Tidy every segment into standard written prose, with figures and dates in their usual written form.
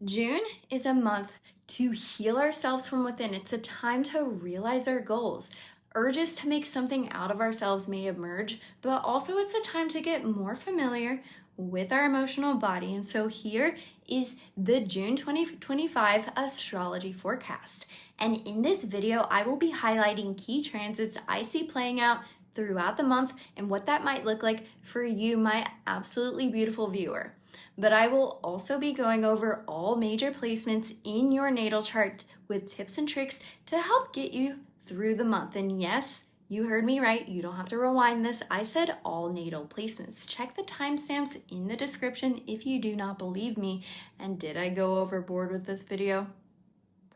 June is a month to heal ourselves from within. It's a time to realize our goals. Urges to make something out of ourselves may emerge, but also it's a time to get more familiar with our emotional body. And so here is the June 2025 astrology forecast. And in this video, I will be highlighting key transits I see playing out throughout the month and what that might look like for you, my absolutely beautiful viewer. But I will also be going over all major placements in your natal chart with tips and tricks to help get you through the month. And yes, you heard me right. You don't have to rewind this. I said all natal placements. Check the timestamps in the description if you do not believe me. And did I go overboard with this video?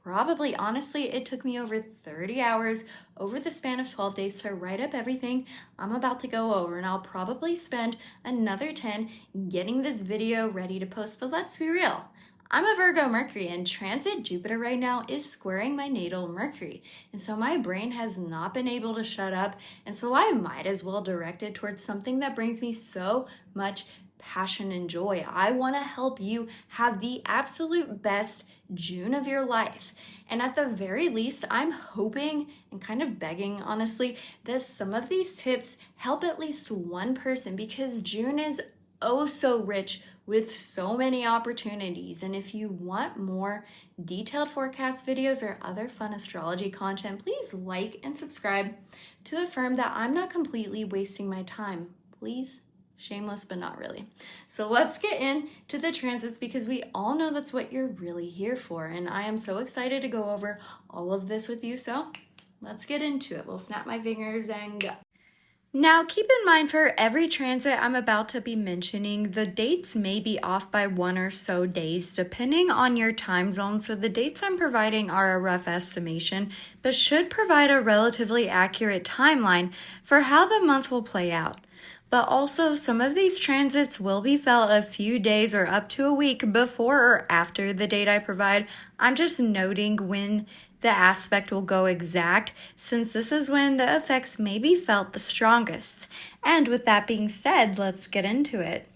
Probably. Honestly, it took me over 30 hours over the span of 12 days to write up everything I'm about to go over, and I'll probably spend another 10 getting this video ready to post. But let's be real. I'm a Virgo Mercury, and transit Jupiter right now is squaring my natal Mercury. And so my brain has not been able to shut up, and so I might as well direct it towards something that brings me so much passion and joy. I want to help you have the absolute best June of your life. And at the very least, I'm hoping and kind of begging, honestly, that some of these tips help at least one person, because June is oh so rich with so many opportunities. And if you want more detailed forecast videos or other fun astrology content, please like and subscribe to affirm that I'm not completely wasting my time. Please. Shameless, but not really. So let's get into the transits, because we all know that's what you're really here for. And I am so excited to go over all of this with you. So let's get into it. We'll snap my fingers and go. Now, keep in mind, for every transit I'm about to be mentioning, the dates may be off by 1 or so days depending on your time zone. So the dates I'm providing are a rough estimation, but should provide a relatively accurate timeline for how the month will play out. But also, some of these transits will be felt a few days or up to a week before or after the date I provide. I'm just noting when the aspect will go exact, since this is when the effects may be felt the strongest. And with that being said, let's get into it.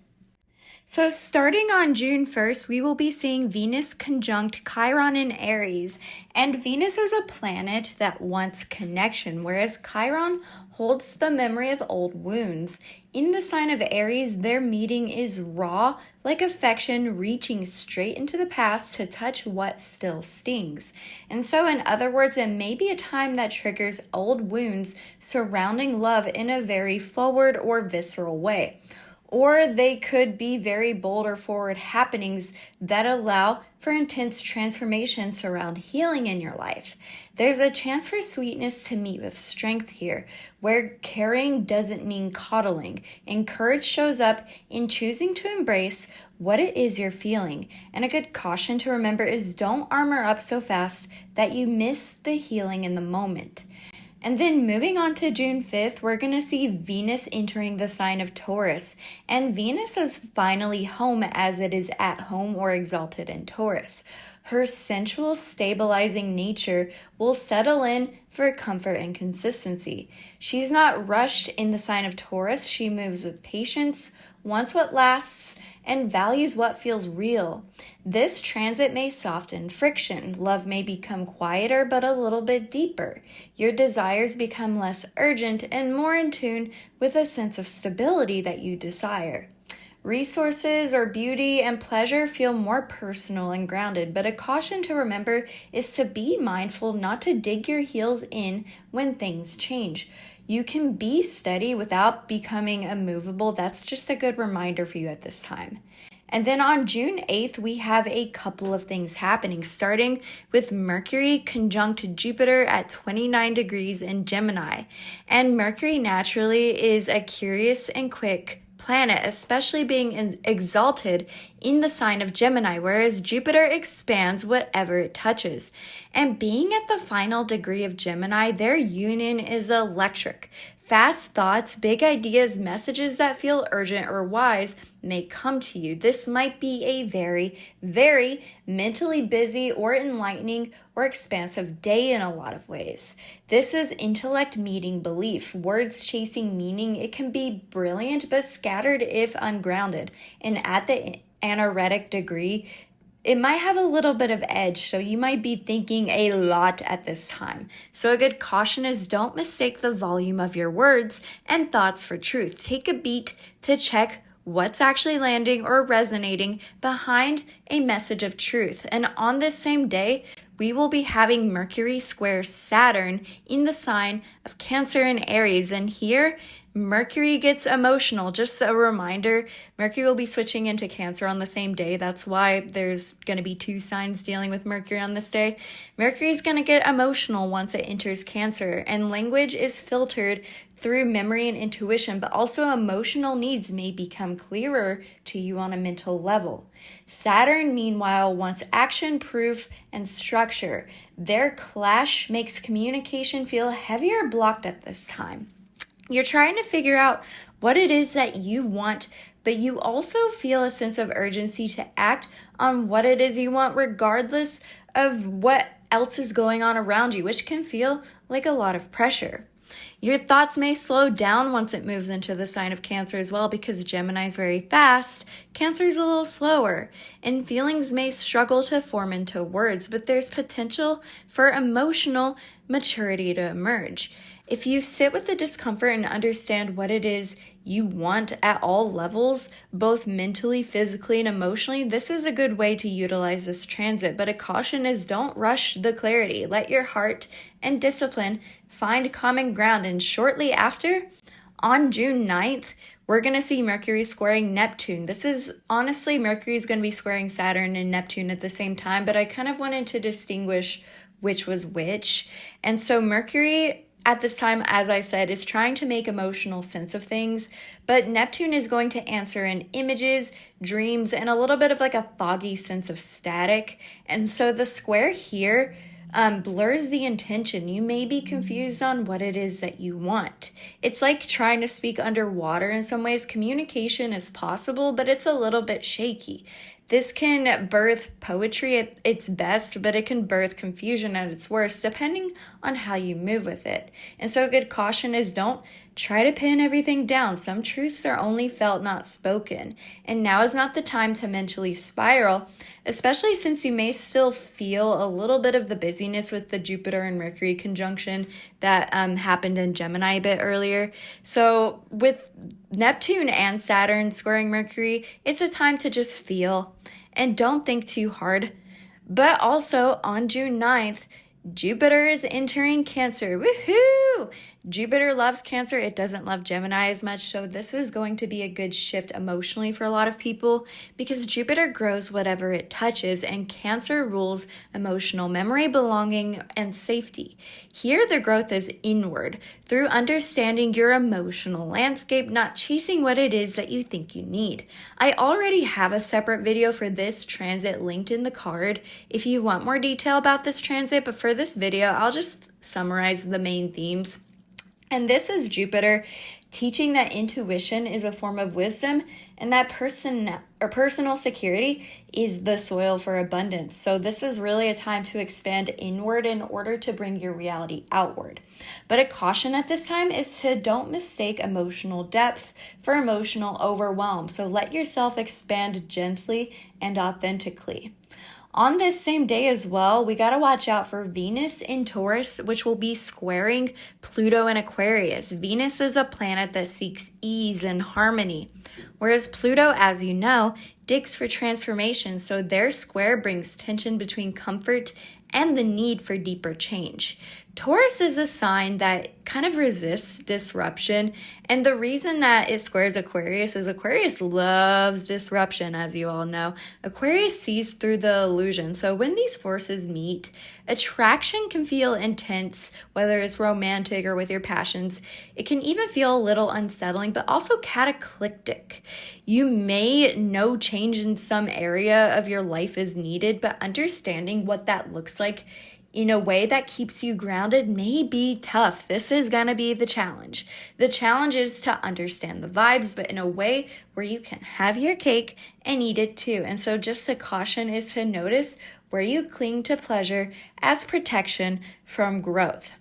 So starting on June 1st, we will be seeing Venus conjunct Chiron in Aries. And Venus is a planet that wants connection, whereas Chiron holds the memory of old wounds. In the sign of Aries, their meeting is raw, like affection reaching straight into the past to touch what still stings. And so, in other words, it may be a time that triggers old wounds surrounding love in a very forward or visceral way. Or they could be very bold or forward happenings that allow for intense transformations around healing in your life. There's a chance for sweetness to meet with strength here, where caring doesn't mean coddling, and courage shows up in choosing to embrace what it is you're feeling. And a good caution to remember is don't armor up so fast that you miss the healing in the moment. And then moving on to June 5th, we're going to see Venus entering the sign of Taurus. And Venus is finally home, as it is at home or exalted in Taurus. Her sensual, stabilizing nature will settle in for comfort and consistency. She's not rushed in the sign of Taurus. She moves with patience, wants what lasts, and values what feels real. This transit may soften friction. Love may become quieter but a little bit deeper. Your desires become less urgent and more in tune with a sense of stability that you desire. Resources or beauty and pleasure feel more personal and grounded, but a caution to remember is to be mindful not to dig your heels in when things change. You can be steady without becoming immovable. That's just a good reminder for you at this time. And then on June 8th, we have a couple of things happening, starting with Mercury conjunct Jupiter at 29 degrees in Gemini. And Mercury naturally is a curious and quick planet, especially being exalted in the sign of Gemini, whereas Jupiter expands whatever it touches. And being at the final degree of Gemini, their union is electric. Fast thoughts, big ideas, messages that feel urgent or wise may come to you. This might be a very, very mentally busy or enlightening or expansive day in a lot of ways. This is intellect meeting belief, words chasing meaning. It can be brilliant but scattered if ungrounded. And at the anaretic degree, it might have a little bit of edge, so you might be thinking a lot at this time. So a good caution is don't mistake the volume of your words and thoughts for truth. Take a beat to check what's actually landing or resonating behind a message of truth. And on this same day, we will be having Mercury square Saturn in the sign of Cancer and Aries. And here, Mercury gets emotional. Just a reminder, Mercury will be switching into Cancer on the same day. That's why there's going to be two signs dealing with Mercury on this day. Mercury is going to get emotional once it enters Cancer, and language is filtered through memory and intuition, but also emotional needs may become clearer to you on a mental level. Saturn, meanwhile, wants action, proof, and structure. Their clash makes communication feel heavier blocked at this time. You're trying to figure out what it is that you want, but you also feel a sense of urgency to act on what it is you want, regardless of what else is going on around you, which can feel like a lot of pressure. Your thoughts may slow down once it moves into the sign of Cancer as well, because Gemini is very fast, Cancer is a little slower, and feelings may struggle to form into words, but there's potential for emotional maturity to emerge. If you sit with the discomfort and understand what it is you want at all levels, both mentally, physically, and emotionally, this is a good way to utilize this transit. But a caution is don't rush the clarity. Let your heart and discipline find common ground. And shortly after, on June 9th, we're going to see Mercury squaring Neptune. This is honestly, Mercury is going to be squaring Saturn and Neptune at the same time, but I kind of wanted to distinguish which was which. And so Mercury at this time, as I said, is trying to make emotional sense of things, but Neptune is going to answer in images, dreams, and a little bit of like a foggy sense of static. And so the square here blurs the intention. You may be confused on what it is that you want. It's like trying to speak underwater in some ways. Communication is possible, but it's a little bit shaky. This can birth poetry at its best, but it can birth confusion at its worst, depending on how you move with it. And so a good caution is don't try to pin everything down. Some truths are only felt, not spoken. And now is not the time to mentally spiral, especially since you may still feel a little bit of the busyness with the Jupiter and Mercury conjunction that happened in Gemini a bit earlier. So with Neptune and Saturn squaring Mercury, it's a time to just feel and don't think too hard. But also on June 9th, Jupiter is entering Cancer. Woohoo! Jupiter loves Cancer. It doesn't love Gemini as much. So this is going to be a good shift emotionally for a lot of people because Jupiter grows whatever it touches and Cancer rules emotional memory, belonging, and safety. Here, the growth is inward through understanding your emotional landscape, not chasing what it is that you think you need. I already have a separate video for this transit linked in the card if you want more detail about this transit, but for this video, I'll just summarize the main themes. And this is Jupiter teaching that intuition is a form of wisdom and that personal security is the soil for abundance. So this is really a time to expand inward in order to bring your reality outward. But a caution at this time is to don't mistake emotional depth for emotional overwhelm. So let yourself expand gently and authentically. On this same day as well, we got to watch out for Venus in Taurus, which will be squaring Pluto in Aquarius. Venus is a planet that seeks ease and harmony, whereas Pluto, as you know, digs for transformation. So their square brings tension between comfort and the need for deeper change. Taurus is a sign that kind of resists disruption, and the reason that it squares Aquarius is Aquarius loves disruption, as you all know. Aquarius sees through the illusion, so when these forces meet, attraction can feel intense, whether it's romantic or with your passions. It can even feel a little unsettling, but also cataclysmic. You may know change in some area of your life is needed, but understanding what that looks like in a way that keeps you grounded may be tough. This is going to be the challenge. The challenge is to understand the vibes, but in a way where you can have your cake and eat it too. And so just a caution is to notice where you cling to pleasure as protection from growth.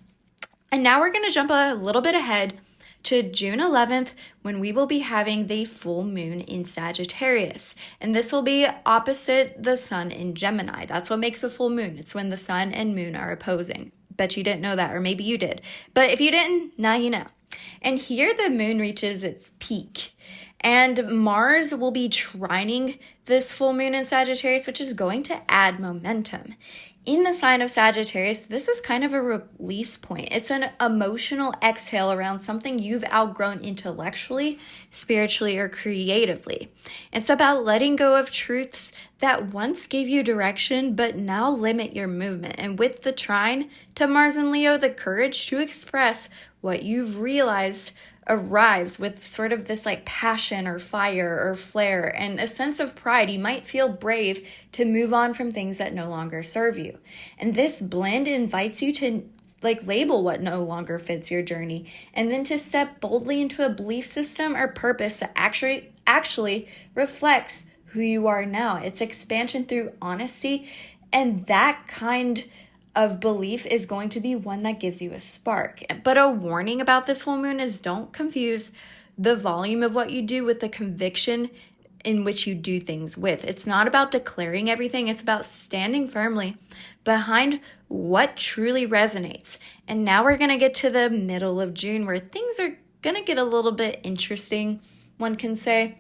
And now we're going to jump a little bit ahead to June 11th, when we will be having the full moon in Sagittarius. And this will be opposite the sun in Gemini. That's what makes a full moon. It's when the sun and moon are opposing. Bet you didn't know that, or maybe you did. But if you didn't, now you know. And here the moon reaches its peak. And Mars will be trining this full moon in Sagittarius, which is going to add momentum. In the sign of Sagittarius, this is kind of a release point. It's an emotional exhale around something you've outgrown intellectually, spiritually, or creatively. It's about letting go of truths that once gave you direction, but now limit your movement. And with the trine to Mars and Leo, the courage to express what you've realized arrives with sort of this like passion or fire or flair and a sense of pride. You might feel brave to move on from things that no longer serve you. And this blend invites you to like label what no longer fits your journey and then to step boldly into a belief system or purpose that actually reflects who you are now. It's expansion through honesty, and that kind of belief is going to be one that gives you a spark. But a warning about this full moon is don't confuse the volume of what you do with the conviction in which you do things with. It's not about declaring everything. It's about standing firmly behind what truly resonates. And now we're going to get to the middle of June where things are going to get a little bit interesting, one can say.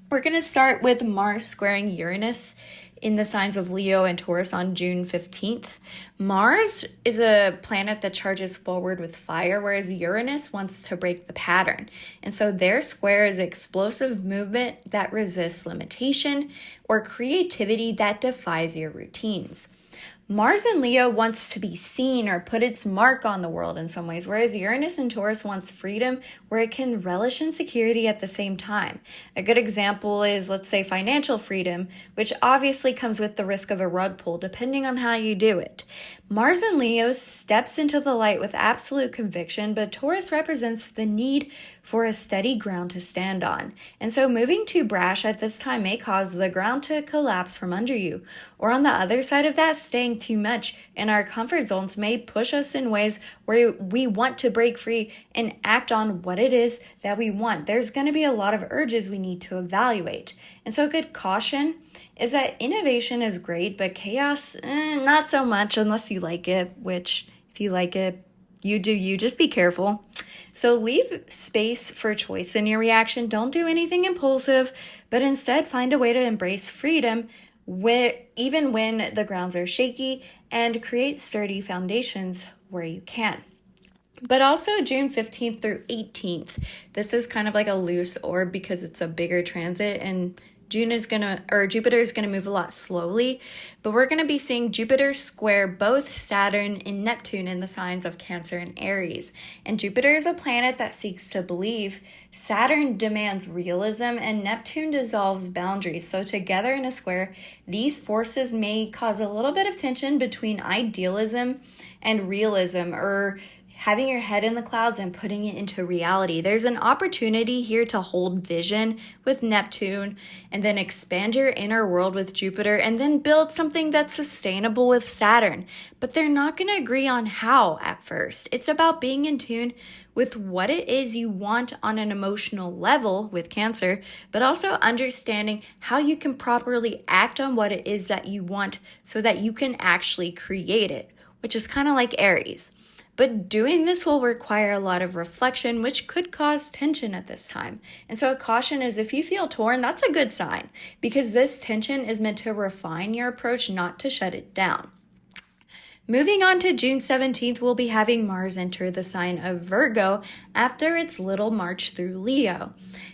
We're going to start with Mars squaring Uranus in the signs of Leo and Taurus on June 15th. Mars is a planet that charges forward with fire, whereas Uranus wants to break the pattern. And so their square is explosive movement that resists limitation or creativity that defies your routines. Mars in Leo wants to be seen or put its mark on the world in some ways, whereas Uranus in Taurus wants freedom where it can relish in security at the same time. A good example is, let's say, financial freedom, which obviously comes with the risk of a rug pull, depending on how you do it. Mars in Leo steps into the light with absolute conviction, but Taurus represents the need for a steady ground to stand on. And so moving too brash at this time may cause the ground to collapse from under you. Or on the other side of that, staying too much in our comfort zones may push us in ways where we want to break free and act on what it is that we want. There's going to be a lot of urges we need to evaluate. And so a good caution is that innovation is great, but chaos, not so much unless you like it, which if you like it, you do you. Just be careful. So leave space for choice in your reaction. Don't do anything impulsive, but instead find a way to embrace freedom even when the grounds are shaky, and create sturdy foundations where you can. But also June 15th through 18th, this is kind of like a loose orb because it's a bigger transit, and Jupiter is gonna move a lot slowly, but we're gonna be seeing Jupiter square both Saturn and Neptune in the signs of Cancer and Aries. And Jupiter is a planet that seeks to believe. Saturn demands realism, and Neptune dissolves boundaries. So together in a square, these forces may cause a little bit of tension between idealism and realism, or having your head in the clouds and putting it into reality. There's an opportunity here to hold vision with Neptune and then expand your inner world with Jupiter and then build something that's sustainable with Saturn. But they're not going to agree on how at first. It's about being in tune with what it is you want on an emotional level with Cancer, but also understanding how you can properly act on what it is that you want so that you can actually create it, which is kind of like Aries. But doing this will require a lot of reflection, which could cause tension at this time. And so a caution is if you feel torn, that's a good sign, because this tension is meant to refine your approach, not to shut it down. Moving on to June 17th, we'll be having Mars enter the sign of Virgo after its little march through Leo.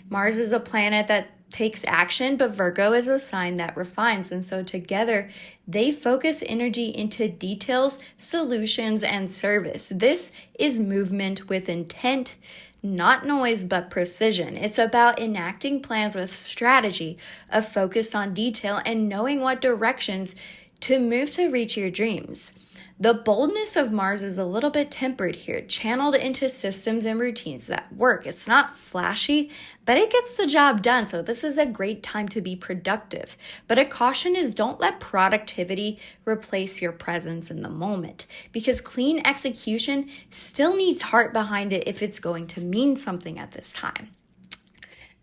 Mars is a planet that takes action, but Virgo is a sign that refines. And so together, they focus energy into details, solutions, and service. This is movement with intent, not noise, but precision. It's about enacting plans with strategy, a focus on detail, and knowing what directions to move to reach your dreams. The boldness of Mars is a little bit tempered here, channeled into systems and routines that work. It's not flashy, but it gets the job done. So this is a great time to be productive. But a caution is don't let productivity replace your presence in the moment, because clean execution still needs heart behind it if it's going to mean something at this time.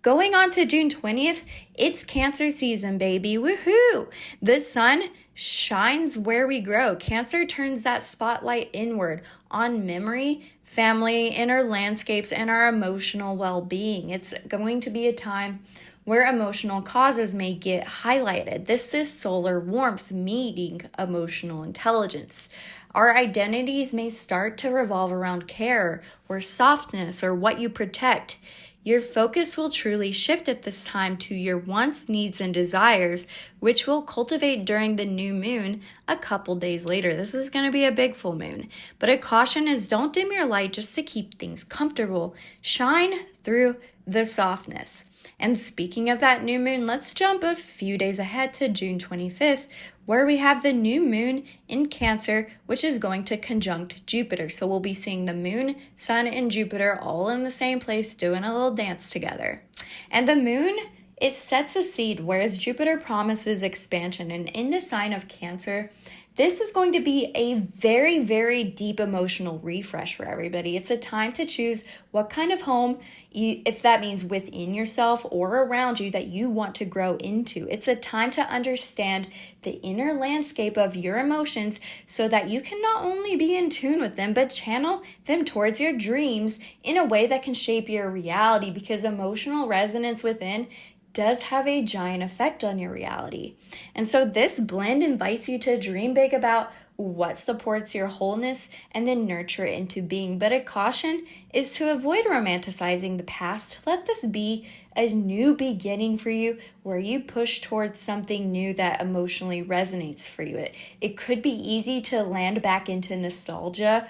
Going on to June 20th, it's Cancer season, baby. Woohoo! The sun shines where we grow. Cancer turns that spotlight inward on memory, family, inner landscapes, and our emotional well-being. It's going to be a time where emotional causes may get highlighted. This is solar warmth meeting emotional intelligence. Our identities may start to revolve around care or softness or what you protect. Your focus will truly shift at this time to your wants, needs, and desires, which will cultivate during the new moon a couple days later. This is going to be a big full moon. But a caution is don't dim your light just to keep things comfortable. Shine through the softness. And speaking of that new moon, let's jump a few days ahead to June 25th, where we have the new moon in Cancer, which is going to conjunct Jupiter. So we'll be seeing the moon, sun, and Jupiter all in the same place doing a little dance together. And the moon, it sets a seed, whereas Jupiter promises expansion. And in the sign of Cancer, this is going to be a very, very deep emotional refresh for everybody. It's a time to choose what kind of home, if that means within yourself or around you, that you want to grow into. It's a time to understand the inner landscape of your emotions so that you can not only be in tune with them, but channel them towards your dreams in a way that can shape your reality, because emotional resonance within does have a giant effect on your reality. And so this blend invites you to dream big about what supports your wholeness and then nurture it into being. But a caution is to avoid romanticizing the past. Let this be a new beginning for you, where you push towards something new that emotionally resonates for you. It could be easy to land back into nostalgia.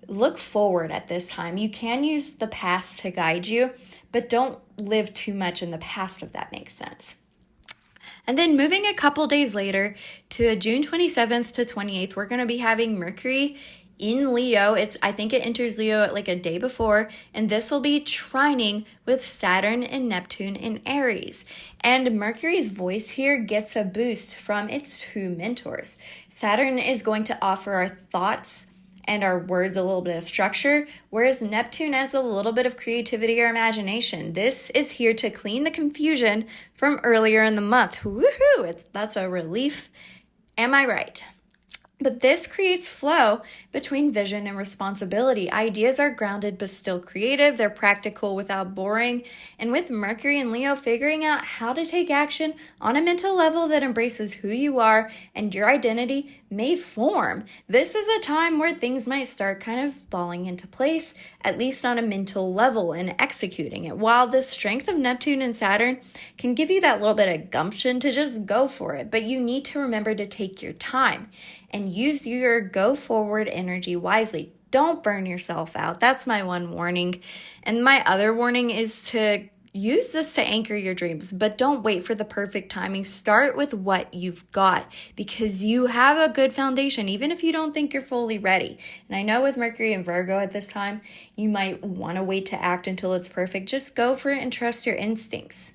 Look forward at this time. You can use the past to guide you, but don't live too much in the past, if that makes sense. And then moving a couple days later to June 27th to 28th, we're going to be having Mercury in Leo. I think it enters Leo like a day before, and this will be trining with Saturn and Neptune in Aries. And Mercury's voice here gets a boost from its two mentors. Saturn is going to offer our thoughts and our words a little bit of structure, whereas Neptune adds a little bit of creativity or imagination. This is here to clean the confusion from earlier in the month. Woohoo! That's a relief. Am I right? But this creates flow between vision and responsibility. Ideas are grounded but still creative. They're practical without boring. And with Mercury and Leo, figuring out how to take action on a mental level that embraces who you are and your identity may form. This is a time where things might start kind of falling into place, at least on a mental level, and executing it. While the strength of Neptune and Saturn can give you that little bit of gumption to just go for it, but you need to remember to take your time and use your go forward energy wisely. Don't burn yourself out. That's my one warning. And my other warning is to use this to anchor your dreams, but don't wait for the perfect timing. Start with what you've got, because you have a good foundation, even if you don't think you're fully ready. And I know with Mercury and Virgo at this time, you might want to wait to act until it's perfect. Just go for it and trust your instincts.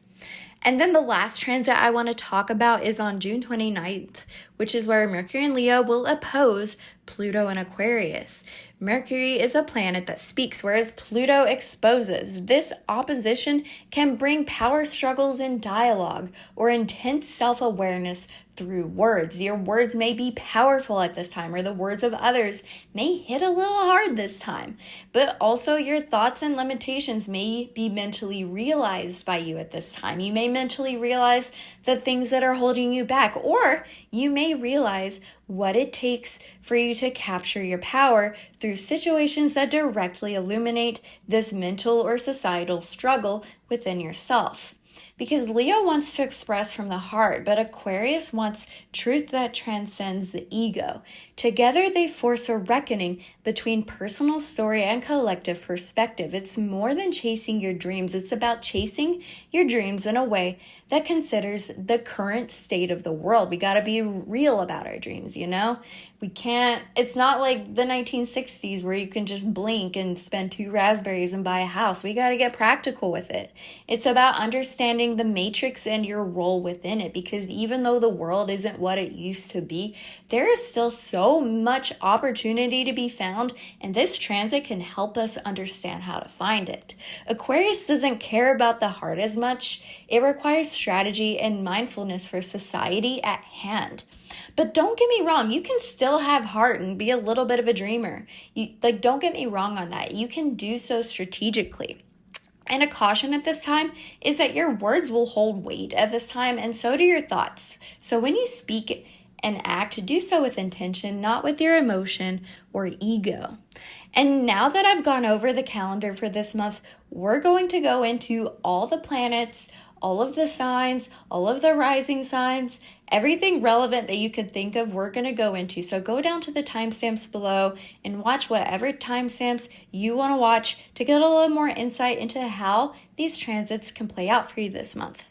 And then the last transit I want to talk about is on June 29th, which is where Mercury and Leo will oppose Pluto and Aquarius. Mercury is a planet that speaks, whereas Pluto exposes. This opposition can bring power struggles in dialogue or intense self-awareness through words. Your words may be powerful at this time, or the words of others may hit a little hard this time. But also your thoughts and limitations may be mentally realized by you at this time. You may mentally realize the things that are holding you back, or you may realize what it takes for you to capture your power through situations that directly illuminate this mental or societal struggle within yourself. Because Leo wants to express from the heart, but Aquarius wants truth that transcends the ego. Together, they force a reckoning between personal story and collective perspective. It's more than chasing your dreams. It's about chasing your dreams in a way that considers the current state of the world. We got to be real about our dreams, you know? We can't, it's not like the 1960s where you can just blink and spend 2 raspberries and buy a house. We got to get practical with it. It's about understanding the matrix and your role within it, because even though the world isn't what it used to be, there is still so much opportunity to be found, and this transit can help us understand how to find it. Aquarius doesn't care about the heart as much. It requires strategy and mindfulness for society at hand. But don't get me wrong, you can still have heart and be a little bit of a dreamer. Don't get me wrong on that. You can do so strategically. And a caution at this time is that your words will hold weight at this time, and so do your thoughts. So when you speak and act, do so with intention, not with your emotion or ego. And now that I've gone over the calendar for this month, we're going to go into all the planets, all of the signs, all of the rising signs, everything relevant that you could think of, we're going to go into. So go down to the timestamps below and watch whatever timestamps you want to watch to get a little more insight into how these transits can play out for you this month.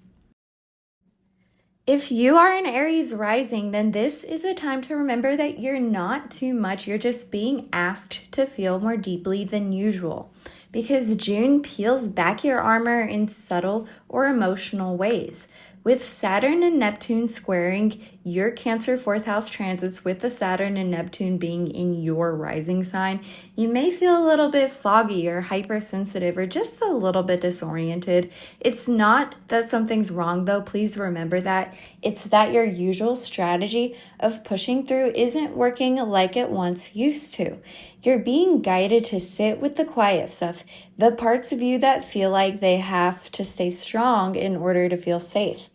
If you are an Aries rising, then this is a time to remember that you're not too much. You're just being asked to feel more deeply than usual, because June peels back your armor in subtle or emotional ways. With Saturn and Neptune squaring your Cancer 4th house transits, with the Saturn and Neptune being in your rising sign, you may feel a little bit foggy or hypersensitive or just a little bit disoriented. It's not that something's wrong though, please remember that. It's that your usual strategy of pushing through isn't working like it once used to. You're being guided to sit with the quiet stuff, the parts of you that feel like they have to stay strong in order to feel safe.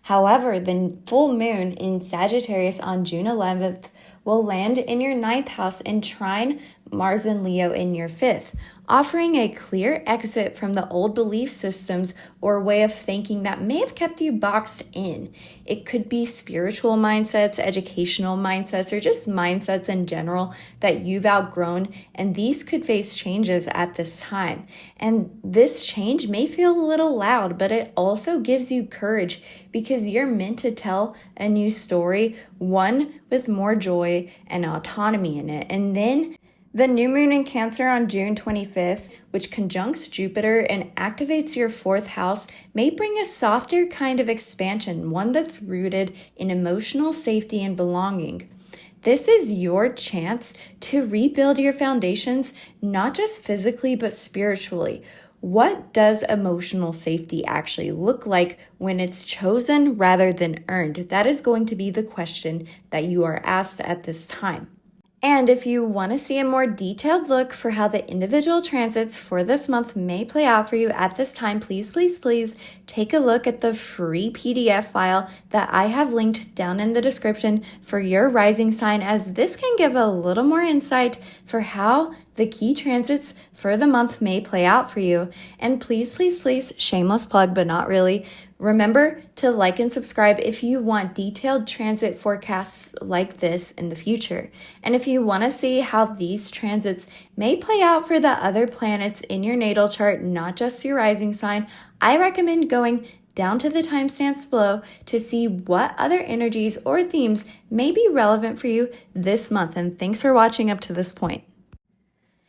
However, the full moon in Sagittarius on June 11th will land in your 9th house and trine Mars and Leo in your 5th, offering a clear exit from the old belief systems or way of thinking that may have kept you boxed in. It could be spiritual mindsets, educational mindsets, or just mindsets in general that you've outgrown, and these could face changes at this time. And this change may feel a little loud, but it also gives you courage because you're meant to tell a new story, one with more joy and autonomy in it. And then the new moon in Cancer on June 25th, which conjuncts Jupiter and activates your 4th house, may bring a softer kind of expansion, one that's rooted in emotional safety and belonging. This is your chance to rebuild your foundations, not just physically, but spiritually. What does emotional safety actually look like when it's chosen rather than earned? That is going to be the question that you are asked at this time. And if you want to see a more detailed look for how the individual transits for this month may play out for you at this time, please take a look at the free PDF file that I have linked down in the description for your rising sign, as this can give a little more insight for how the key transits for the month may play out for you. And please, shameless plug, but not really, remember to like and subscribe if you want detailed transit forecasts like this in the future. And if you want to see how these transits may play out for the other planets in your natal chart, not just your rising sign, I recommend going down to the timestamps below to see what other energies or themes may be relevant for you this month. And thanks for watching up to this point.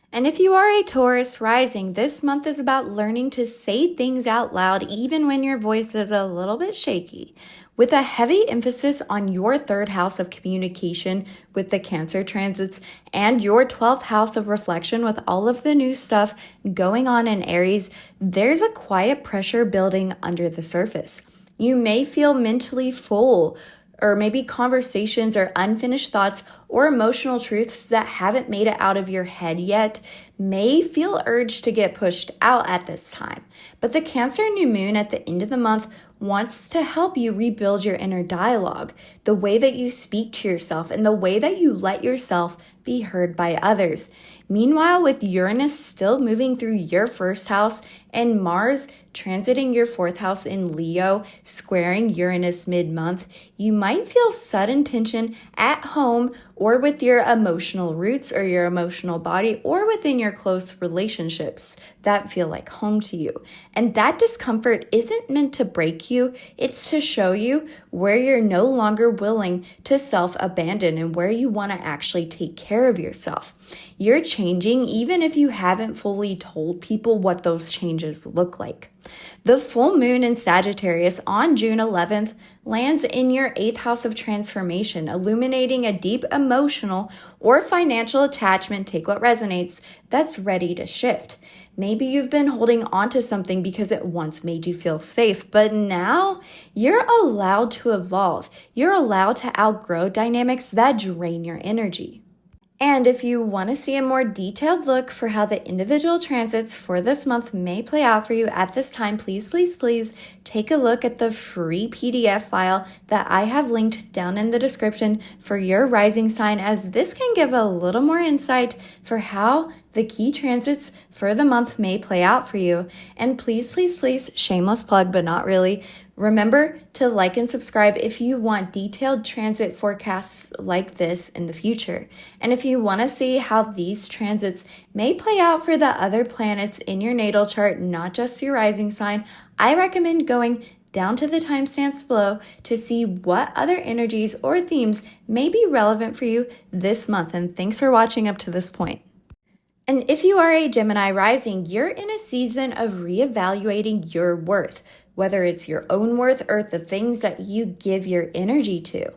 And if you are a Taurus rising, this month is about learning to say things out loud even when your voice is a little bit shaky. With a heavy emphasis on your 3rd house of communication with the Cancer transits and your 12th house of reflection with all of the new stuff going on in Aries, there's a quiet pressure building under the surface. You may feel mentally full, or maybe conversations or unfinished thoughts or emotional truths that haven't made it out of your head yet may feel urged to get pushed out at this time. But the Cancer new moon at the end of the month wants to help you rebuild your inner dialogue. the way that you speak to yourself, and the way that you let yourself be heard by others. Meanwhile, with Uranus still moving through your first house and Mars transiting your fourth house in Leo, squaring Uranus mid-month, you might feel sudden tension at home or with your emotional roots or your emotional body or within your close relationships that feel like home to you. And that discomfort isn't meant to break you, it's to show you where you're no longer willing to self-abandon and where you want to actually take care of yourself. You're changing even if you haven't fully told people what those changes look like. The full moon in Sagittarius on June 11th lands in your 8th house of transformation, illuminating a deep emotional or financial attachment, take what resonates, that's ready to shift. Maybe you've been holding on to something because it once made you feel safe, but now you're allowed to evolve. You're allowed to outgrow dynamics that drain your energy. And if you want to see a more detailed look for how the individual transits for this month may play out for you at this time, please take a look at the free PDF file that I have linked down in the description for your rising sign, as this can give a little more insight for how the key transits for the month may play out for you. And please, shameless plug, but not really, remember to like and subscribe if you want detailed transit forecasts like this in the future. And if you want to see how these transits may play out for the other planets in your natal chart, not just your rising sign, I recommend going down to the timestamps below to see what other energies or themes may be relevant for you this month. And thanks for watching up to this point. And if you are a Gemini rising, you're in a season of reevaluating your worth, whether it's your own worth or the things that you give your energy to.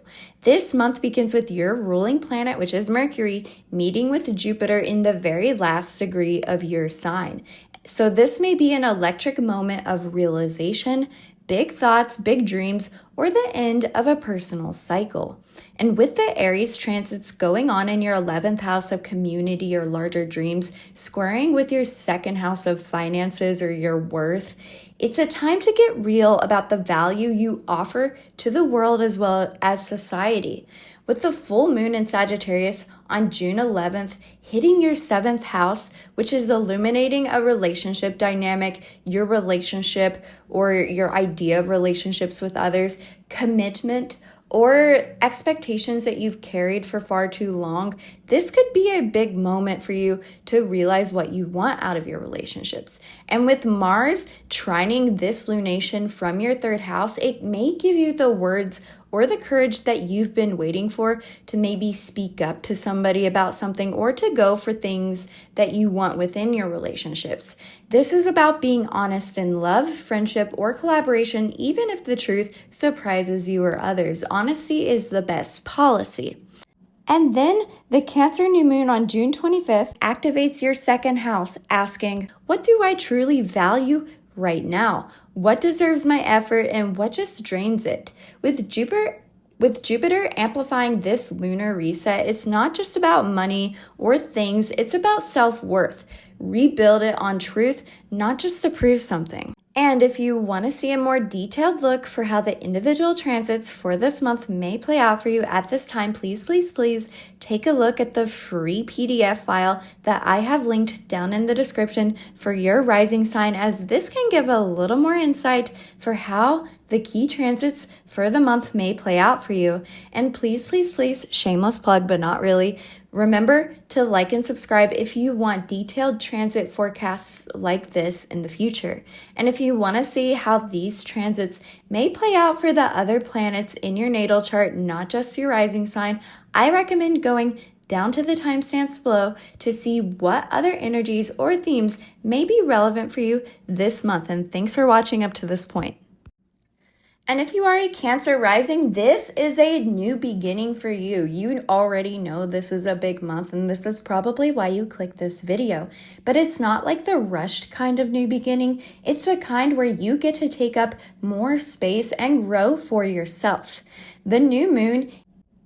This month begins with your ruling planet, which is Mercury, meeting with Jupiter in the very last degree of your sign. So this may be an electric moment of realization, big thoughts, big dreams, or the end of a personal cycle. And with the Aries transits going on in your 11th house of community or larger dreams, squaring with your second house of finances or your worth, it's a time to get real about the value you offer to the world as well as society. With the full moon in Sagittarius on June 11th hitting your 7th house, which is illuminating a relationship dynamic, your relationship or your idea of relationships with others, commitment, or expectations that you've carried for far too long, this could be a big moment for you to realize what you want out of your relationships. And with Mars trining this lunation from your 3rd house, it may give you the words or the courage that you've been waiting for to maybe speak up to somebody about something or to go for things that you want within your relationships. This is about being honest in love, friendship, or collaboration, even if the truth surprises you or others. Honesty is the best policy. And then the Cancer new moon on June 25th activates your 2nd house, asking, what do I truly value right now? What deserves my effort and what just drains it? With Jupiter amplifying this lunar reset, it's not just about money or things, it's about self-worth. Rebuild it on truth, not just to prove something. And if you want to see a more detailed look for how the individual transits for this month may play out for you at this time, please take a look at the free PDF file that I have linked down in the description for your rising sign, as this can give a little more insight for how the key transits for the month may play out for you. And please, shameless plug, but not really, remember to like and subscribe if you want detailed transit forecasts like this in the future. And if you want to see how these transits may play out for the other planets in your natal chart, not just your rising sign, I recommend going down to the timestamps below to see what other energies or themes may be relevant for you this month. And thanks for watching up to this point. And if you are a Cancer rising, this is a new beginning for you. You already know this is a big month, and this is probably why you clicked this video. But it's not like the rushed kind of new beginning. It's a kind where you get to take up more space and grow for yourself. The new moon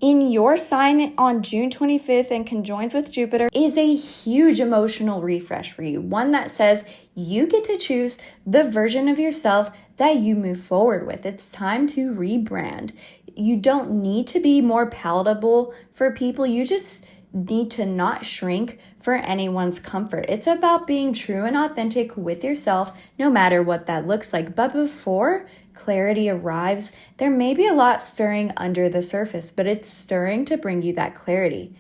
in your sign on June 25th and conjoins with Jupiter is a huge emotional refresh for you. One that says you get to choose the version of yourself that you move forward with. It's time to rebrand. You don't need to be more palatable for people. You just need to not shrink for anyone's comfort. It's about being true and authentic with yourself, no matter what that looks like. But before clarity arrives, there may be a lot stirring under the surface, but it's stirring to bring you that clarity.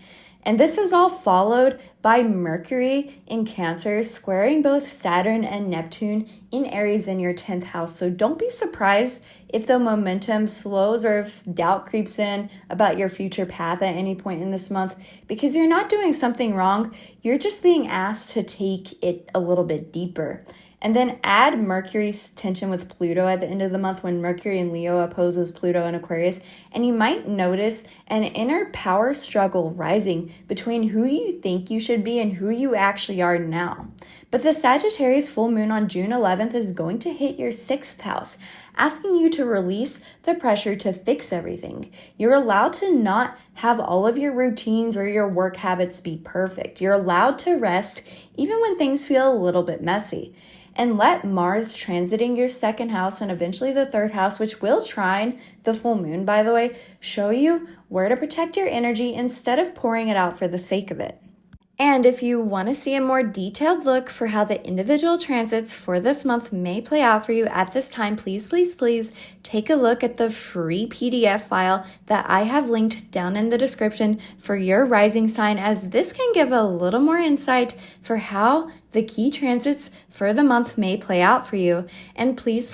And this is all followed by Mercury in Cancer, squaring both Saturn and Neptune in Aries in your 10th house. So don't be surprised if the momentum slows or if doubt creeps in about your future path at any point in this month, because you're not doing something wrong. You're just being asked to take it a little bit deeper. And then add Mercury's tension with Pluto at the end of the month when Mercury in Leo opposes Pluto in Aquarius. And you might notice an inner power struggle rising between who you think you should be and who you actually are now. But the Sagittarius full moon on June 11th is going to hit your 6th house, asking you to release the pressure to fix everything. You're allowed to not have all of your routines or your work habits be perfect. You're allowed to rest even when things feel a little bit messy. And let Mars transiting your 2nd house and eventually the 3rd house, which will trine the full moon, by the way, show you where to protect your energy instead of pouring it out for the sake of it. And if you want to see a more detailed look for how the individual transits for this month may play out for you at this time, please take a look at the free PDF file that I have linked down in the description for your rising sign, as this can give a little more insight for how the key transits for the month may play out for you. And please,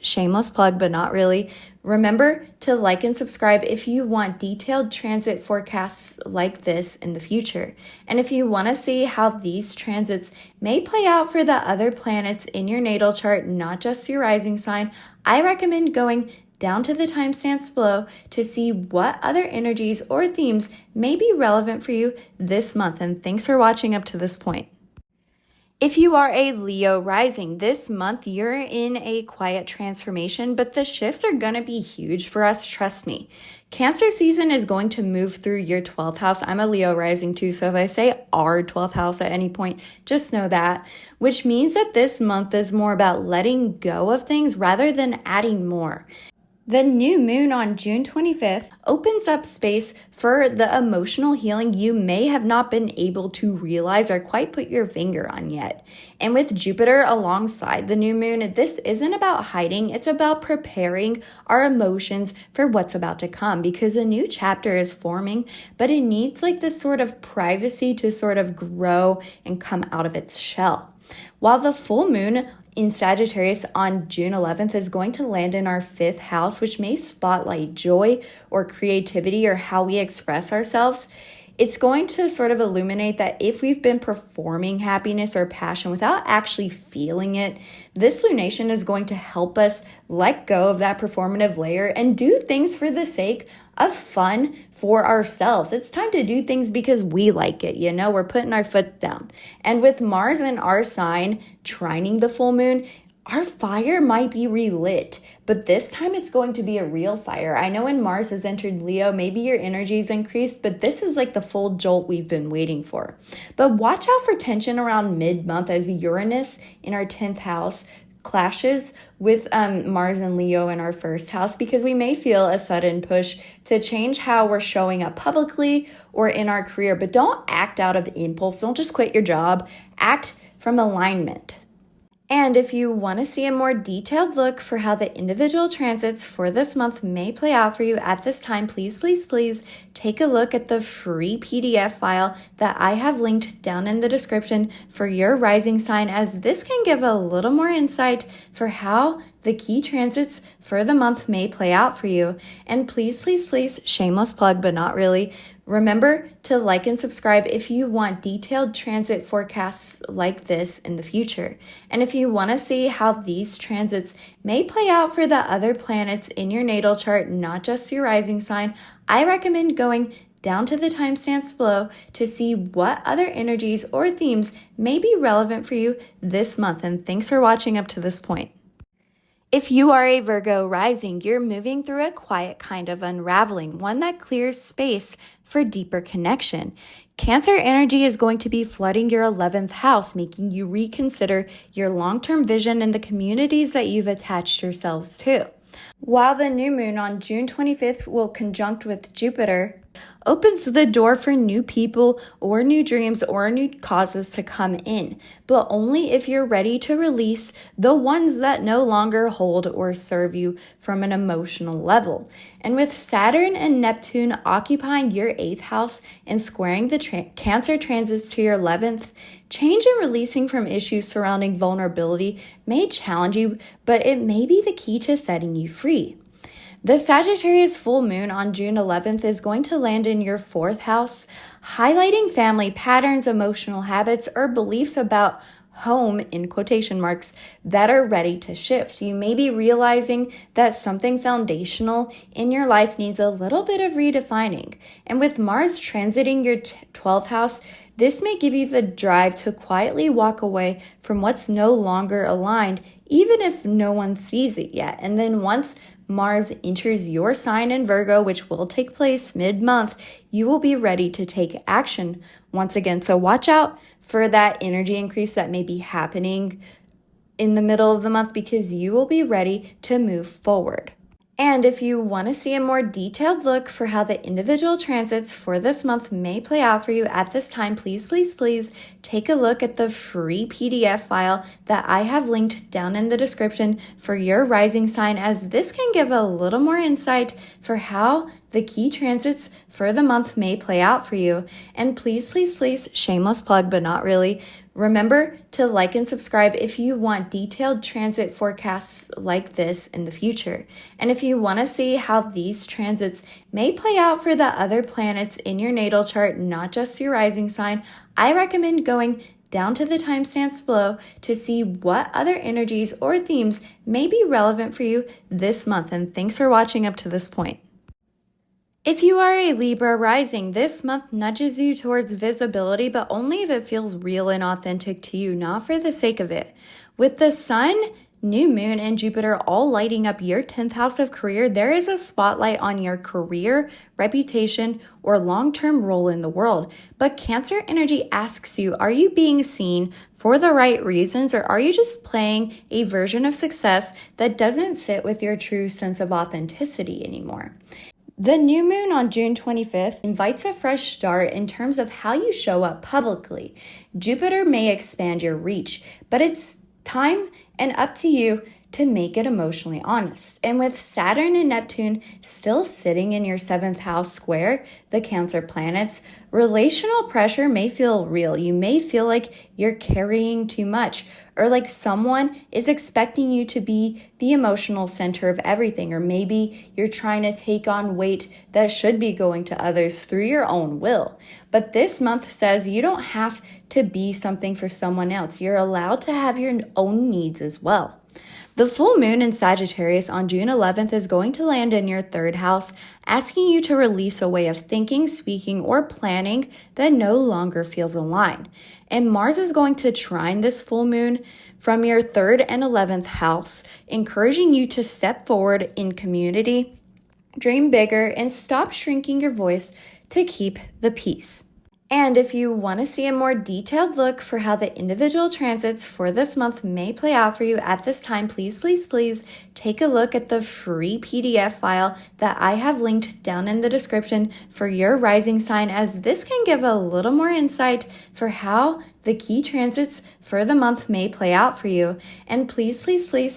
shameless plug, but not really, remember to like and subscribe if you want detailed transit forecasts like this in the future. And if you want to see how these transits may play out for the other planets in your natal chart, not just your rising sign, I recommend going down to the timestamps below to see what other energies or themes may be relevant for you this month. And thanks for watching up to this point. If you are a Leo rising, this month you're in a quiet transformation, but the shifts are going to be huge for us, trust me. Cancer season is going to move through your 12th house. I'm a Leo rising too, so if I say our 12th house at any point, just know that, which means that this month is more about letting go of things rather than adding more. The new moon on June 25th opens up space for the emotional healing you may have not been able to realize or quite put your finger on yet. And with Jupiter alongside the new moon, this isn't about hiding, it's about preparing our emotions for what's about to come, because a new chapter is forming, but it needs like this sort of privacy to sort of grow and come out of its shell. While the full moon in Sagittarius on June 11th is going to land in our 5th house, which may spotlight joy or creativity or how we express ourselves. It's going to sort of illuminate that if we've been performing happiness or passion without actually feeling it, this lunation is going to help us let go of that performative layer and do things for the sake of fun for ourselves. It's time to do things because we like it, we're putting our foot down. And with Mars in our sign trining the full moon, our fire might be relit, but this time it's going to be a real fire. I know when Mars has entered Leo, maybe your energy's increased, but this is like the full jolt we've been waiting for. But watch out for tension around mid-month as Uranus in our 10th house clashes with Mars and Leo in our 1st house, because we may feel a sudden push to change how we're showing up publicly or in our career. But don't act out of impulse. Don't just quit your job. Act from alignment. And if you want to see a more detailed look for how the individual transits for this month may play out for you at this time, please take a look at the free PDF file that I have linked down in the description for your rising sign, as this can give a little more insight for how the key transits for the month may play out for you. And please, shameless plug, but not really, remember to like and subscribe if you want detailed transit forecasts like this in the future. And if you want to see how these transits may play out for the other planets in your natal chart, not just your rising sign, I recommend going down to the timestamps below to see what other energies or themes may be relevant for you this month. And thanks for watching up to this point. If you are a Virgo rising, you're moving through a quiet kind of unraveling, one that clears space for deeper connection. Cancer energy is going to be flooding your 11th house, making you reconsider your long-term vision and the communities that you've attached yourselves to. While the new moon on June 25th will conjunct with Jupiter, opens the door for new people or new dreams or new causes to come in, but only if you're ready to release the ones that no longer hold or serve you from an emotional level. And with Saturn and Neptune occupying your 8th house and squaring the Cancer transits to your 11th, change and releasing from issues surrounding vulnerability may challenge you, but it may be the key to setting you free. The Sagittarius full moon on June 11th is going to land in your 4th house, highlighting family patterns, emotional habits, or beliefs about home, in quotation marks, that are ready to shift. You may be realizing that something foundational in your life needs a little bit of redefining. And with Mars transiting your 12th house, this may give you the drive to quietly walk away from what's no longer aligned, even if no one sees it yet. And then once Mars enters your sign in Virgo, which will take place mid-month, you will be ready to take action once again. So watch out for that energy increase that may be happening in the middle of the month, because you will be ready to move forward. And if you want to see a more detailed look for how the individual transits for this month may play out for you at this time, please take a look at the free PDF file that I have linked down in the description for your rising sign, as this can give a little more insight for how the key transits for the month may play out for you. And please, shameless plug, but not really, remember to like and subscribe if you want detailed transit forecasts like this in the future. And if you want to see how these transits may play out for the other planets in your natal chart, not just your rising sign, I recommend going down to the timestamps below to see what other energies or themes may be relevant for you this month. And thanks for watching up to this point. If you are a Libra rising, this month nudges you towards visibility, but only if it feels real and authentic to you, not for the sake of it. With the sun, new moon, and Jupiter all lighting up your 10th house of career, there is a spotlight on your career, reputation, or long-term role in the world. But Cancer energy asks you, are you being seen for the right reasons, or are you just playing a version of success that doesn't fit with your true sense of authenticity anymore? The new moon on June 25th invites a fresh start in terms of how you show up publicly. Jupiter may expand your reach, but it's time and up to you to make it emotionally honest. And with Saturn and Neptune still sitting in your 7th house square, the Cancer planets, relational pressure may feel real. You may feel like you're carrying too much, or like someone is expecting you to be the emotional center of everything, or maybe you're trying to take on weight that should be going to others through your own will. But this month says you don't have to be something for someone else. You're allowed to have your own needs as well. The full moon in Sagittarius on June 11th is going to land in your 3rd house, asking you to release a way of thinking, speaking, or planning that no longer feels aligned. And Mars is going to trine this full moon from your 3rd and 11th house, encouraging you to step forward in community, dream bigger, and stop shrinking your voice to keep the peace. And if you want to see a more detailed look for how the individual transits for this month may play out for you at this time, please take a look at the free PDF file that I have linked down in the description for your rising sign, as this can give a little more insight for how the key transits for the month may play out for you. And please,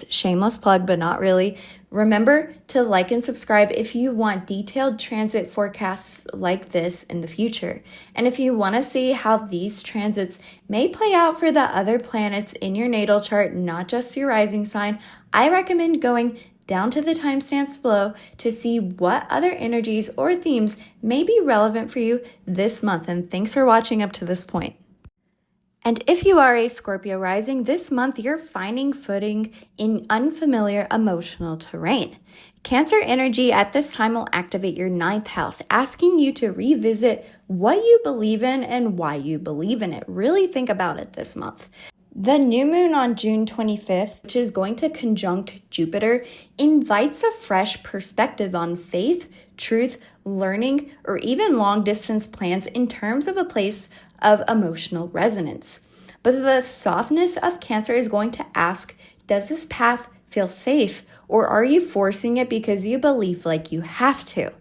shameless plug, but not really, remember to like and subscribe if you want detailed transit forecasts like this in the future. And if you want to see how these transits may play out for the other planets in your natal chart, not just your rising sign, I recommend going down to the timestamps below to see what other energies or themes may be relevant for you this month. And thanks for watching up to this point. And if you are a Scorpio rising, this month you're finding footing in unfamiliar emotional terrain. Cancer energy at this time will activate your 9th house, asking you to revisit what you believe in and why you believe in it. Really think about it this month. The new moon on June 25th, which is going to conjunct Jupiter, invites a fresh perspective on faith, truth, learning, or even long-distance plans in terms of a place of emotional resonance. But the softness of Cancer is going to ask, does this path feel safe, or are you forcing it because you believe like you have to?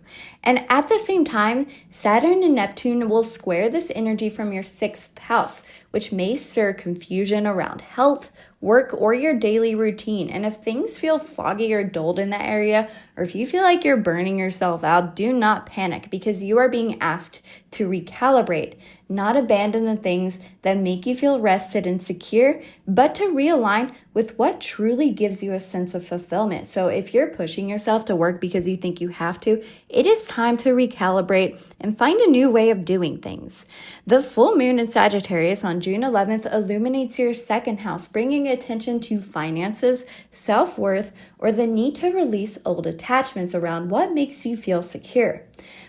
And at the same time, Saturn and Neptune will square this energy from your 6th house, which may stir confusion around health, work, or your daily routine. And if things feel foggy or dulled in that area, or if you feel like you're burning yourself out, do not panic, because you are being asked to recalibrate, not abandon the things that make you feel rested and secure, but to realign with what truly gives you a sense of fulfillment. So if you're pushing yourself to work because you think you have to, it is time to recalibrate and find a new way of doing things. The full moon in Sagittarius on June 11th illuminates your 2nd house, bringing attention to finances, self-worth, or the need to release old attachments around what makes you feel secure.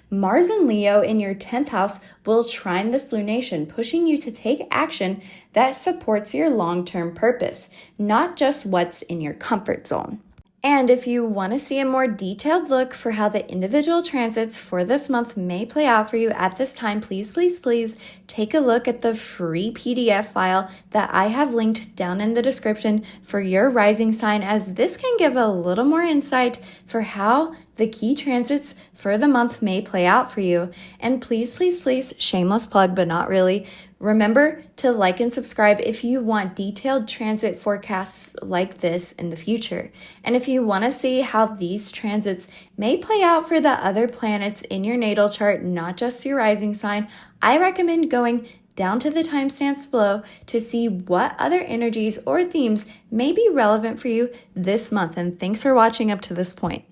Mars and Leo in your 10th house will trine this lunation, pushing you to take action that supports your long-term purpose, not just what's in your comfort zone. And if you want to see a more detailed look for how the individual transits for this month may play out for you at this time, please take a look at the free PDF file that I have linked down in the description for your rising sign, as this can give a little more insight for how the key transits for the month may play out for you. And please, shameless plug, but not really, remember to like and subscribe if you want detailed transit forecasts like this in the future. And if you want to see how these transits may play out for the other planets in your natal chart, not just your rising sign, I recommend going down to the timestamps below to see what other energies or themes may be relevant for you this month. And thanks for watching up to this point.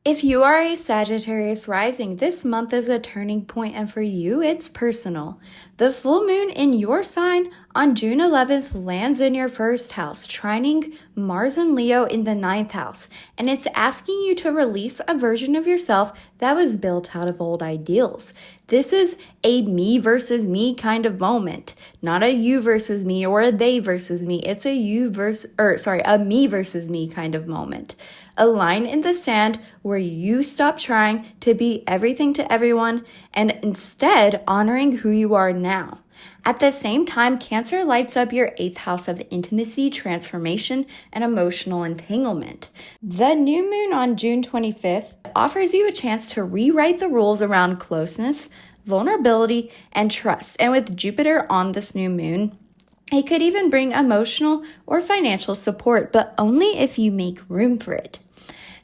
If you are a Sagittarius rising, this month is a turning point, and for you, it's personal. The full moon in your sign on June 11th lands in your 1st house, trining Mars and Leo in the 9th house, and it's asking you to release a version of yourself that was built out of old ideals. This is a me versus me kind of moment, not a you versus me or a they versus me. It's a a me versus me kind of moment. A line in the sand where you stop trying to be everything to everyone and instead honoring who you are now. At the same time, Cancer lights up your 8th house of intimacy, transformation, and emotional entanglement. The new moon on June 25th offers you a chance to rewrite the rules around closeness, vulnerability, and trust. And with Jupiter on this new moon, it could even bring emotional or financial support, but only if you make room for it.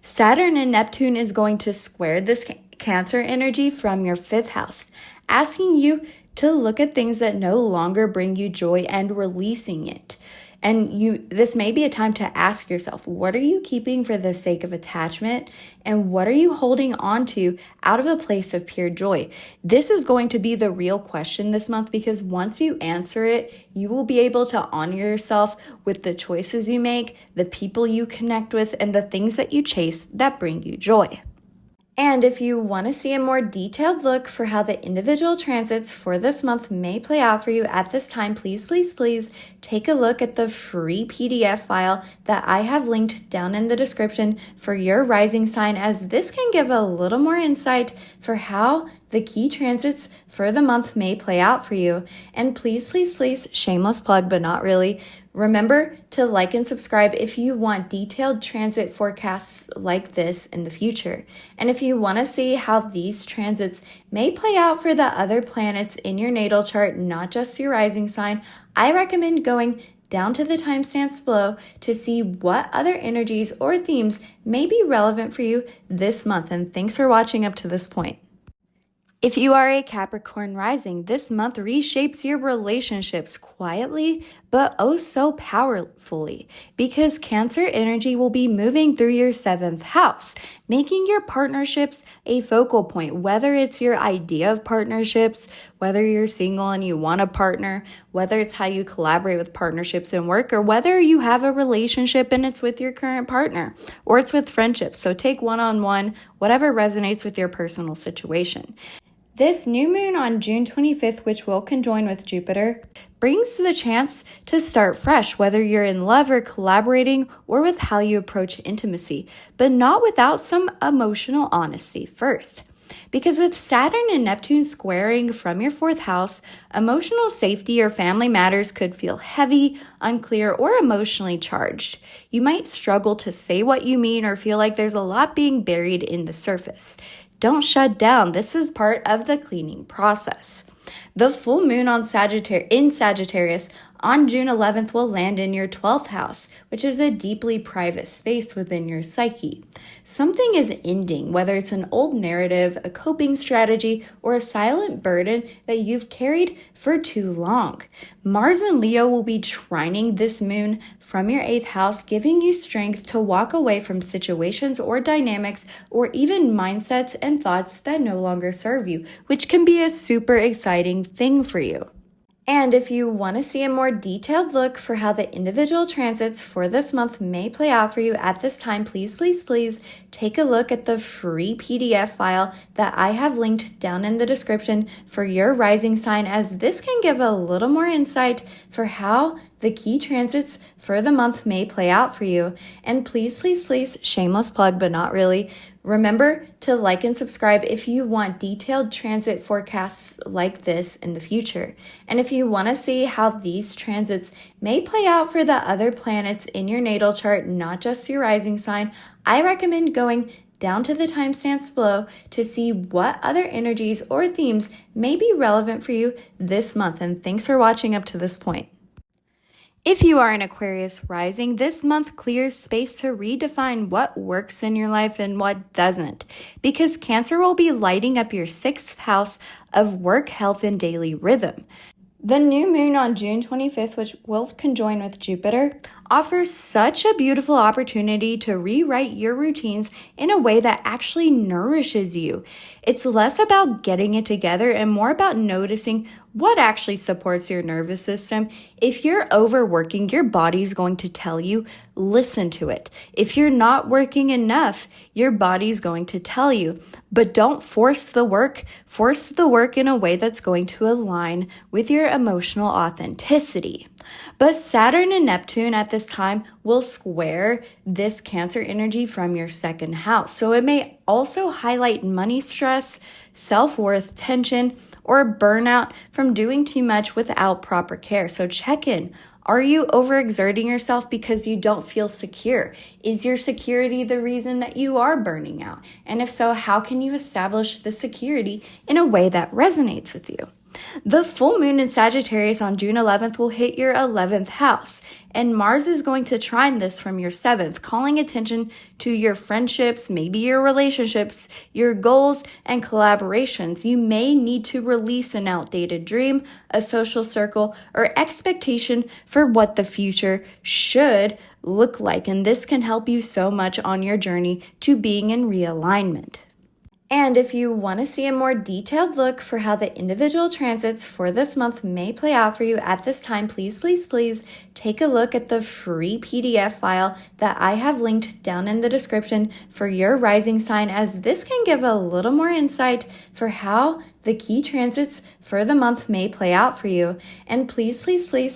Saturn and Neptune is going to square this Cancer energy from your 5th house, asking you to look at things that no longer bring you joy and releasing it. And this may be a time to ask yourself, what are you keeping for the sake of attachment? And what are you holding on to out of a place of pure joy? This is going to be the real question this month, because once you answer it, you will be able to honor yourself with the choices you make, the people you connect with, and the things that you chase that bring you joy. And if you want to see a more detailed look for how the individual transits for this month may play out for you at this time, please take a look at the free PDF file that I have linked down in the description for your rising sign, as this can give a little more insight for how the key transits for the month may play out for you. And please, shameless plug, but not really, remember to like and subscribe if you want detailed transit forecasts like this in the future. And if you want to see how these transits may play out for the other planets in your natal chart, not just your rising sign, I recommend going down to the timestamps below to see what other energies or themes may be relevant for you this month. And thanks for watching up to this point. If you are a Capricorn rising, this month reshapes your relationships quietly, but oh so powerfully, because Cancer energy will be moving through your 7th house, making your partnerships a focal point, whether it's your idea of partnerships, whether you're single and you want a partner, whether it's how you collaborate with partnerships in work, or whether you have a relationship and it's with your current partner, or it's with friendships. So take one-on-one, whatever resonates with your personal situation. This new moon on June 25th, which will conjoin with Jupiter, brings the chance to start fresh, whether you're in love or collaborating or with how you approach intimacy, but not without some emotional honesty first. Because with Saturn and Neptune squaring from your fourth house, emotional safety or family matters could feel heavy, unclear, or emotionally charged. You might struggle to say what you mean or feel like there's a lot being buried in the surface. Don't shut down. This is part of the cleaning process. The full moon on Sagittarius on June 11th will land in your 12th house, which is a deeply private space within your psyche. Something is ending, whether it's an old narrative, a coping strategy, or a silent burden that you've carried for too long. Mars and Leo will be trining this moon from your 8th house, giving you strength to walk away from situations or dynamics or even mindsets and thoughts that no longer serve you, which can be a super exciting thing for you. And if you want to see a more detailed look for how the individual transits for this month may play out for you at this time, please take a look at the free PDF file that I have linked down in the description for your rising sign, as this can give a little more insight for how the key transits for the month may play out for you. And please, shameless plug, but not really, remember to like and subscribe if you want detailed transit forecasts like this in the future. And if you want to see how these transits may play out for the other planets in your natal chart, not just your rising sign, I recommend going down to the timestamps below to see what other energies or themes may be relevant for you this month. And thanks for watching up to this point. If you are an Aquarius rising, this month clears space to redefine what works in your life and what doesn't, because Cancer will be lighting up your 6th house of work, health, and daily rhythm. The new moon on June 25th, which will conjoin with Jupiter, offers such a beautiful opportunity to rewrite your routines in a way that actually nourishes you. It's less about getting it together and more about noticing what actually supports your nervous system. If you're overworking, your body's going to tell you, listen to it. If you're not working enough, your body's going to tell you. But don't force the work. Force the work in a way that's going to align with your emotional authenticity. But Saturn and Neptune at this time will square this Cancer energy from your 2nd house. So it may also highlight money stress, self-worth tension, or burnout from doing too much without proper care. So check in. Are you overexerting yourself because you don't feel secure? Is your security the reason that you are burning out? And if so, how can you establish the security in a way that resonates with you? The full moon in Sagittarius on June 11th will hit your 11th house, and Mars is going to trine this from your 7th, calling attention to your friendships, maybe your relationships, your goals, and collaborations. You may need to release an outdated dream, a social circle, or expectation for what the future should look like, and this can help you so much on your journey to being in realignment. And if you want to see a more detailed look for how the individual transits for this month may play out for you at this time, please take a look at the free PDF file that I have linked down in the description for your rising sign, as this can give a little more insight for how the key transits for the month may play out for you. And please,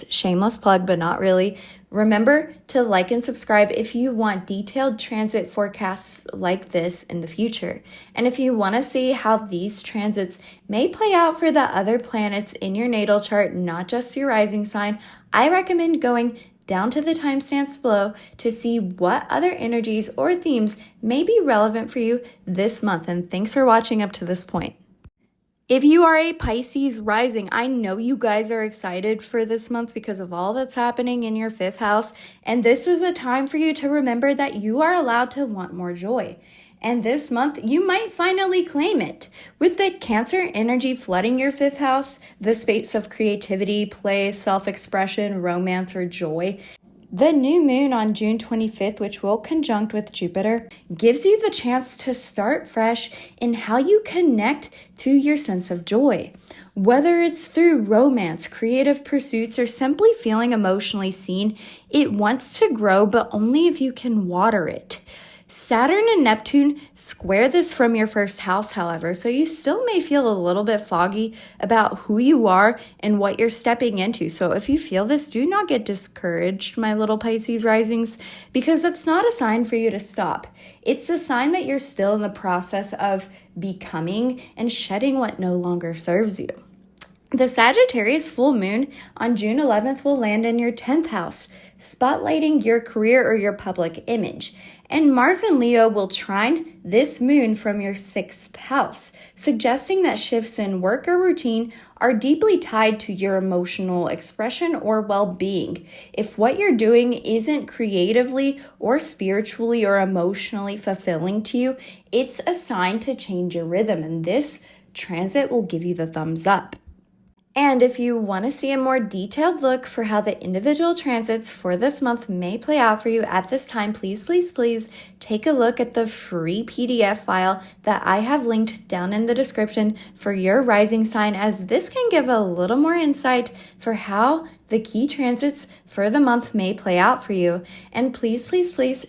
shameless plug, but not really, remember to like and subscribe if you want detailed transit forecasts like this in the future. And if you want to see how these transits may play out for the other planets in your natal chart, not just your rising sign, I recommend going down to the timestamps below to see what other energies or themes may be relevant for you this month. And thanks for watching up to this point. If you are a Pisces rising, I know you guys are excited for this month because of all that's happening in your 5th house. And this is a time for you to remember that you are allowed to want more joy. And this month, you might finally claim it. With the Cancer energy flooding your 5th house, the space of creativity, play, self-expression, romance, or joy, the new moon on June 25th, which will conjunct with Jupiter, gives you the chance to start fresh in how you connect to your sense of joy. Whether it's through romance, creative pursuits, or simply feeling emotionally seen, it wants to grow, but only if you can water it. Saturn and Neptune square this from your first house, however, so you still may feel a little bit foggy about who you are and what you're stepping into. So if you feel this, do not get discouraged, my little Pisces risings, because that's not a sign for you to stop. It's a sign that you're still in the process of becoming and shedding what no longer serves you. The Sagittarius full moon on June 11th will land in your 10th house, spotlighting your career or your public image. And Mars and Leo will trine this moon from your 6th house, suggesting that shifts in work or routine are deeply tied to your emotional expression or well-being. If what you're doing isn't creatively or spiritually or emotionally fulfilling to you, it's a sign to change your rhythm, and this transit will give you the thumbs up. And if you want to see a more detailed look for how the individual transits for this month may play out for you at this time, please take a look at the free PDF file that I have linked down in the description for your rising sign, as this can give a little more insight for how the key transits for the month may play out for you. And please,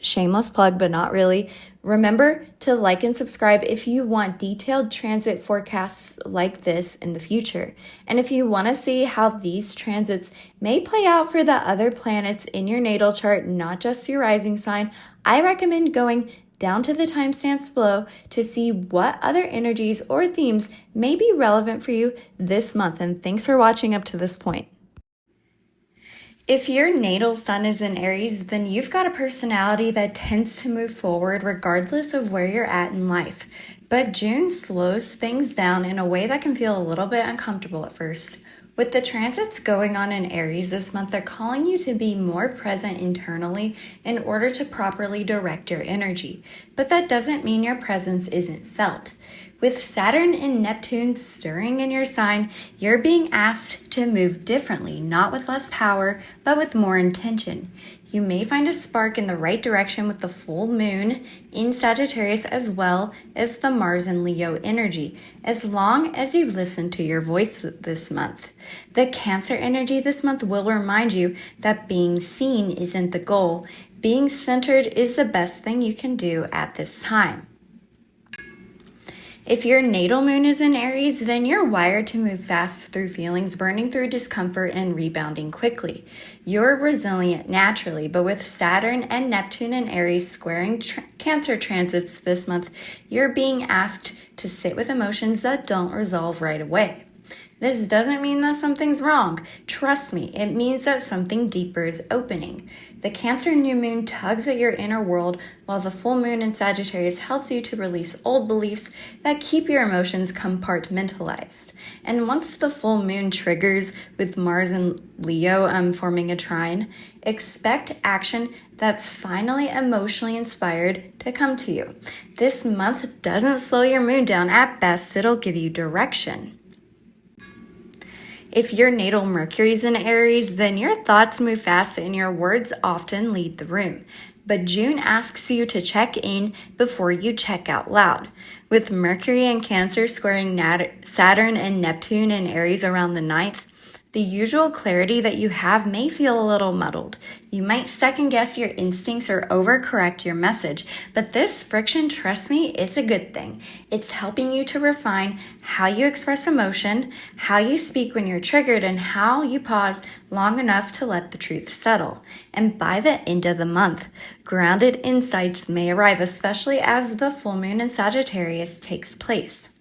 shameless plug, but not really, remember to like and subscribe if you want detailed transit forecasts like this in the future. And if you want to see how these transits may play out for the other planets in your natal chart, not just your rising sign, I recommend going down to the timestamps below to see what other energies or themes may be relevant for you this month. And thanks for watching up to this point. If your natal sun is in Aries, then you've got a personality that tends to move forward regardless of where you're at in life. But June slows things down in a way that can feel a little bit uncomfortable at first. With the transits going on in Aries this month, they're calling you to be more present internally in order to properly direct your energy. But that doesn't mean your presence isn't felt. With Saturn and Neptune stirring in your sign, you're being asked to move differently, not with less power, but with more intention. You may find a spark in the right direction with the full moon in Sagittarius, as well as the Mars and Leo energy, as long as you listen to your voice this month. The Cancer energy this month will remind you that being seen isn't the goal. Being centered is the best thing you can do at this time. If your natal moon is in Aries, then you're wired to move fast through feelings, burning through discomfort and rebounding quickly. You're resilient naturally, but with Saturn and Neptune and Aries squaring Cancer transits this month, you're being asked to sit with emotions that don't resolve right away. This doesn't mean that something's wrong. Trust me, it means that something deeper is opening. The Cancer new moon tugs at your inner world, while the full moon in Sagittarius helps you to release old beliefs that keep your emotions compartmentalized. And once the full moon triggers with Mars and Leo forming a trine, expect action that's finally emotionally inspired to come to you. This month doesn't slow your mood down. At best, it'll give you direction. If your natal Mercury is in Aries, then your thoughts move fast and your words often lead the room. But June asks you to check in before you check out loud. With Mercury and Cancer squaring Saturn and Neptune in Aries around the 9th, the usual clarity that you have may feel a little muddled. You might second guess your instincts or overcorrect your message, but this friction, trust me, it's a good thing. It's helping you to refine how you express emotion, how you speak when you're triggered, and how you pause long enough to let the truth settle. And by the end of the month, grounded insights may arrive, especially as the full moon in Sagittarius takes place.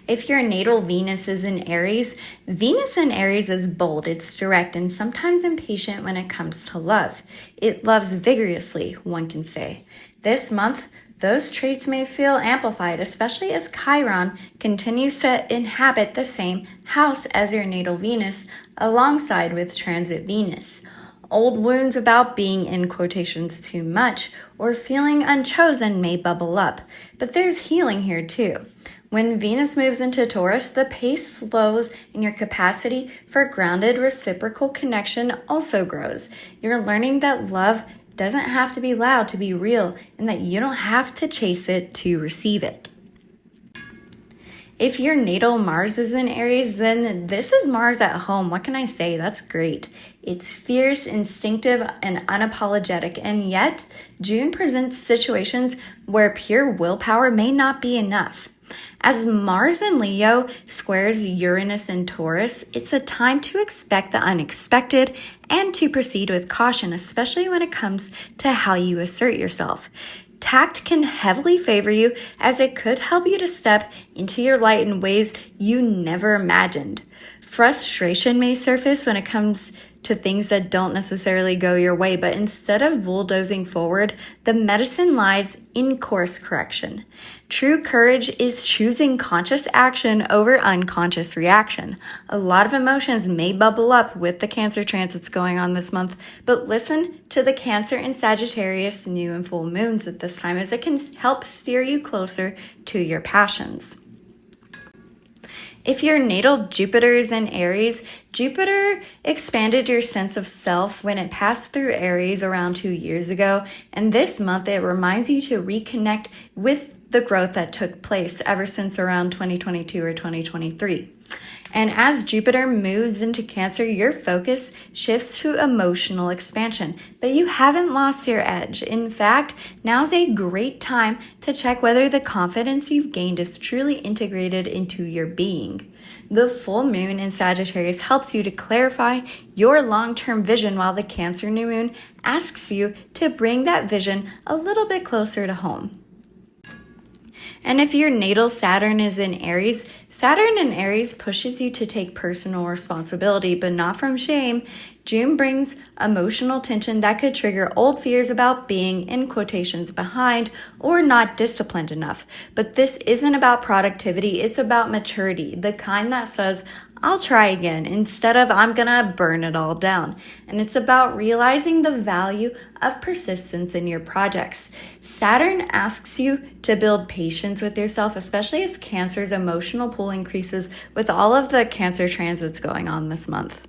If your natal Venus is in Aries, Venus in Aries is bold, it's direct, and sometimes impatient when it comes to love. It loves vigorously, one can say. This month, those traits may feel amplified, especially as Chiron continues to inhabit the same house as your natal Venus, alongside with transit Venus. Old wounds about being, in quotations, too much or feeling unchosen may bubble up, but there's healing here too. When Venus moves into Taurus, the pace slows and your capacity for grounded reciprocal connection also grows. You're learning that love doesn't have to be loud to be real, and that you don't have to chase it to receive it. If your natal Mars is in Aries, then this is Mars at home. What can I say? That's great. It's fierce, instinctive, and unapologetic, and yet June presents situations where pure willpower may not be enough. As Mars in Leo squares Uranus and Taurus, it's a time to expect the unexpected and to proceed with caution, especially when it comes to how you assert yourself. Tact can heavily favor you as it could help you to step into your light in ways you never imagined. Frustration may surface when it comes to things that don't necessarily go your way, but instead of bulldozing forward, the medicine lies in course correction. True courage is choosing conscious action over unconscious reaction. A lot of emotions may bubble up with the Cancer transits going on this month, but listen to the Cancer and Sagittarius new and full moons at this time, as it can help steer you closer to your passions. If your natal Jupiter is in Aries, Jupiter expanded your sense of self when it passed through Aries around 2 years ago, and this month it reminds you to reconnect with the growth that took place ever since around 2022 or 2023. And as Jupiter moves into Cancer, your focus shifts to emotional expansion, but you haven't lost your edge. In fact, now's a great time to check whether the confidence you've gained is truly integrated into your being. The full moon in Sagittarius helps you to clarify your long-term vision, while the Cancer new moon asks you to bring that vision a little bit closer to home. And if your natal Saturn is in Aries, Saturn in Aries pushes you to take personal responsibility, but not from shame. June brings emotional tension that could trigger old fears about being, in quotations, behind or not disciplined enough. But this isn't about productivity, it's about maturity, the kind that says, I'll try again, instead of I'm gonna burn it all down. And it's about realizing the value of persistence in your projects. Saturn asks you to build patience with yourself, especially as Cancer's emotional pull increases with all of the Cancer transits going on this month.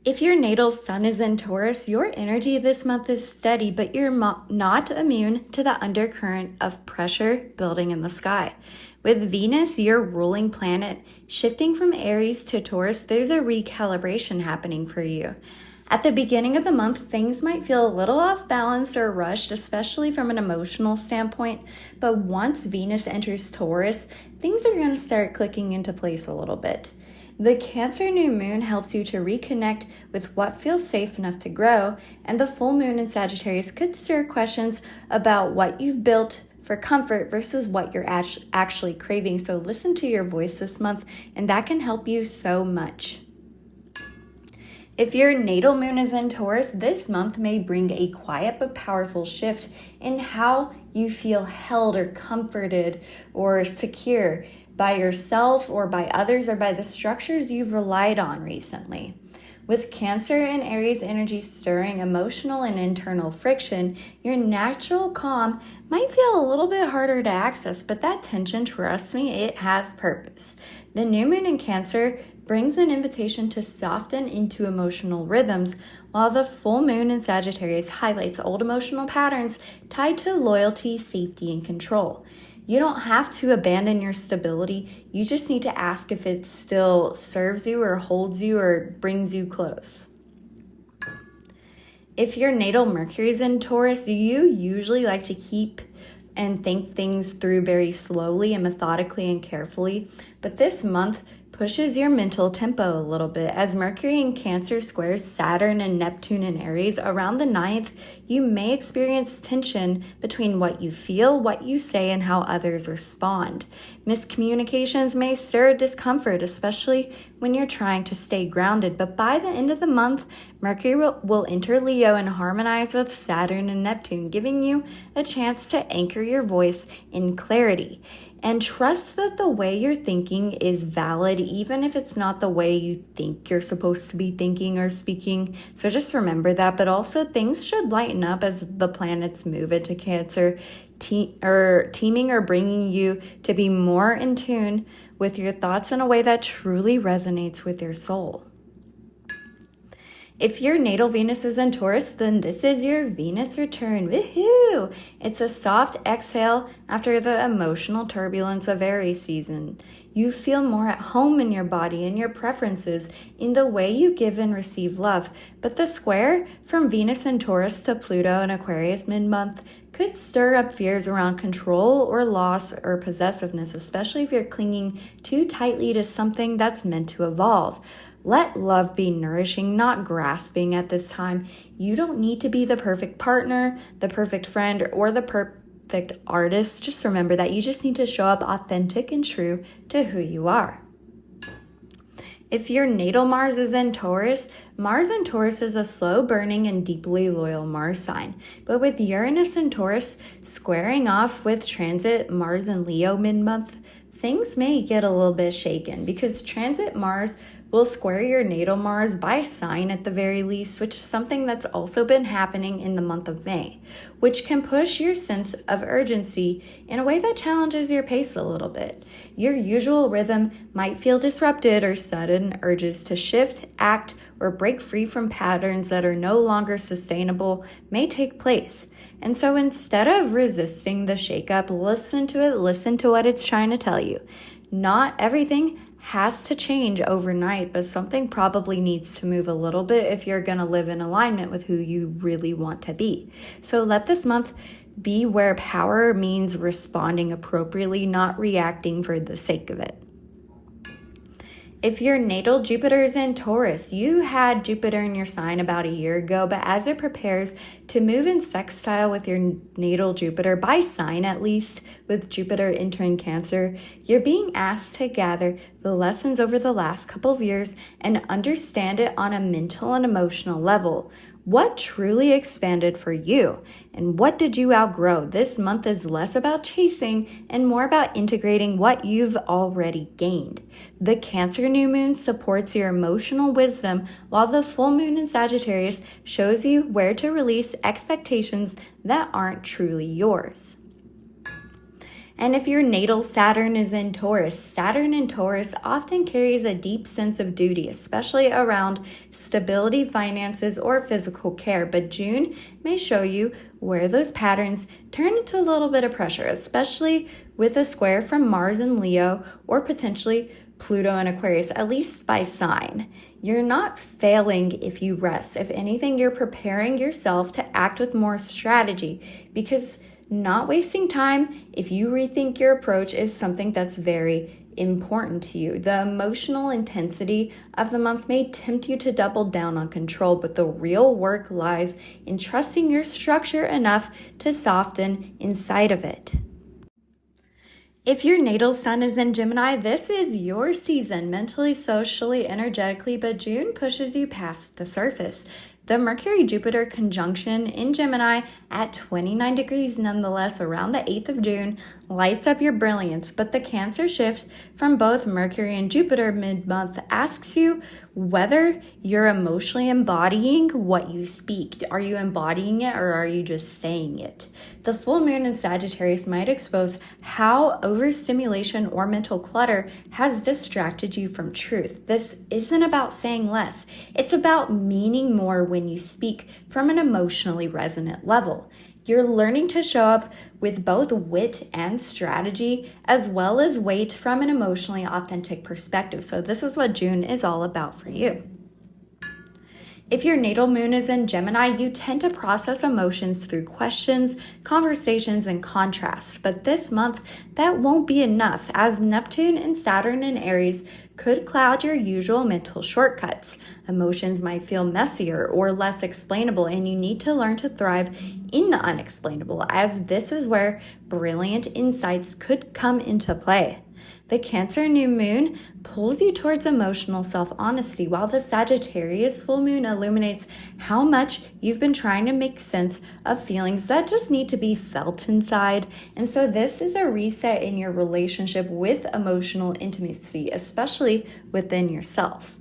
If your natal sun is in Taurus, your energy this month is steady, but you're not immune to the undercurrent of pressure building in the sky. With Venus, your ruling planet, shifting from Aries to Taurus, there's a recalibration happening for you. At the beginning of the month, things might feel a little off balance or rushed, especially from an emotional standpoint, but once Venus enters Taurus, things are going to start clicking into place a little bit. The Cancer new moon helps you to reconnect with what feels safe enough to grow, and the full moon in Sagittarius could stir questions about what you've built for comfort versus what you're actually craving. So listen to your voice this month, and that can help you so much. If your natal moon is in Taurus, this month may bring a quiet but powerful shift in how you feel held or comforted or secure by yourself or by others or by the structures you've relied on recently. With Cancer and Aries energy stirring emotional and internal friction, your natural calm might feel a little bit harder to access, but that tension, trust me, it has purpose. The new moon in Cancer brings an invitation to soften into emotional rhythms, while the full moon in Sagittarius highlights old emotional patterns tied to loyalty, safety, and control. You don't have to abandon your stability. You just need to ask if it still serves you or holds you or brings you close. If your natal Mercury is in Taurus, you usually like to keep and think things through very slowly and methodically and carefully. But this month pushes your mental tempo a little bit. As Mercury in Cancer squares Saturn and Neptune in Aries around the 9th, you may experience tension between what you feel, what you say, and how others respond. Miscommunications may stir discomfort, especially when you're trying to stay grounded. But by the end of the month, Mercury will enter Leo and harmonize with Saturn and Neptune, giving you a chance to anchor your voice in clarity. And trust that the way you're thinking is valid, even if it's not the way you think you're supposed to be thinking or speaking. So just remember that. But also, things should lighten up as the planets move into Cancer, teaming or bringing you to be more in tune with your thoughts in a way that truly resonates with your soul. If your natal Venus is in Taurus, then this is your Venus return. Woohoo! It's a soft exhale after the emotional turbulence of Aries season. You feel more at home in your body and your preferences in the way you give and receive love. But the square from Venus and Taurus to Pluto and Aquarius mid-month could stir up fears around control or loss or possessiveness, especially if you're clinging too tightly to something that's meant to evolve. Let love be nourishing, not grasping at this time. You don't need to be the perfect partner, the perfect friend, or the perfect artist. Just remember that you just need to show up authentic and true to who you are. If your natal Mars is in Taurus, Mars in Taurus is a slow burning and deeply loyal Mars sign. But with Uranus in Taurus squaring off with transit Mars in Leo mid-month, things may get a little bit shaken because transit Mars will square your natal Mars by sign at the very least, which is something that's also been happening in the month of May, which can push your sense of urgency in a way that challenges your pace a little bit. Your usual rhythm might feel disrupted, or sudden urges to shift, act, or break free from patterns that are no longer sustainable may take place. And so instead of resisting the shakeup, listen to it, listen to what it's trying to tell you. Not everything has to change overnight, but something probably needs to move a little bit if you're going to live in alignment with who you really want to be. So let this month be where power means responding appropriately, not reacting for the sake of it. If your natal Jupiter is in Taurus, you had Jupiter in your sign about a year ago, but as it prepares to move in sextile with your natal Jupiter, by sign at least, with Jupiter entering Cancer, you're being asked to gather the lessons over the last couple of years and understand it on a mental and emotional level. What truly expanded for you? And what did you outgrow? This month is less about chasing and more about integrating what you've already gained. The Cancer new moon supports your emotional wisdom, while the full moon in Sagittarius shows you where to release expectations that aren't truly yours. And if your natal Saturn is in Taurus, Saturn in Taurus often carries a deep sense of duty, especially around stability, finances, or physical care. But June may show you where those patterns turn into a little bit of pressure, especially with a square from Mars in Leo or potentially Pluto and Aquarius, at least by sign. You're not failing if you rest. If anything, you're preparing yourself to act with more strategy, because not wasting time, if you rethink your approach, is something that's very important to you. The emotional intensity of the month may tempt you to double down on control, but the real work lies in trusting your structure enough to soften inside of it. If your natal sun is in Gemini, this is your season, mentally, socially, energetically, but June pushes you past the surface. The Mercury-Jupiter conjunction in Gemini at 29 degrees nonetheless around the 8th of June lights up your brilliance, but the Cancer shift from both Mercury and Jupiter mid-month asks you whether you're emotionally embodying what you speak. Are you embodying it, or are you just saying it? The full moon in Sagittarius might expose how overstimulation or mental clutter has distracted you from truth. This isn't about saying less. It's about meaning more when you speak from an emotionally resonant level. You're learning to show up with both wit and strategy, as well as weight from an emotionally authentic perspective. So this is what June is all about for you. If your natal moon is in Gemini, you tend to process emotions through questions, conversations, and contrasts. But this month, that won't be enough, as Neptune and Saturn in Aries could cloud your usual mental shortcuts. Emotions might feel messier or less explainable, and you need to learn to thrive in the unexplainable, as this is where brilliant insights could come into play. The Cancer new moon pulls you towards emotional self-honesty, while the Sagittarius full moon illuminates how much you've been trying to make sense of feelings that just need to be felt inside. And so this is a reset in your relationship with emotional intimacy, especially within yourself.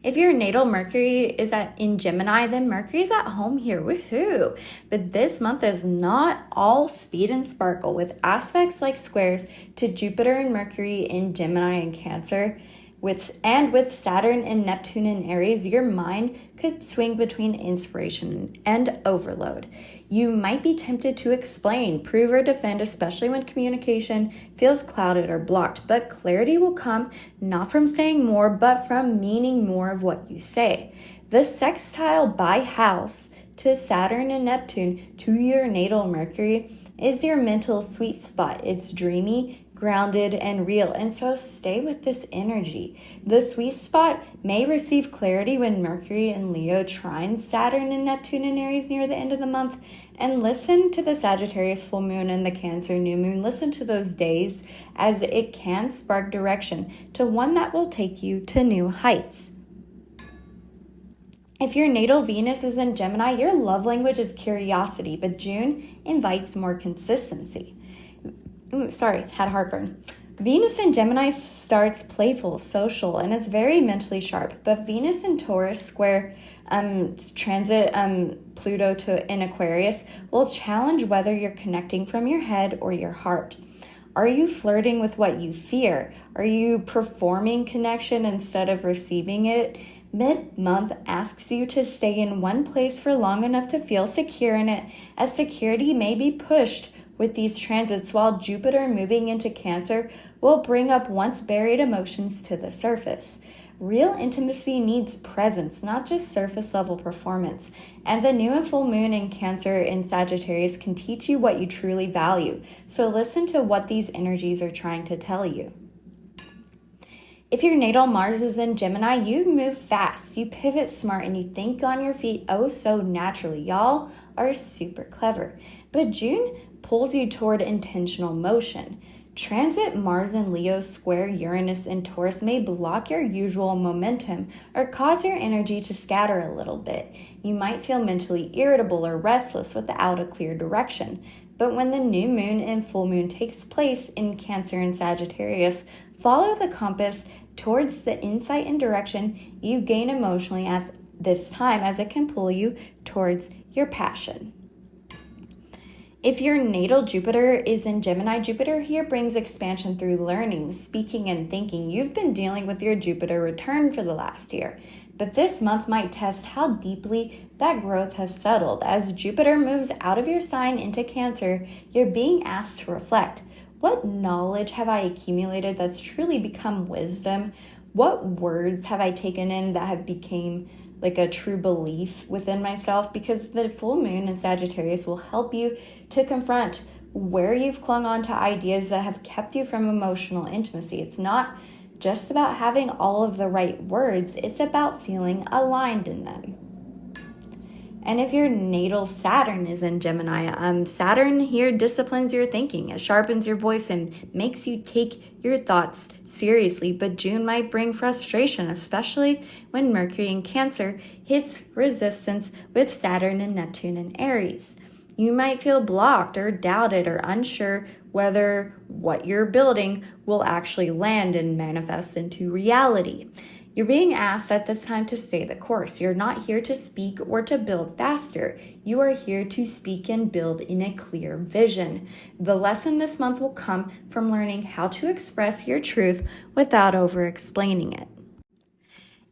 If your natal Mercury is in Gemini, then Mercury's at home here, woohoo! But this month is not all speed and sparkle, with aspects like squares to Jupiter and Mercury in Gemini and Cancer. With Saturn and Neptune in Aries, your mind could swing between inspiration and overload. You might be tempted to explain, prove, or defend, especially when communication feels clouded or blocked. But clarity will come not from saying more, but from meaning more of what you say. The sextile by house to Saturn and Neptune to your natal Mercury is your mental sweet spot. It's dreamy, grounded, and real, and so stay with this energy. The sweet spot may receive clarity when Mercury and Leo trine Saturn and Neptune in Aries near the end of the month, and listen to the Sagittarius full moon and the Cancer new moon. Listen to those days, as it can spark direction to one that will take you to new heights. If your natal Venus is in Gemini, your love language is curiosity, but June invites more consistency. Had heartburn. Venus in Gemini starts playful, social, and it's very mentally sharp. But Venus in Taurus square transit Pluto in Aquarius will challenge whether you're connecting from your head or your heart. Are you flirting with what you fear? Are you performing connection instead of receiving it? Mid-month asks you to stay in one place for long enough to feel secure in it, as security may be pushed with these transits, while Jupiter moving into Cancer will bring up once buried emotions to the surface. Real intimacy needs presence, not just surface level performance. And the new and full moon in Cancer in Sagittarius can teach you what you truly value. So listen to what these energies are trying to tell you. If your natal Mars is in Gemini, you move fast, you pivot smart, and you think on your feet oh so naturally. Y'all are super clever. But June pulls you toward intentional motion. Transit Mars and Leo square Uranus and Taurus may block your usual momentum or cause your energy to scatter a little bit. You might feel mentally irritable or restless without a clear direction. But when the new moon and full moon takes place in Cancer and Sagittarius, follow the compass towards the insight and direction you gain emotionally at this time, as it can pull you towards your passion. If your natal Jupiter is in Gemini, Jupiter here brings expansion through learning, speaking, and thinking. You've been dealing with your Jupiter return for the last year, but this month might test how deeply that growth has settled. As Jupiter moves out of your sign into Cancer, you're being asked to reflect. What knowledge have I accumulated that's truly become wisdom? What words have I taken in that have become like a true belief within myself? Because the full moon in Sagittarius will help you to confront where you've clung on to ideas that have kept you from emotional intimacy. It's not just about having all of the right words, it's about feeling aligned in them. And if your natal Saturn is in Gemini, Saturn here disciplines your thinking. It sharpens your voice and makes you take your thoughts seriously. But June might bring frustration, especially when Mercury in Cancer hits resistance with Saturn and Neptune in Aries. You might feel blocked or doubted or unsure whether what you're building will actually land and manifest into reality. You're being asked at this time to stay the course. You're not here to speak or to build faster. You are here to speak and build in a clear vision. The lesson this month will come from learning how to express your truth without over-explaining it.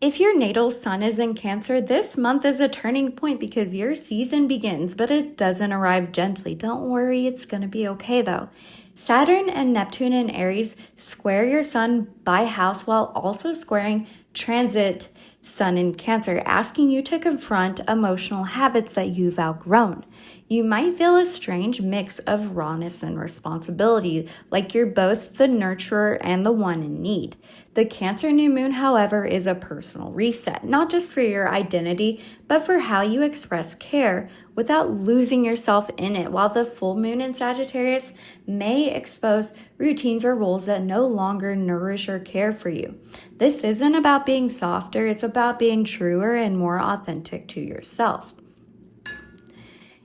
If your natal sun is in Cancer, this month is a turning point because your season begins, but it doesn't arrive gently. Don't worry, it's going to be okay though. Saturn and Neptune in Aries square your sun by house while also squaring transit sun in Cancer, asking you to confront emotional habits that you've outgrown. You might feel a strange mix of rawness and responsibility, like you're both the nurturer and the one in need. The Cancer new moon, however, is a personal reset, not just for your identity, but for how you express care without losing yourself in it, while the full moon in Sagittarius may expose routines or roles that no longer nourish or care for you. This isn't about being softer, it's about being truer and more authentic to yourself.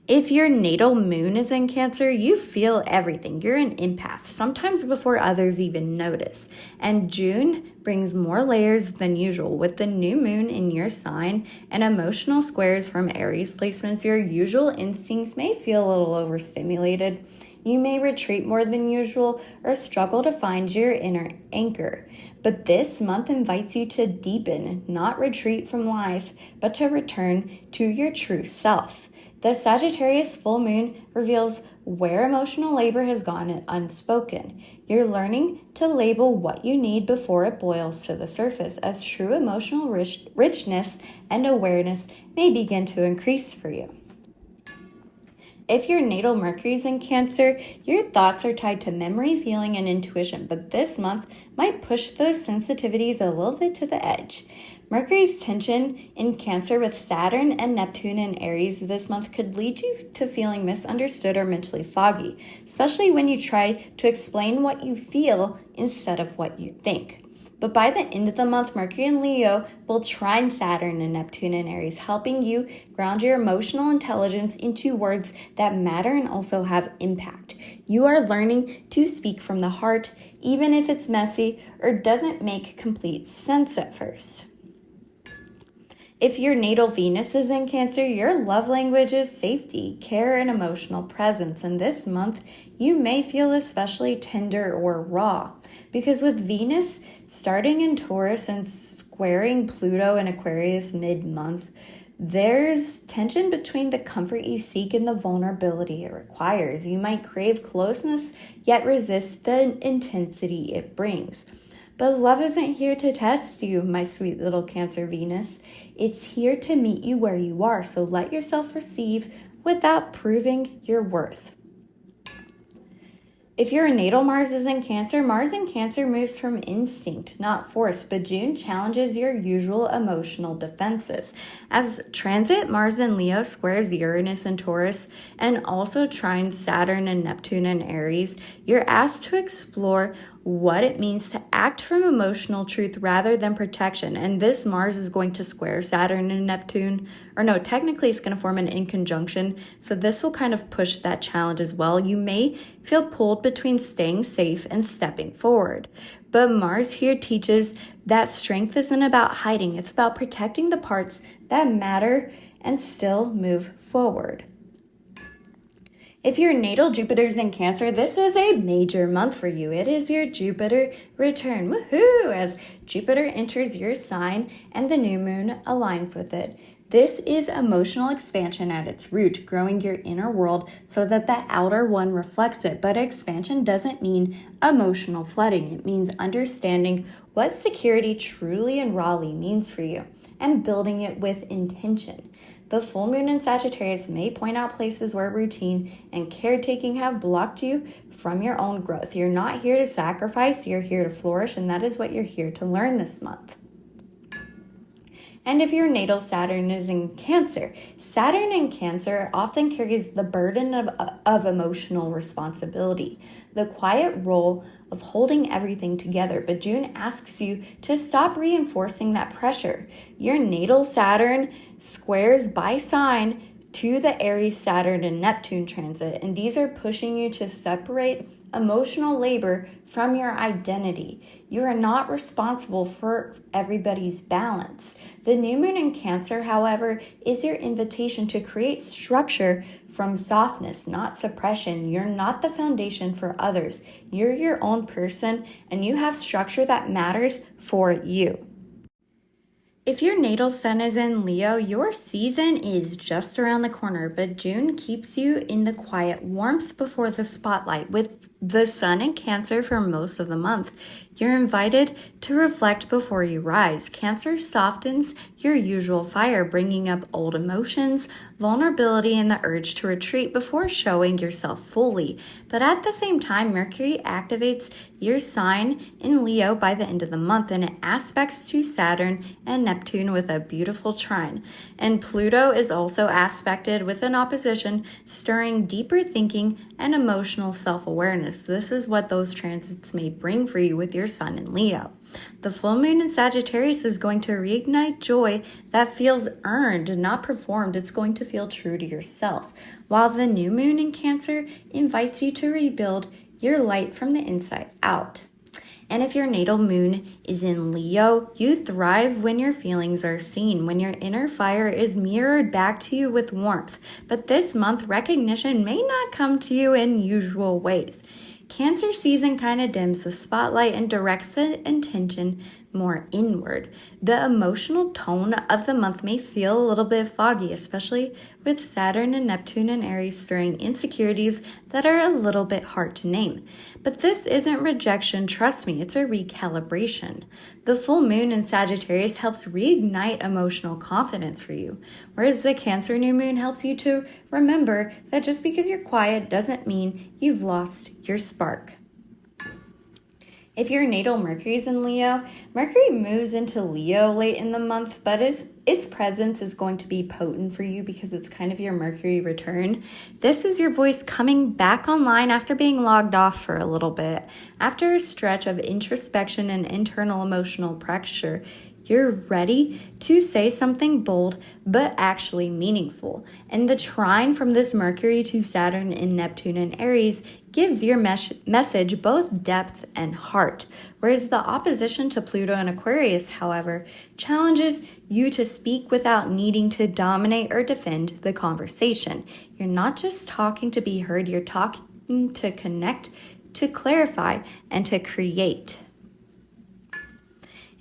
If your natal moon is in Cancer, you feel everything. You're an empath, sometimes before others even notice. And June brings more layers than usual. With the new moon in your sign and emotional squares from Aries placements, your usual instincts may feel a little overstimulated. You may retreat more than usual or struggle to find your inner anchor. But this month invites you to deepen, not retreat from life, but to return to your true self. The Sagittarius full moon reveals where emotional labor has gone unspoken. You're learning to label what you need before it boils to the surface, as true emotional richness and awareness may begin to increase for you. If your natal Mercury is in Cancer, your thoughts are tied to memory, feeling, and intuition, but this month might push those sensitivities a little bit to the edge. Mercury's tension in Cancer with Saturn and Neptune in Aries this month could lead you to feeling misunderstood or mentally foggy, especially when you try to explain what you feel instead of what you think. But by the end of the month, Mercury and Leo will trine Saturn and Neptune in Aries, helping you ground your emotional intelligence into words that matter and also have impact. You are learning to speak from the heart, even if it's messy or doesn't make complete sense at first. If your natal Venus is in Cancer, your love language is safety, care, and emotional presence. And this month, you may feel especially tender or raw, because with Venus starting in Taurus and squaring Pluto in Aquarius mid-month, there's tension between the comfort you seek and the vulnerability it requires. You might crave closeness, yet resist the intensity it brings. But love isn't here to test you, my sweet little Cancer Venus. It's here to meet you where you are, so let yourself receive without proving your worth. If your natal Mars is in Cancer, Mars in Cancer moves from instinct, not force, but June challenges your usual emotional defenses. As transit Mars in Leo squares Uranus in Taurus and also trines Saturn and Neptune in Aries, you're asked to explore what it means to act from emotional truth rather than protection. And this Mars is going to square Saturn and Neptune, or no, technically it's going to form an in conjunction. So this will kind of push that challenge as well. You may feel pulled between staying safe and stepping forward. But Mars here teaches that strength isn't about hiding. It's about protecting the parts that matter and still move forward. If your natal Jupiter's in Cancer, this is a major month for you. It is your Jupiter return. Woohoo! As Jupiter enters your sign and the new moon aligns with it. This is emotional expansion at its root, growing your inner world so that the outer one reflects it. But expansion doesn't mean emotional flooding. It means understanding what security truly and rawly means for you and building it with intention. The full moon in Sagittarius may point out places where routine and caretaking have blocked you from your own growth. You're not here to sacrifice, you're here to flourish, and that is what you're here to learn this month. And if your natal Saturn is in Cancer, Saturn in Cancer often carries the burden of emotional responsibility, the quiet role of holding everything together. But June asks you to stop reinforcing that pressure. Your natal Saturn squares by sign to the Aries, Saturn, and Neptune transit, and these are pushing you to separate emotional labor from your identity. You are not responsible for everybody's balance. The new moon in Cancer, however, is your invitation to create structure from softness, not suppression. You're not the foundation for others. You're your own person, and you have structure that matters for you. If your natal sun is in Leo, your season is just around the corner, but June keeps you in the quiet warmth before the spotlight. With the sun in Cancer for most of the month, you're invited to reflect before you rise. Cancer softens your usual fire, bringing up old emotions, vulnerability, and the urge to retreat before showing yourself fully. But at the same time, Mercury activates your sign in Leo by the end of the month, and it aspects to Saturn and Neptune with a beautiful trine. And Pluto is also aspected with an opposition, stirring deeper thinking and emotional self-awareness. This is what those transits may bring for you with your sun in Leo. The full moon in Sagittarius is going to reignite joy that feels earned, not performed. It's going to feel true to yourself. While the new moon in Cancer invites you to rebuild your light from the inside out. And if your natal moon is in Leo, you thrive when your feelings are seen, when your inner fire is mirrored back to you with warmth. But this month, recognition may not come to you in usual ways. Cancer season kind of dims the spotlight and directs the attention more inward. The emotional tone of the month may feel a little bit foggy, especially with Saturn and Neptune and Aries stirring insecurities that are a little bit hard to name. But this isn't rejection, trust me, it's a recalibration. The full moon in Sagittarius helps reignite emotional confidence for you, whereas the Cancer new moon helps you to remember that just because you're quiet doesn't mean you've lost your spark. If your natal Mercury is in Leo, Mercury moves into Leo late in the month, but its presence is going to be potent for you because it's kind of your Mercury return. This is your voice coming back online after being logged off for a little bit. After a stretch of introspection and internal emotional pressure, you're ready to say something bold, but actually meaningful. And the trine from this Mercury to Saturn in Neptune and Aries gives your message both depth and heart. Whereas the opposition to Pluto and Aquarius, however, challenges you to speak without needing to dominate or defend the conversation. You're not just talking to be heard, you're talking to connect, to clarify, and to create.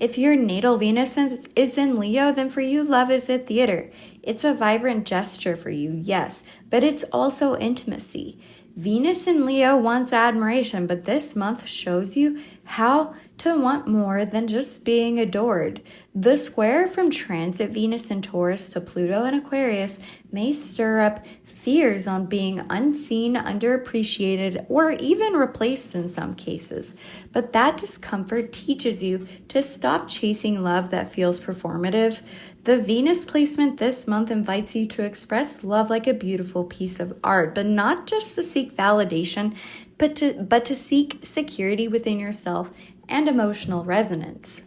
If your natal Venus is in Leo, then for you, love is a theater. It's a vibrant gesture for you, yes, but it's also intimacy. Venus in Leo wants admiration, but this month shows you how to want more than just being adored. The square from transit Venus in Taurus to Pluto in Aquarius may stir up fears on being unseen, underappreciated, or even replaced in some cases. But that discomfort teaches you to stop chasing love that feels performative. The Venus placement this month invites you to express love like a beautiful piece of art, but not just to seek validation, but to seek security within yourself and emotional resonance.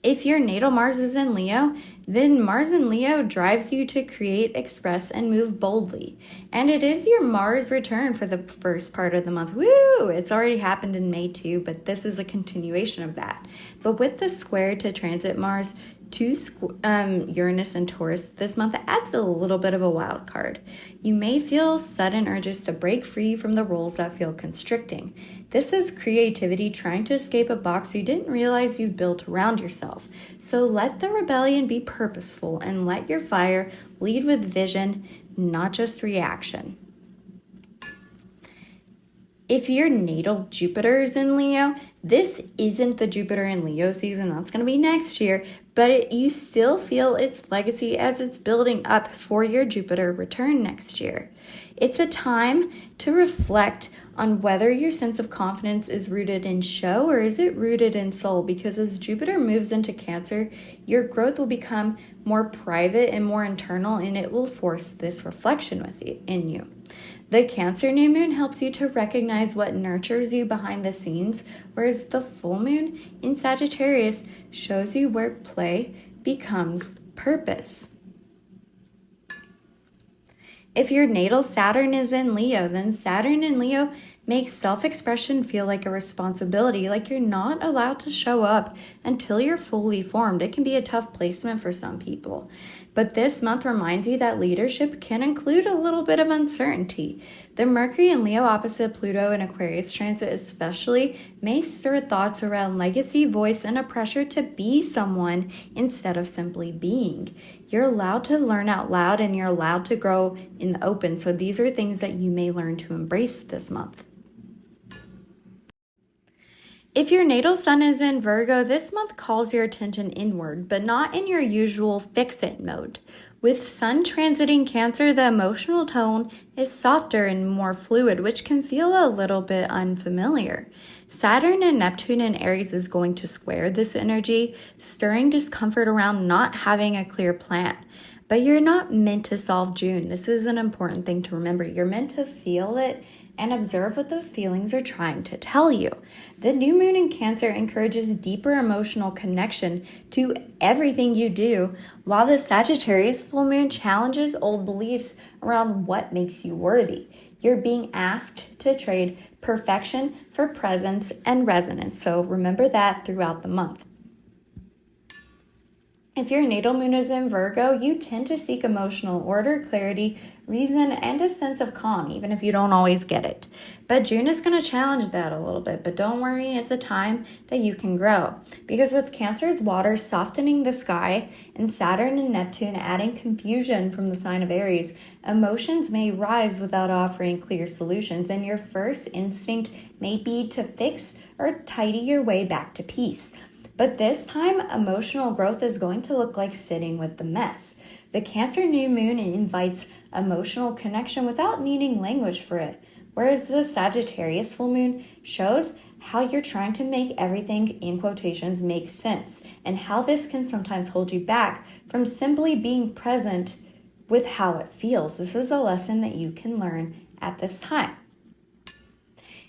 If your natal Mars is in Leo, then Mars in Leo drives you to create, express, and move boldly. And it is your Mars return for the first part of the month. Woo! It's already happened in May too, but this is a continuation of that. But with the square to transit Mars to Uranus and Taurus this month adds a little bit of a wild card. You may feel sudden urges to break free from the roles that feel constricting. This is creativity trying to escape a box you didn't realize you've built around yourself. So let the rebellion be purposeful and let your fire lead with vision, not just reaction. If your natal Jupiter is in Leo, this isn't the Jupiter in Leo season, that's going to be next year, but you still feel its legacy as it's building up for your Jupiter return next year. It's a time to reflect on whether your sense of confidence is rooted in show or is it rooted in soul, because as Jupiter moves into Cancer, your growth will become more private and more internal, and it will force this reflection in you. The Cancer new moon helps you to recognize what nurtures you behind the scenes, whereas the full moon in Sagittarius shows you where play becomes purpose. If your natal Saturn is in Leo, then Saturn in Leo makes self-expression feel like a responsibility, like you're not allowed to show up until you're fully formed. It can be a tough placement for some people. But this month reminds you that leadership can include a little bit of uncertainty. The Mercury in Leo opposite Pluto in Aquarius transit especially may stir thoughts around legacy, voice, and a pressure to be someone instead of simply being. You're allowed to learn out loud and you're allowed to grow in the open. So these are things that you may learn to embrace this month. If your natal sun is in Virgo, this month calls your attention inward, but not in your usual fix-it mode. With sun transiting Cancer, the emotional tone is softer and more fluid, which can feel a little bit unfamiliar. Saturn and Neptune in Aries is going to square this energy, stirring discomfort around not having a clear plan. But you're not meant to solve June. This is an important thing to remember. You're meant to feel it and observe what those feelings are trying to tell you. The new moon in Cancer encourages deeper emotional connection to everything you do, while the Sagittarius full moon challenges old beliefs around what makes you worthy. You're being asked to trade perfection for presence and resonance. So remember that throughout the month. If your natal moon is in Virgo, you tend to seek emotional order, clarity, reason, and a sense of calm, even if you don't always get it. But June is going to challenge that a little bit, but don't worry, it's a time that you can grow. Because with Cancer's water softening the sky and Saturn and Neptune adding confusion from the sign of Aries, emotions may rise without offering clear solutions, and your first instinct may be to fix or tidy your way back to peace. But this time, emotional growth is going to look like sitting with the mess. The Cancer new moon invites emotional connection without needing language for it, whereas the Sagittarius full moon shows how you're trying to make everything, in quotations, make sense, and how this can sometimes hold you back from simply being present with how it feels. This is a lesson that you can learn at this time.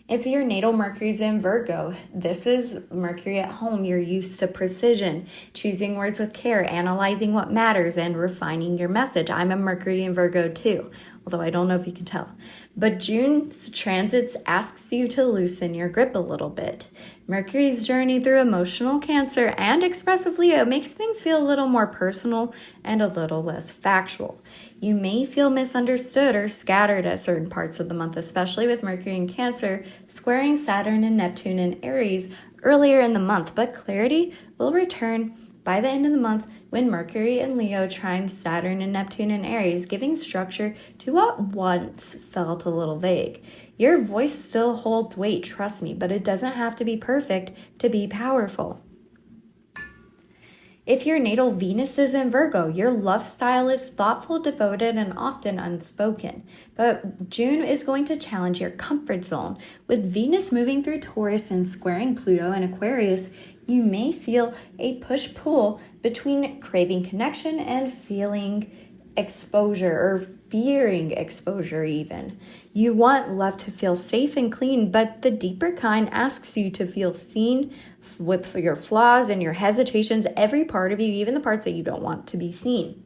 If your natal Mercury's in Virgo, this is Mercury at home. You're used to precision, choosing words with care, analyzing what matters, and refining your message. I'm a Mercury in Virgo too, although I don't know if you can tell. But June's transits asks you to loosen your grip a little bit. Mercury's journey through emotional Cancer and expressive Leo makes things feel a little more personal and a little less factual. You may feel misunderstood or scattered at certain parts of the month, especially with Mercury in Cancer squaring Saturn and Neptune in Aries earlier in the month, but clarity will return by the end of the month when Mercury and Leo trine Saturn and Neptune in Aries, giving structure to what once felt a little vague. Your voice still holds weight, trust me, but it doesn't have to be perfect to be powerful. If your natal Venus is in Virgo, your love style is thoughtful, devoted, and often unspoken. But June is going to challenge your comfort zone. With Venus moving through Taurus and squaring Pluto and Aquarius, you may feel a push-pull between craving connection and feeling exposure or fearing exposure even. You want love to feel safe and clean, but the deeper kind asks you to feel seen with your flaws and your hesitations, every part of you, even the parts that you don't want to be seen.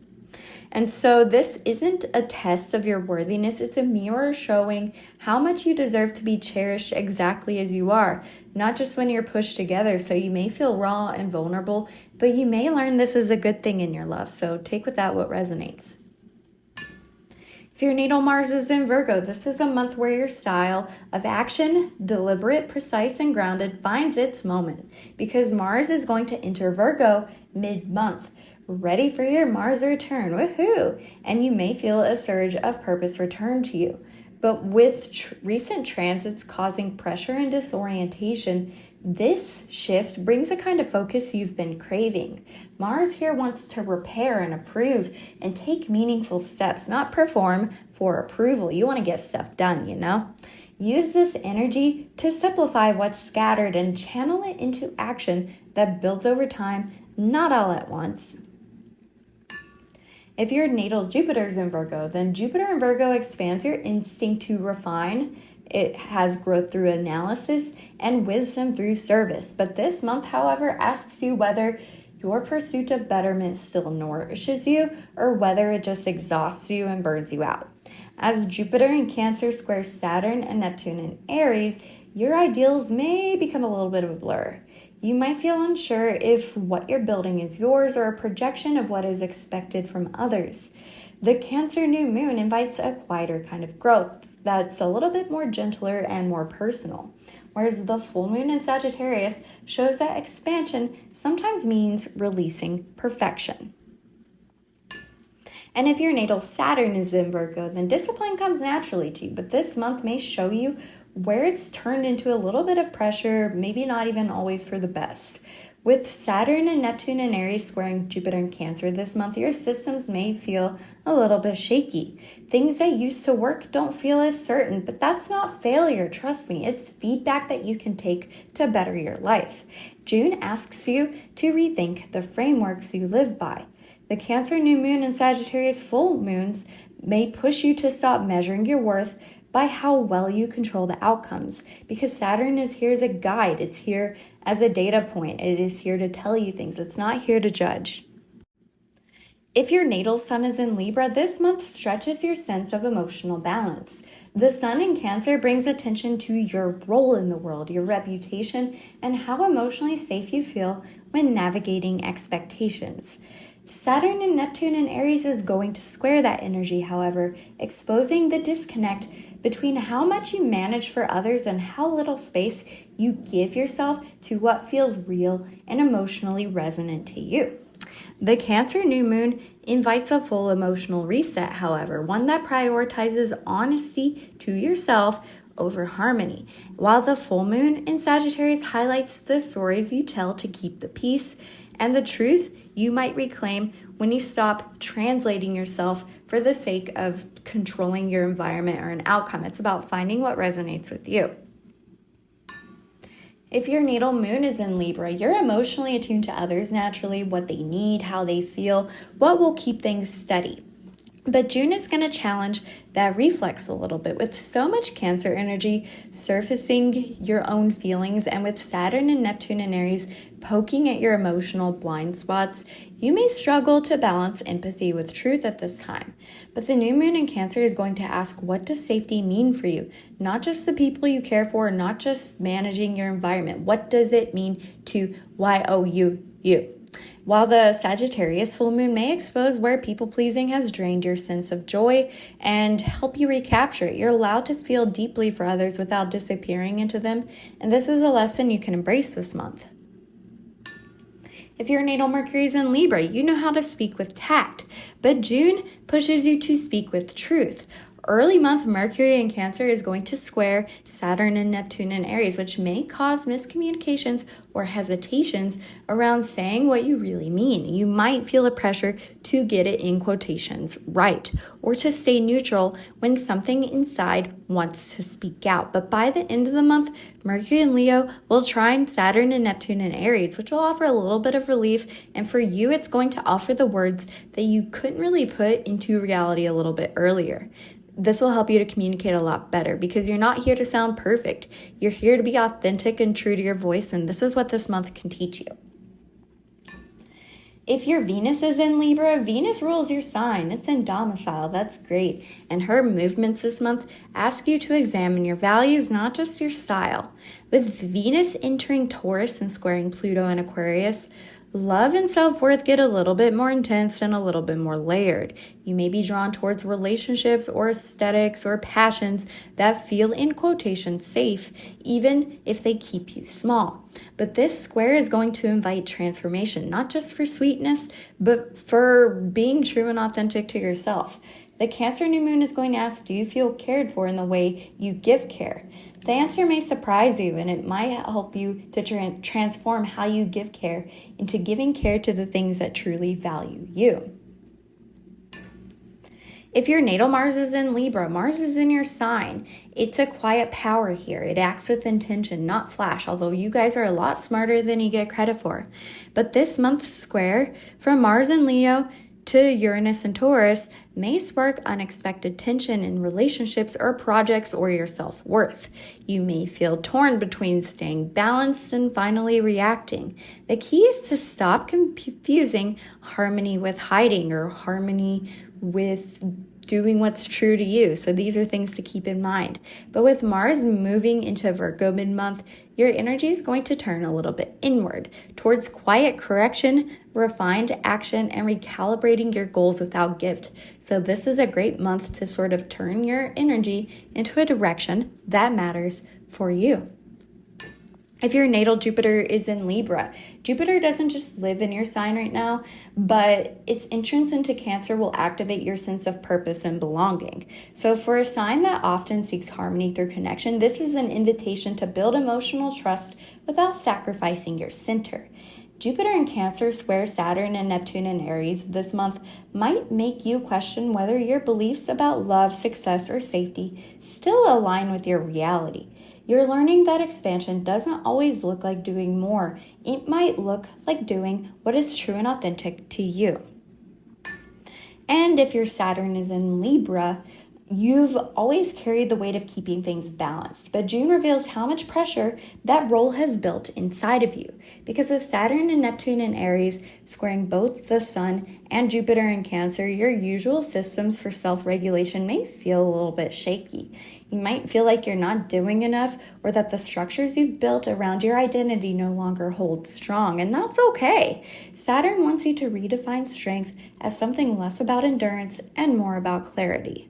And so this isn't a test of your worthiness. It's a mirror showing how much you deserve to be cherished exactly as you are, not just when you're pushed together. So you may feel raw and vulnerable, but you may learn this is a good thing in your love. So take with that what resonates. If your natal Mars is in Virgo, this is a month where your style of action, deliberate, precise, and grounded, finds its moment because Mars is going to enter Virgo mid-month. Ready for your Mars return, woohoo! And you may feel a surge of purpose return to you. But with recent transits causing pressure and disorientation, this shift brings a kind of focus you've been craving. Mars here wants to repair and approve and take meaningful steps, not perform for approval. You want to get stuff done, you know? Use this energy to simplify what's scattered and channel it into action that builds over time, not all at once. If your natal Jupiter's in Virgo, then Jupiter in Virgo expands your instinct to refine. It has growth through analysis and wisdom through service. But this month, however, asks you whether your pursuit of betterment still nourishes you or whether it just exhausts you and burns you out. As Jupiter in Cancer squares Saturn and Neptune in Aries, your ideals may become a little bit of a blur. You might feel unsure if what you're building is yours or a projection of what is expected from others. The Cancer new moon invites a quieter kind of growth that's a little bit more gentler and more personal, whereas the full moon in Sagittarius shows that expansion sometimes means releasing perfection. And if your natal Saturn is in Virgo, then discipline comes naturally to you, but this month may show you where it's turned into a little bit of pressure, maybe not even always for the best. With Saturn and Neptune and Aries squaring Jupiter and Cancer this month, your systems may feel a little bit shaky. Things that used to work don't feel as certain, but that's not failure, trust me. It's feedback that you can take to better your life. June asks you to rethink the frameworks you live by. The Cancer new moon and Sagittarius full moons may push you to stop measuring your worth by how well you control the outcomes, because Saturn is here as a guide. It's here as a data point. It is here to tell you things. It's not here to judge. If your natal sun is in Libra, this month stretches your sense of emotional balance. The Sun in Cancer brings attention to your role in the world, your reputation, and how emotionally safe you feel when navigating expectations. Saturn and Neptune in Aries is going to square that energy, however, exposing the disconnect between how much you manage for others and how little space you give yourself to what feels real and emotionally resonant to you. The Cancer new moon invites a full emotional reset, however, one that prioritizes honesty to yourself over harmony, while the full moon in Sagittarius highlights the stories you tell to keep the peace and the truth you might reclaim when you stop translating yourself for the sake of controlling your environment or an outcome. It's about finding what resonates with you. If your natal moon is in Libra, you're emotionally attuned to others naturally, what they need, how they feel, what will keep things steady. But June is going to challenge that reflex a little bit with so much Cancer energy surfacing your own feelings, and with Saturn and Neptune and Aries poking at your emotional blind spots, you may struggle to balance empathy with truth at this time. But the new moon in Cancer is going to ask, what does safety mean for you? Not just the people you care for, not just managing your environment. What does it mean to you? While the Sagittarius full moon may expose where people-pleasing has drained your sense of joy and help you recapture it, you're allowed to feel deeply for others without disappearing into them, and this is a lesson you can embrace this month. If your natal Mercury is in Libra, you know how to speak with tact, but June pushes you to speak with truth. Early month Mercury in Cancer is going to square Saturn and Neptune in Aries, which may cause miscommunications or hesitations around saying what you really mean. You might feel a pressure to get it in quotations right, or to stay neutral when something inside wants to speak out. But by the end of the month, Mercury and Leo will trine Saturn and Neptune in Aries, which will offer a little bit of relief. And for you, it's going to offer the words that you couldn't really put into reality a little bit earlier. This will help you to communicate a lot better because you're not here to sound perfect. You're here to be authentic and true to your voice, and this is what this month can teach you. If your Venus is in Libra, Venus rules your sign. It's in domicile. That's great. And her movements this month ask you to examine your values, not just your style. With Venus entering Taurus and squaring Pluto and Aquarius, love and self-worth get a little bit more intense and a little bit more layered. You may be drawn towards relationships or aesthetics or passions that feel, in quotation, safe, even if they keep you small. But this square is going to invite transformation, not just for sweetness, but for being true and authentic to yourself. The Cancer new moon is going to ask, do you feel cared for in the way you give care? The answer may surprise you, and it might help you to transform how you give care into giving care to the things that truly value you. If your natal Mars is in Libra, Mars is in your sign. It's a quiet power here. It acts with intention, not flash, although you guys are a lot smarter than you get credit for. But this month's square from Mars and Leo to Uranus and Taurus may spark unexpected tension in relationships or projects or your self-worth. You may feel torn between staying balanced and finally reacting. The key is to stop confusing harmony with hiding or harmony with doing what's true to you. So these are things to keep in mind. But with Mars moving into Virgo mid-month, your energy is going to turn a little bit inward towards quiet correction, refined action, and recalibrating your goals without guilt. So this is a great month to sort of turn your energy into a direction that matters for you. If your natal Jupiter is in Libra, Jupiter doesn't just live in your sign right now, but its entrance into Cancer will activate your sense of purpose and belonging. So for a sign that often seeks harmony through connection, this is an invitation to build emotional trust without sacrificing your center. Jupiter in Cancer square Saturn and Neptune in Aries this month might make you question whether your beliefs about love, success, or safety still align with your reality. You're learning that expansion doesn't always look like doing more. It might look like doing what is true and authentic to you. And if your Saturn is in Libra, You've always carried the weight of keeping things balanced, but June reveals how much pressure that role has built inside of you. Because with Saturn and Neptune in Aries squaring both the Sun and Jupiter in Cancer, your usual systems for self-regulation may feel a little bit shaky. You might feel like you're not doing enough, or that the structures you've built around your identity no longer hold strong, and that's okay. Saturn wants you to redefine strength as something less about endurance and more about clarity.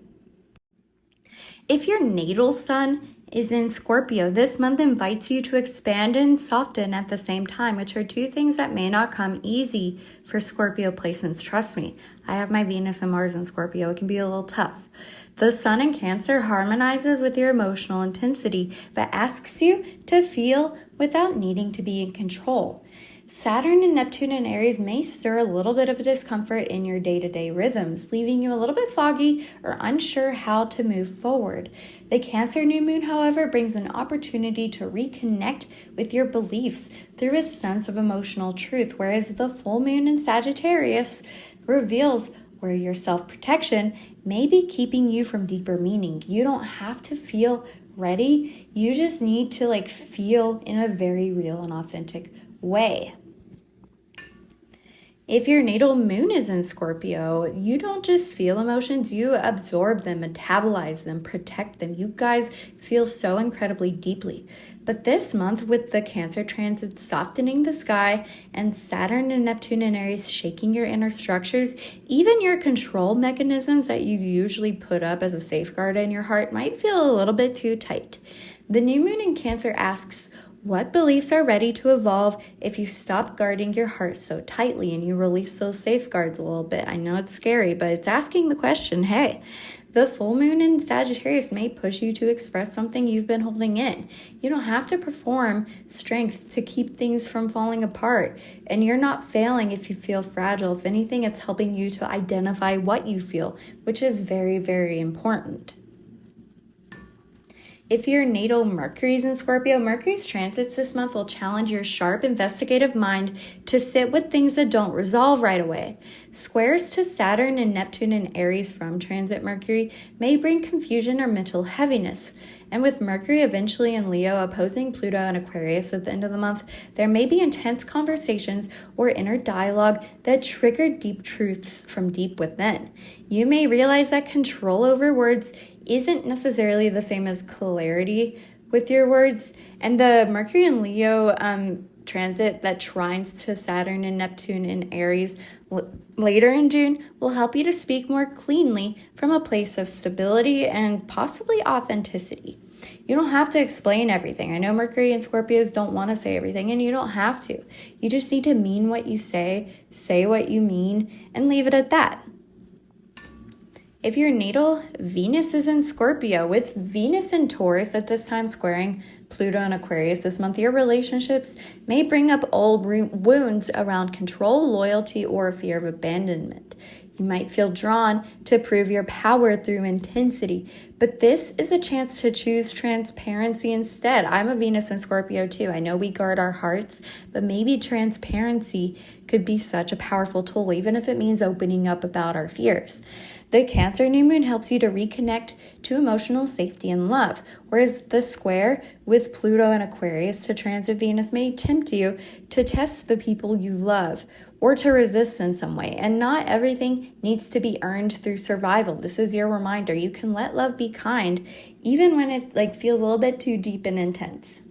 If your natal sun is in Scorpio, this month invites you to expand and soften at the same time, which are two things that may not come easy for Scorpio placements. Trust me, I have my Venus and Mars in Scorpio. It can be a little tough. The Sun in Cancer harmonizes with your emotional intensity, but asks you to feel without needing to be in control. Saturn and Neptune in Aries may stir a little bit of discomfort in your day-to-day rhythms, leaving you a little bit foggy or unsure how to move forward. The Cancer new moon, however, brings an opportunity to reconnect with your beliefs through a sense of emotional truth, whereas the full moon in Sagittarius reveals where your self-protection may be keeping you from deeper meaning. You don't have to feel ready. You just need to feel in a very real and authentic way. If your natal moon is in Scorpio, you don't just feel emotions, you absorb them, metabolize them, protect them. You guys feel so incredibly deeply. But this month, with the Cancer transit softening the sky and Saturn and Neptune in Aries shaking your inner structures, even your control mechanisms that you usually put up as a safeguard in your heart might feel a little bit too tight. The new moon in Cancer asks, what beliefs are ready to evolve if you stop guarding your heart so tightly and you release those safeguards a little bit? I know it's scary, but it's asking the question, hey, the full moon in Sagittarius may push you to express something you've been holding in. You don't have to perform strength to keep things from falling apart, and you're not failing if you feel fragile. If anything, it's helping you to identify what you feel, which is very, very important. If your natal Mercury is in Scorpio, Mercury's transits this month will challenge your sharp, investigative mind to sit with things that don't resolve right away. Squares to Saturn and Neptune in Aries from transit Mercury may bring confusion or mental heaviness. And with Mercury eventually in Leo opposing Pluto and Aquarius at the end of the month, there may be intense conversations or inner dialogue that trigger deep truths from deep within. You may realize that control over words isn't necessarily the same as clarity with your words, and the Mercury and Leo transit that trines to Saturn and Neptune in Aries later in June will help you to speak more cleanly from a place of stability and possibly authenticity. You don't have to explain everything. I know Mercury and Scorpios don't want to say everything, and you don't have to. You just need to mean what you say what you mean, and leave it at that. If your natal Venus is in Scorpio, with Venus in Taurus at this time squaring Pluto and Aquarius this month, your relationships may bring up old wounds around control, loyalty, or a fear of abandonment. You might feel drawn to prove your power through intensity, but this is a chance to choose transparency instead. I'm a Venus in Scorpio too. I know we guard our hearts, but maybe transparency could be such a powerful tool, even if it means opening up about our fears. The Cancer new moon helps you to reconnect to emotional safety and love, whereas the square with Pluto and Aquarius to transit Venus may tempt you to test the people you love or to resist in some way. And not everything needs to be earned through survival. This is your reminder. You can let love be kind, even when it feels a little bit too deep and intense.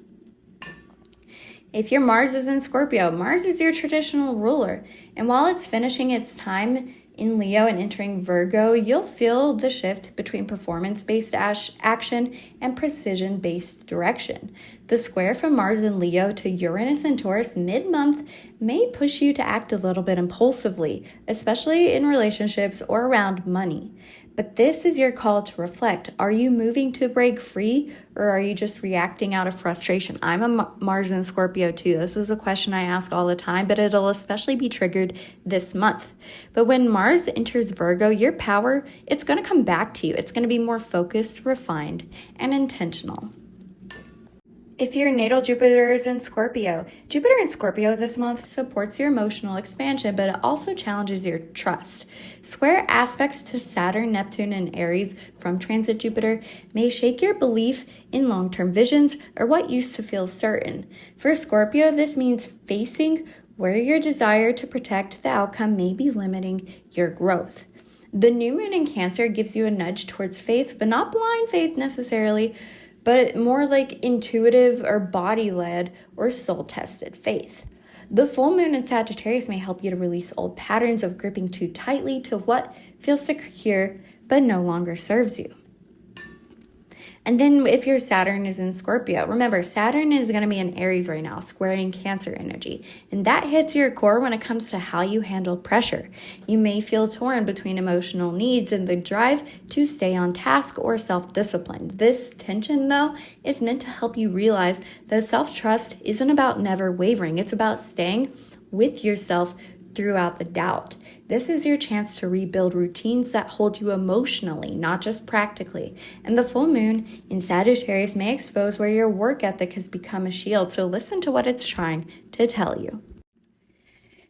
If your Mars is in Scorpio, Mars is your traditional ruler. And while it's finishing its time in Leo and entering Virgo, you'll feel the shift between performance-based action and precision-based direction. The square from Mars in Leo to Uranus in Taurus mid-month may push you to act a little bit impulsively, especially in relationships or around money. But this is your call to reflect. Are you moving to break free, or are you just reacting out of frustration? I'm a Mars in Scorpio too. This is a question I ask all the time, but it'll especially be triggered this month. But when Mars enters Virgo, your power, it's going to come back to you. It's going to be more focused, refined, and intentional. If your natal Jupiter is in Scorpio, Jupiter in Scorpio this month supports your emotional expansion, but it also challenges your trust. Square aspects to Saturn, Neptune, and Aries from transit Jupiter may shake your belief in long-term visions or what used to feel certain. For Scorpio, this means facing where your desire to protect the outcome may be limiting your growth. The new moon in Cancer gives you a nudge towards faith, but not blind faith necessarily, but more like intuitive or body-led or soul-tested faith. The full moon in Sagittarius may help you to release old patterns of gripping too tightly to what feels secure but no longer serves you. And then if your Saturn is in Scorpio, remember, Saturn is going to be in Aries right now, squaring Cancer energy. And that hits your core when it comes to how you handle pressure. You may feel torn between emotional needs and the drive to stay on task or self-discipline. This tension, though, is meant to help you realize that self-trust isn't about never wavering. It's about staying with yourself throughout the doubt. This is your chance to rebuild routines that hold you emotionally, not just practically. And the full moon in Sagittarius may expose where your work ethic has become a shield, so listen to what it's trying to tell you.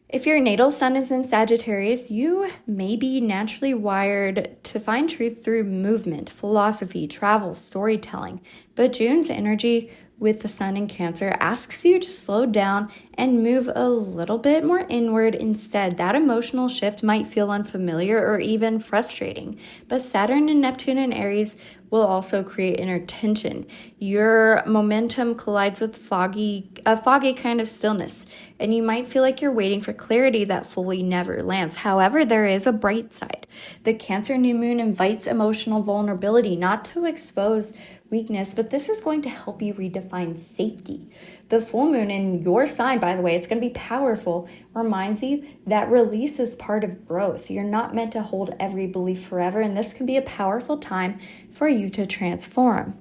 If your natal sun is in Sagittarius, you may be naturally wired to find truth through movement, philosophy, travel, storytelling. But June's energy with the sun in Cancer asks you to slow down and move a little bit more inward instead. That emotional shift might feel unfamiliar or even frustrating. But Saturn and Neptune in Aries will also create inner tension. Your momentum collides with a foggy kind of stillness, and you might feel like you're waiting for clarity that fully never lands. However, there is a bright side. The Cancer new moon invites emotional vulnerability, not to expose weakness, but this is going to help you redefine safety. The full moon in your sign, by the way, it's going to be powerful, reminds you that release is part of growth. You're not meant to hold every belief forever, and this can be a powerful time for you to transform.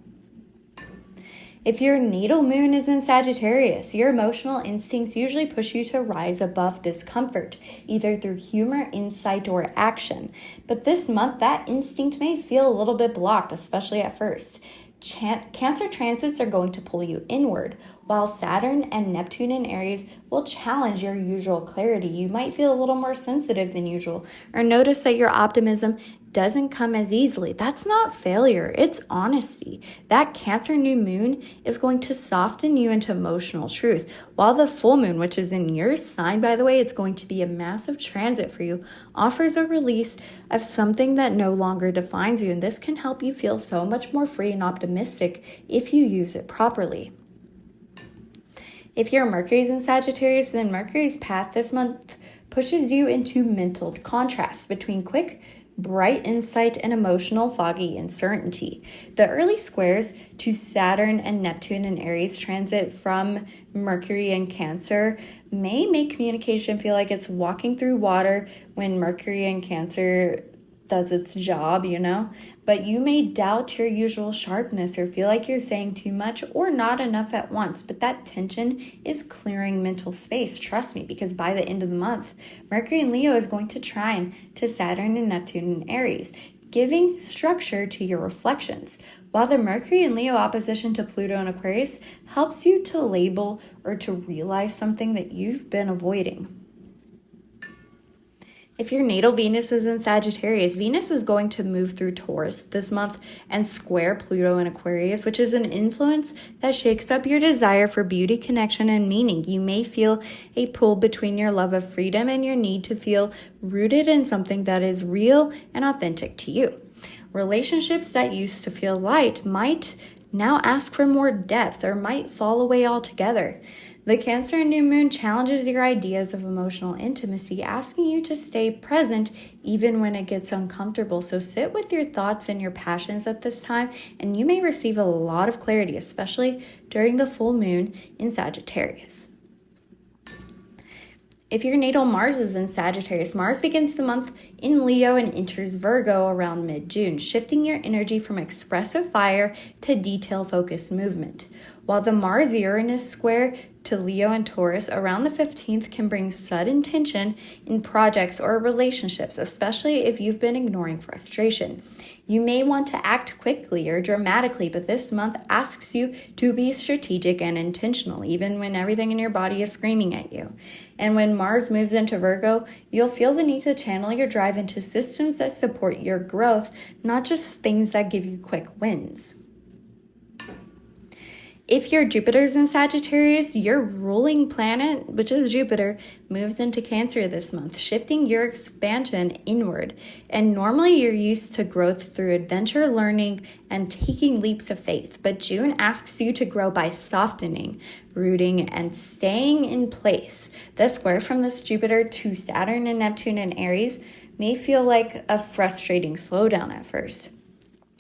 If your natal moon is in Sagittarius, your emotional instincts usually push you to rise above discomfort, either through humor, insight, or action. But this month, that instinct may feel a little bit blocked, especially at first. Cancer transits are going to pull you inward, while Saturn and Neptune in Aries will challenge your usual clarity. You might feel a little more sensitive than usual, or notice that your optimism doesn't come as easily. That's not failure, it's honesty. That Cancer new moon is going to soften you into emotional truth, while the full moon, which is in your sign, by the way, it's going to be a massive transit for you, offers a release of something that no longer defines you, and this can help you feel so much more free and optimistic if you use it properly. If your Mercury's in Sagittarius, then Mercury's path this month pushes you into mental contrasts between quick, bright insight and emotional, foggy uncertainty. The early squares to Saturn and Neptune in Aries transit from Mercury and Cancer may make communication feel like it's walking through water when Mercury and Cancer does its job, but you may doubt your usual sharpness or feel like you're saying too much or not enough at once. But that tension is clearing mental space, trust me, because by the end of the month, Mercury in Leo is going to trine to Saturn and Neptune in Aries, giving structure to your reflections, while the Mercury in Leo opposition to Pluto in Aquarius helps you to label or to realize something that you've been avoiding. If your natal Venus is in Sagittarius, Venus is going to move through Taurus this month and square Pluto in Aquarius, which is an influence that shakes up your desire for beauty, connection, and meaning. You may feel a pull between your love of freedom and your need to feel rooted in something that is real and authentic to you. Relationships that used to feel light might now ask for more depth or might fall away altogether. The Cancer new moon challenges your ideas of emotional intimacy, asking you to stay present even when it gets uncomfortable. So sit with your thoughts and your passions at this time, and you may receive a lot of clarity, especially during the full moon in Sagittarius. If your natal Mars is in Sagittarius, Mars begins the month in Leo and enters Virgo around mid-June, shifting your energy from expressive fire to detail-focused movement. While the Mars-Uranus square to Leo and Taurus around the 15th can bring sudden tension in projects or relationships, especially if you've been ignoring frustration. You may want to act quickly or dramatically, but this month asks you to be strategic and intentional, even when everything in your body is screaming at you. And when Mars moves into Virgo, you'll feel the need to channel your drive into systems that support your growth, not just things that give you quick wins. If your Jupiter's in Sagittarius, your ruling planet, which is Jupiter, moves into Cancer this month, shifting your expansion inward. And normally you're used to growth through adventure, learning, and taking leaps of faith. But June asks you to grow by softening, rooting, and staying in place. The square from this Jupiter to Saturn and Neptune and Aries may feel like a frustrating slowdown at first.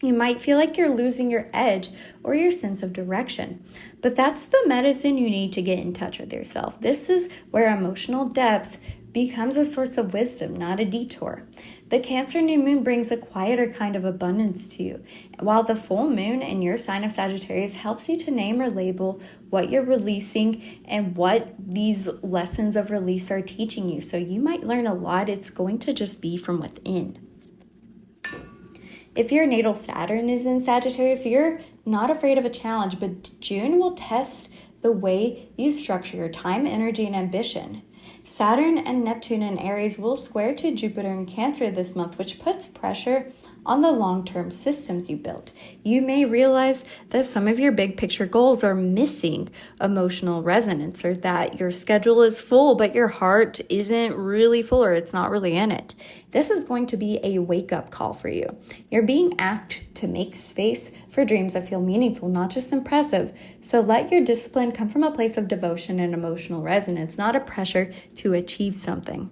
You might feel like you're losing your edge or your sense of direction, but that's the medicine you need to get in touch with yourself. This is where emotional depth becomes a source of wisdom, not a detour. The Cancer new moon brings a quieter kind of abundance to you, while the full moon in your sign of Sagittarius helps you to name or label what you're releasing and what these lessons of release are teaching you. So you might learn a lot. It's going to just be from within. If your natal Saturn is in Sagittarius, you're not afraid of a challenge, but June will test the way you structure your time, energy, and ambition. Saturn and Neptune and Aries will square to Jupiter in Cancer this month, which puts pressure on the long-term systems you built. You may realize that some of your big picture goals are missing emotional resonance, or that your schedule is full, but your heart isn't really full, or it's not really in it. This is going to be a wake-up call for you. You're being asked to make space for dreams that feel meaningful, not just impressive. So let your discipline come from a place of devotion and emotional resonance, not a pressure to achieve something.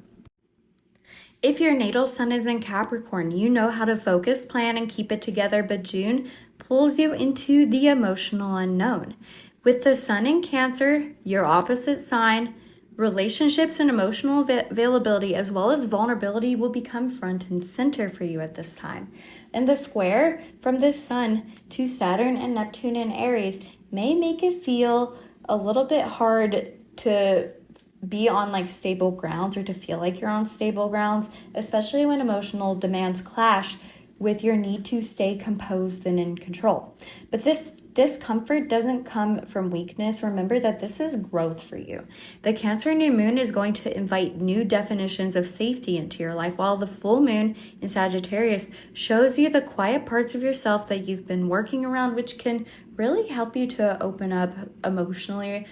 If your natal sun is in Capricorn, you know how to focus, plan, and keep it together, but June pulls you into the emotional unknown. With the sun in Cancer, your opposite sign, relationships and emotional availability as well as vulnerability will become front and center for you at this time. And the square from the sun to Saturn and Neptune and Aries may make it feel a little bit hard to be on like stable grounds, or to feel like you're on stable grounds, especially when emotional demands clash with your need to stay composed and in control. But this comfort doesn't come from weakness. Remember that this is growth for you. The Cancer new moon is going to invite new definitions of safety into your life, while the full moon in Sagittarius shows you the quiet parts of yourself that you've been working around, which can really help you to open up emotionally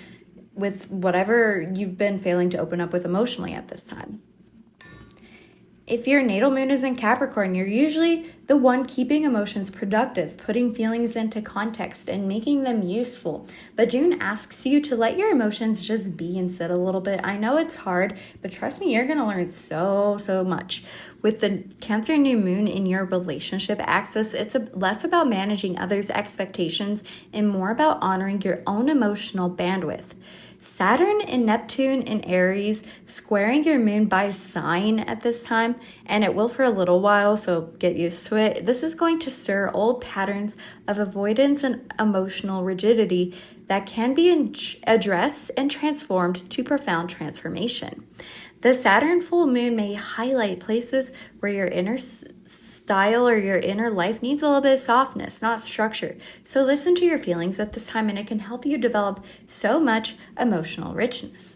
with whatever you've been failing to open up with emotionally at this time. If your natal moon is in Capricorn, you're usually the one keeping emotions productive, putting feelings into context, and making them useful. But June asks you to let your emotions just be and sit a little bit. I know it's hard, but trust me, you're going to learn so much. With the Cancer new moon in your relationship axis, it's less about managing others' expectations and more about honoring your own emotional bandwidth. Saturn and Neptune in Aries squaring your moon by sign at this time, and it will for a little while, so get used to it. This is going to stir old patterns of avoidance and emotional rigidity that can be addressed and transformed to profound transformation. The Saturn full moon may highlight places where your inner style or your inner life needs a little bit of softness, not structure. So listen to your feelings at this time, and it can help you develop so much emotional richness.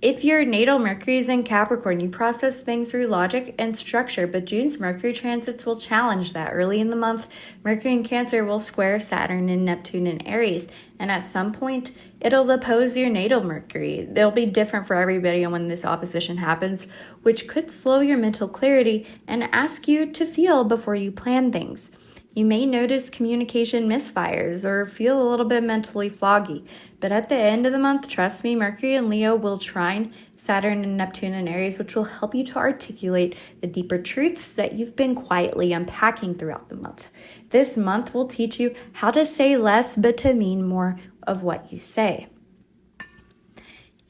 If your natal Mercury is in Capricorn, you process things through logic and structure, but June's Mercury transits will challenge that. Early in the month, Mercury in Cancer will square Saturn and Neptune in Aries, and at some point, it'll oppose your natal Mercury. They'll be different for everybody and when this opposition happens, which could slow your mental clarity and ask you to feel before you plan things. You may notice communication misfires or feel a little bit mentally foggy. But at the end of the month, trust me, Mercury and Leo will trine Saturn and Neptune and Aries, which will help you to articulate the deeper truths that you've been quietly unpacking throughout the month. This month will teach you how to say less, but to mean more of what you say.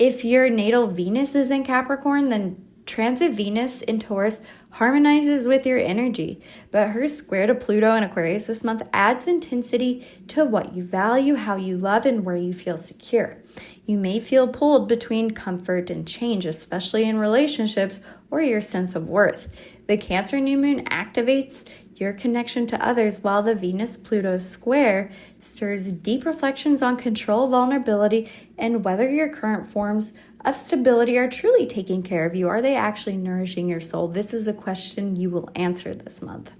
If your natal Venus is in Capricorn, then transit Venus in Taurus harmonizes with your energy, but her square to Pluto in Aquarius this month adds intensity to what you value, how you love, and where you feel secure. You may feel pulled between comfort and change, especially in relationships or your sense of worth. The Cancer new moon activates your connection to others, while the Venus-Pluto square stirs deep reflections on control, vulnerability, and whether your current forms of stability are truly taking care of you. Are they actually nourishing your soul? This is a question you will answer this month.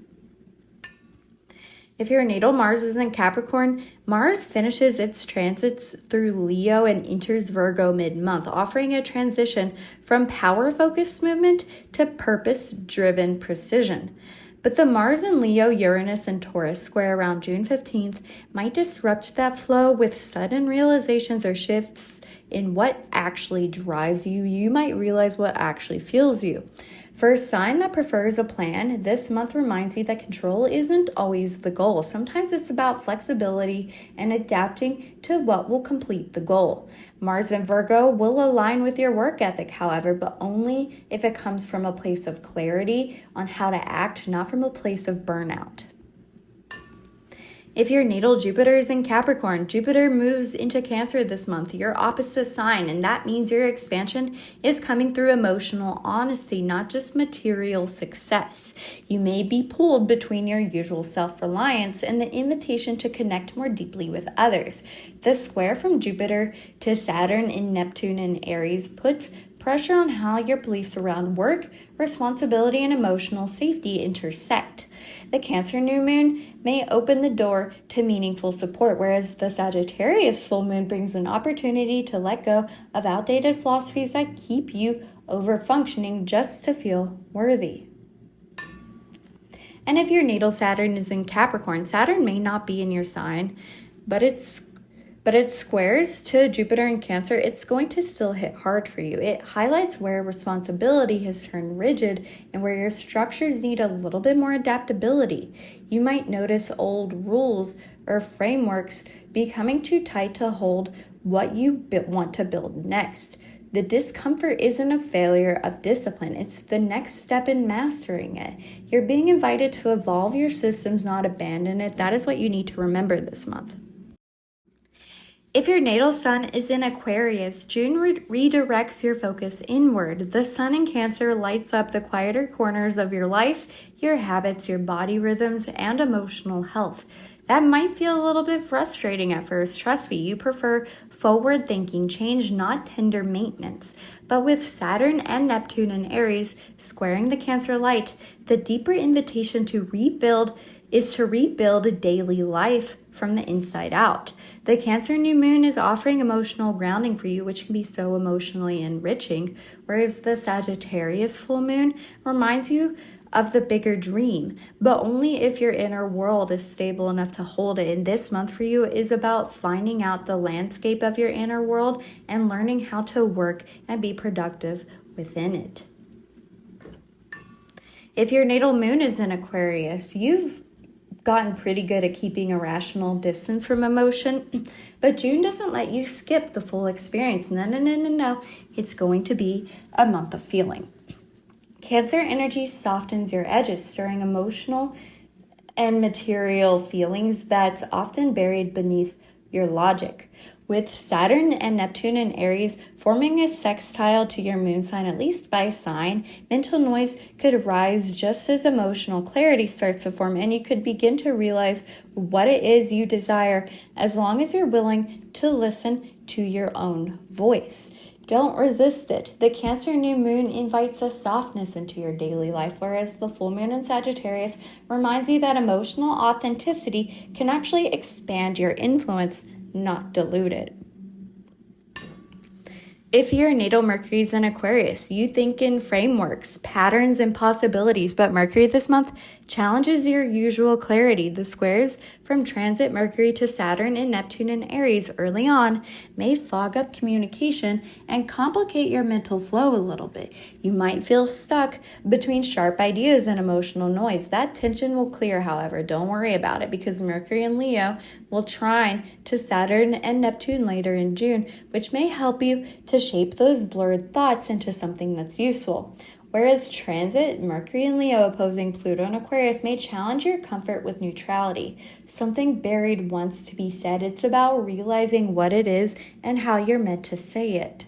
If your natal Mars is in Capricorn, Mars finishes its transits through Leo and enters Virgo mid-month, offering a transition from power-focused movement to purpose-driven precision. But the Mars in Leo, Uranus, and Taurus square around June 15th might disrupt that flow with sudden realizations or shifts in what actually drives you. You might realize what actually fuels you. For a sign that prefers a plan, this month reminds you that control isn't always the goal. Sometimes it's about flexibility and adapting to what will complete the goal. Mars in Virgo will align with your work ethic, however, but only if it comes from a place of clarity on how to act, not from a place of burnout. If your natal Jupiter is in Capricorn, Jupiter moves into Cancer this month, your opposite sign, and that means your expansion is coming through emotional honesty, not just material success. You may be pulled between your usual self-reliance and the invitation to connect more deeply with others. The square from Jupiter to Saturn in Neptune and Aries puts pressure on how your beliefs around work, responsibility, and emotional safety intersect. The Cancer new moon may open the door to meaningful support, whereas the Sagittarius full moon brings an opportunity to let go of outdated philosophies that keep you over-functioning just to feel worthy. And if your natal Saturn is in Capricorn, Saturn may not be in your sign, but its squares to Jupiter and Cancer, it's going to still hit hard for you. It highlights where responsibility has turned rigid and where your structures need a little bit more adaptability. You might notice old rules or frameworks becoming too tight to hold what you want to build next. The discomfort isn't a failure of discipline. It's the next step in mastering it. You're being invited to evolve your systems, not abandon it. That is what you need to remember this month. If your natal sun is in Aquarius, June redirects your focus inward. The sun in Cancer lights up the quieter corners of your life, your habits, your body rhythms, and emotional health. That might feel a little bit frustrating at first. Trust me, you prefer forward-thinking change, not tender maintenance. But with Saturn and Neptune and Aries squaring the Cancer light, the deeper invitation to rebuild is to rebuild daily life from the inside out. The Cancer new moon is offering emotional grounding for you, which can be so emotionally enriching, whereas the Sagittarius full moon reminds you of the bigger dream, but only if your inner world is stable enough to hold it. And this month for you is about finding out the landscape of your inner world and learning how to work and be productive within it. If your natal moon is in Aquarius, you've gotten pretty good at keeping a rational distance from emotion, but June doesn't let you skip the full experience. No. It's going to be a month of feeling. Cancer energy softens your edges, stirring emotional and material feelings that's often buried beneath your logic. With Saturn and Neptune and Aries forming a sextile to your moon sign, at least by sign, mental noise could rise just as emotional clarity starts to form, and you could begin to realize what it is you desire as long as you're willing to listen to your own voice. Don't resist it. The Cancer new moon invites a softness into your daily life, whereas the full moon in Sagittarius reminds you that emotional authenticity can actually expand your influence, not dilute it. If your natal Mercury is in Aquarius, you think in frameworks, patterns, and possibilities, but Mercury this month challenges your usual clarity. The squares from transit Mercury to Saturn and Neptune and Aries early on may fog up communication and complicate your mental flow a little bit. You might feel stuck between sharp ideas and emotional noise. That tension will clear, however. Don't worry about it, because Mercury and Leo will trine to Saturn and Neptune later in June, which may help you to shape those blurred thoughts into something that's useful. Whereas transit Mercury and Leo opposing Pluto and Aquarius may challenge your comfort with neutrality. Something buried wants to be said. It's about realizing what it is and how you're meant to say it.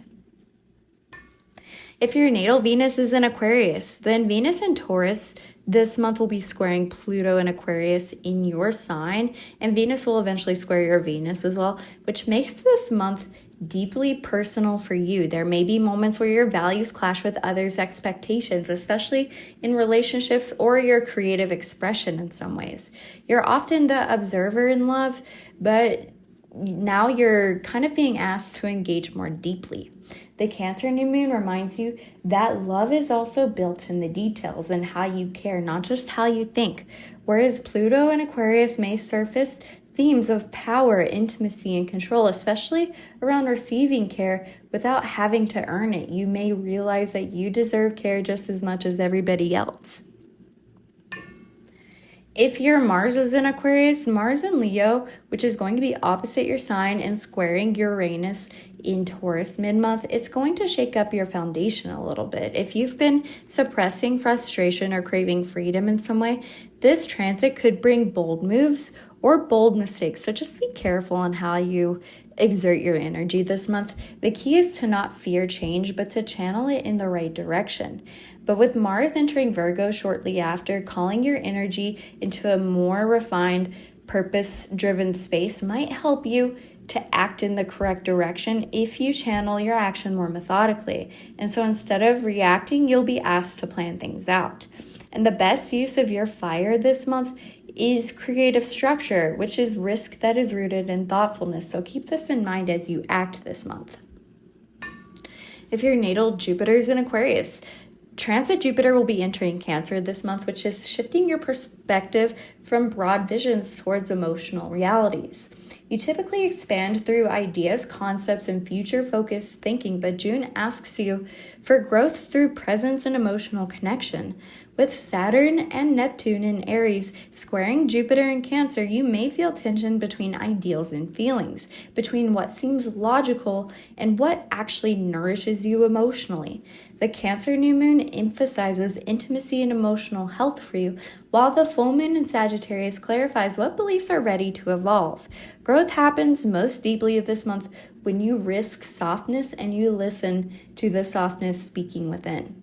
If your natal Venus is in Aquarius, then Venus in Taurus this month will be squaring Pluto and Aquarius in your sign, and Venus will eventually square your Venus as well, which makes this month deeply personal for you. There may be moments where your values clash with others' expectations, especially in relationships or your creative expression in some ways. You're often the observer in love, but now you're kind of being asked to engage more deeply. The Cancer new moon reminds you that love is also built in the details and how you care, not just how you think. Whereas Pluto and Aquarius may surface themes of power, intimacy, and control, especially around receiving care without having to earn it. You may realize that you deserve care just as much as everybody else. If your Mars is in Aquarius, Mars in Leo, which is going to be opposite your sign and squaring Uranus in Taurus mid-month, it's going to shake up your foundation a little bit. If you've been suppressing frustration or craving freedom in some way, this transit could bring bold moves or bold mistakes. So just be careful on how you exert your energy this month. The key is to not fear change, but to channel it in the right direction. But with Mars entering Virgo shortly after, calling your energy into a more refined, purpose-driven space might help you to act in the correct direction if you channel your action more methodically. And so instead of reacting, you'll be asked to plan things out. And the best use of your fire this month is creative structure, which is risk that is rooted in thoughtfulness. So keep this in mind as you act this month. If your natal Jupiter is in Aquarius, transit Jupiter will be entering Cancer this month, which is shifting your perspective from broad visions towards emotional realities. You typically expand through ideas, concepts, and future-focused thinking, but June asks you for growth through presence and emotional connection. With Saturn and Neptune in Aries squaring Jupiter in Cancer, you may feel tension between ideals and feelings, between what seems logical and what actually nourishes you emotionally. The Cancer new moon emphasizes intimacy and emotional health for you, while the full moon in Sagittarius clarifies what beliefs are ready to evolve. Growth happens most deeply this month when you risk softness and you listen to the softness speaking within.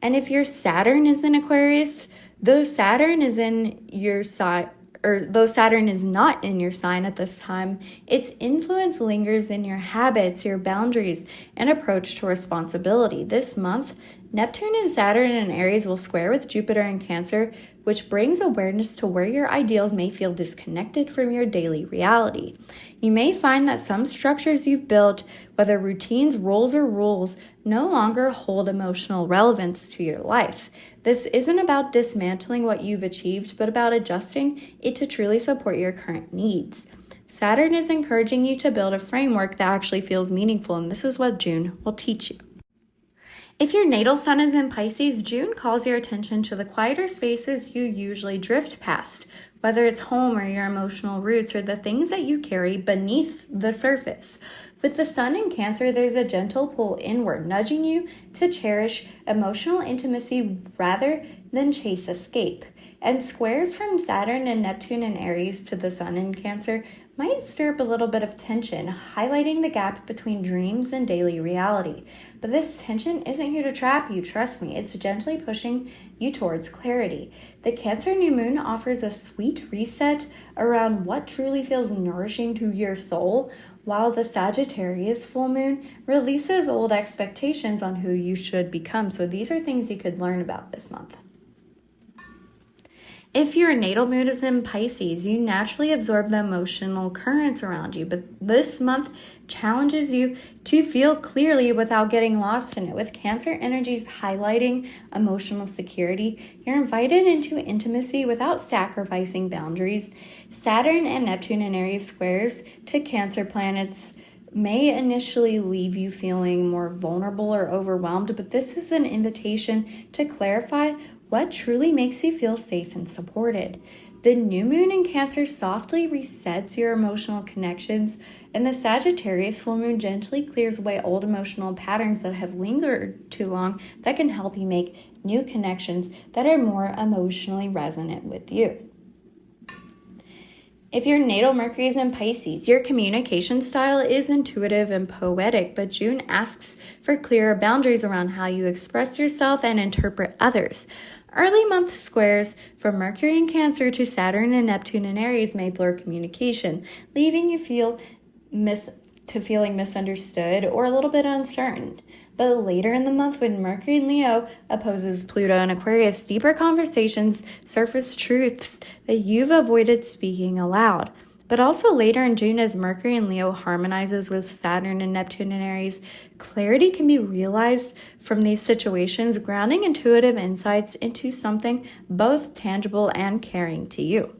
And if your Saturn is in Aquarius, though Saturn is in your sign, or though Saturn is not in your sign at this time, its influence lingers in your habits, your boundaries, and approach to responsibility. This month, Neptune and Saturn in Aries will square with Jupiter in Cancer, which brings awareness to where your ideals may feel disconnected from your daily reality. You may find that some structures you've built, whether routines, roles, or rules, no longer hold emotional relevance to your life. This isn't about dismantling what you've achieved, but about adjusting it to truly support your current needs. Saturn is encouraging you to build a framework that actually feels meaningful, and this is what June will teach you. If your natal sun is in Pisces, June calls your attention to the quieter spaces you usually drift past, whether it's home or your emotional roots or the things that you carry beneath the surface. With the sun in Cancer, there's a gentle pull inward, nudging you to cherish emotional intimacy rather than chase escape. And squares from Saturn and Neptune in Aries to the sun in Cancer might stir up a little bit of tension, highlighting the gap between dreams and daily reality. But this tension isn't here to trap you, trust me. It's gently pushing you towards clarity. The Cancer new moon offers a sweet reset around what truly feels nourishing to your soul, while the Sagittarius full moon releases old expectations on who you should become. So these are things you could learn about this month. If your natal moon is in Pisces, you naturally absorb the emotional currents around you, but this month challenges you to feel clearly without getting lost in it. With Cancer energies highlighting emotional security, you're invited into intimacy without sacrificing boundaries. Saturn and Neptune in Aries squares to Cancer planets may initially leave you feeling more vulnerable or overwhelmed, but this is an invitation to clarify what truly makes you feel safe and supported. The new moon in Cancer softly resets your emotional connections, and the Sagittarius full moon gently clears away old emotional patterns that have lingered too long that can help you make new connections that are more emotionally resonant with you. If your natal Mercury is in Pisces, your communication style is intuitive and poetic, but June asks for clearer boundaries around how you express yourself and interpret others. Early month squares from Mercury in Cancer to Saturn and Neptune in Aries may blur communication, leaving you feeling misunderstood or a little bit uncertain. But later in the month, when Mercury in Leo opposes Pluto in Aquarius, deeper conversations surface truths that you've avoided speaking aloud. But also later in June, as Mercury in Leo harmonizes with Saturn and Neptune in Aries, clarity can be realized from these situations, grounding intuitive insights into something both tangible and caring to you.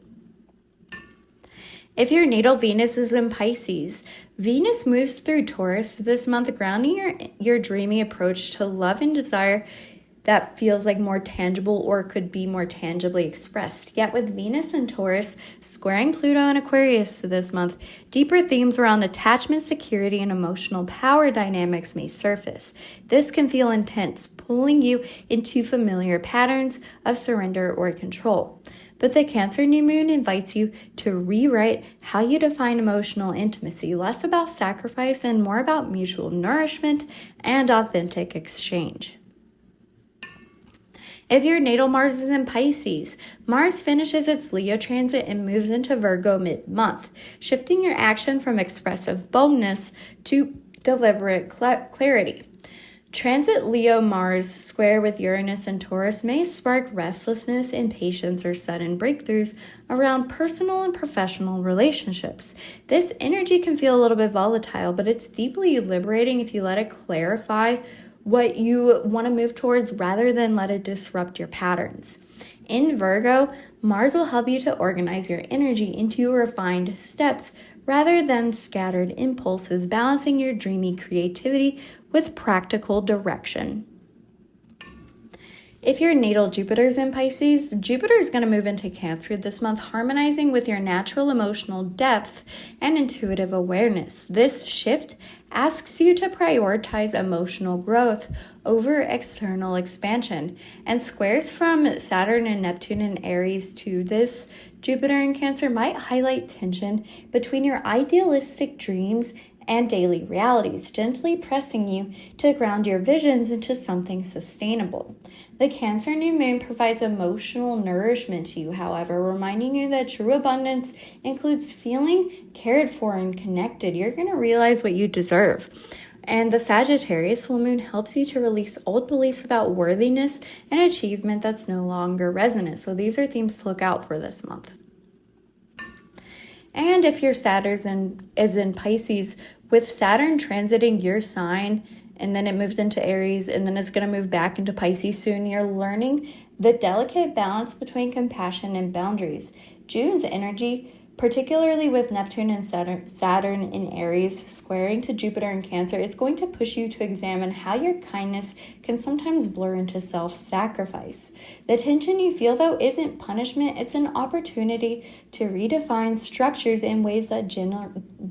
If your natal Venus is in Pisces, Venus moves through Taurus this month, grounding your dreamy approach to love and desire that feels like more tangible or could be more tangibly expressed. Yet with Venus and Taurus squaring Pluto and Aquarius this month, deeper themes around attachment, security, and emotional power dynamics may surface. This can feel intense, pulling you into familiar patterns of surrender or control. But the Cancer new moon invites you to rewrite how you define emotional intimacy, less about sacrifice and more about mutual nourishment and authentic exchange. If your natal Mars is in Pisces, Mars finishes its Leo transit and moves into Virgo mid-month, shifting your action from expressive boldness to deliberate clarity. Transit Leo Mars square with Uranus and Taurus may spark restlessness, impatience, or sudden breakthroughs around personal and professional relationships. This energy can feel a little bit volatile, but it's deeply liberating if you let it clarify what you want to move towards rather than let it disrupt your patterns. In Virgo, Mars will help you to organize your energy into refined steps rather than scattered impulses, balancing your dreamy creativity with practical direction. If your natal Jupiter is in Pisces, Jupiter is going to move into Cancer this month, harmonizing with your natural emotional depth and intuitive awareness. This shift asks you to prioritize emotional growth over external expansion, and squares from Saturn and Neptune in Aries to this Jupiter in Cancer might highlight tension between your idealistic dreams and daily realities, gently pressing you to ground your visions into something sustainable. The Cancer new moon provides emotional nourishment to you, however, reminding you that true abundance includes feeling cared for and connected. You're going to realize what you deserve. And the Sagittarius full moon helps you to release old beliefs about worthiness and achievement that's no longer resonant. So these are themes to look out for this month. And if your Saturn is in Pisces, with Saturn transiting your sign, and then it moved into Aries, and then it's going to move back into Pisces soon, you're learning the delicate balance between compassion and boundaries. June's energy, particularly with Neptune and Saturn in Aries squaring to Jupiter in Cancer, it's going to push you to examine how your kindness can sometimes blur into self-sacrifice. The tension you feel, though, isn't punishment. It's an opportunity to redefine structures in ways that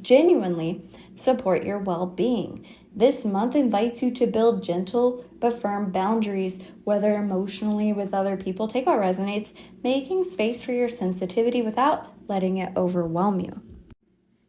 genuinely support your well-being. This month invites you to build gentle but firm boundaries, whether emotionally with other people. Take what resonates, making space for your sensitivity without letting it overwhelm you.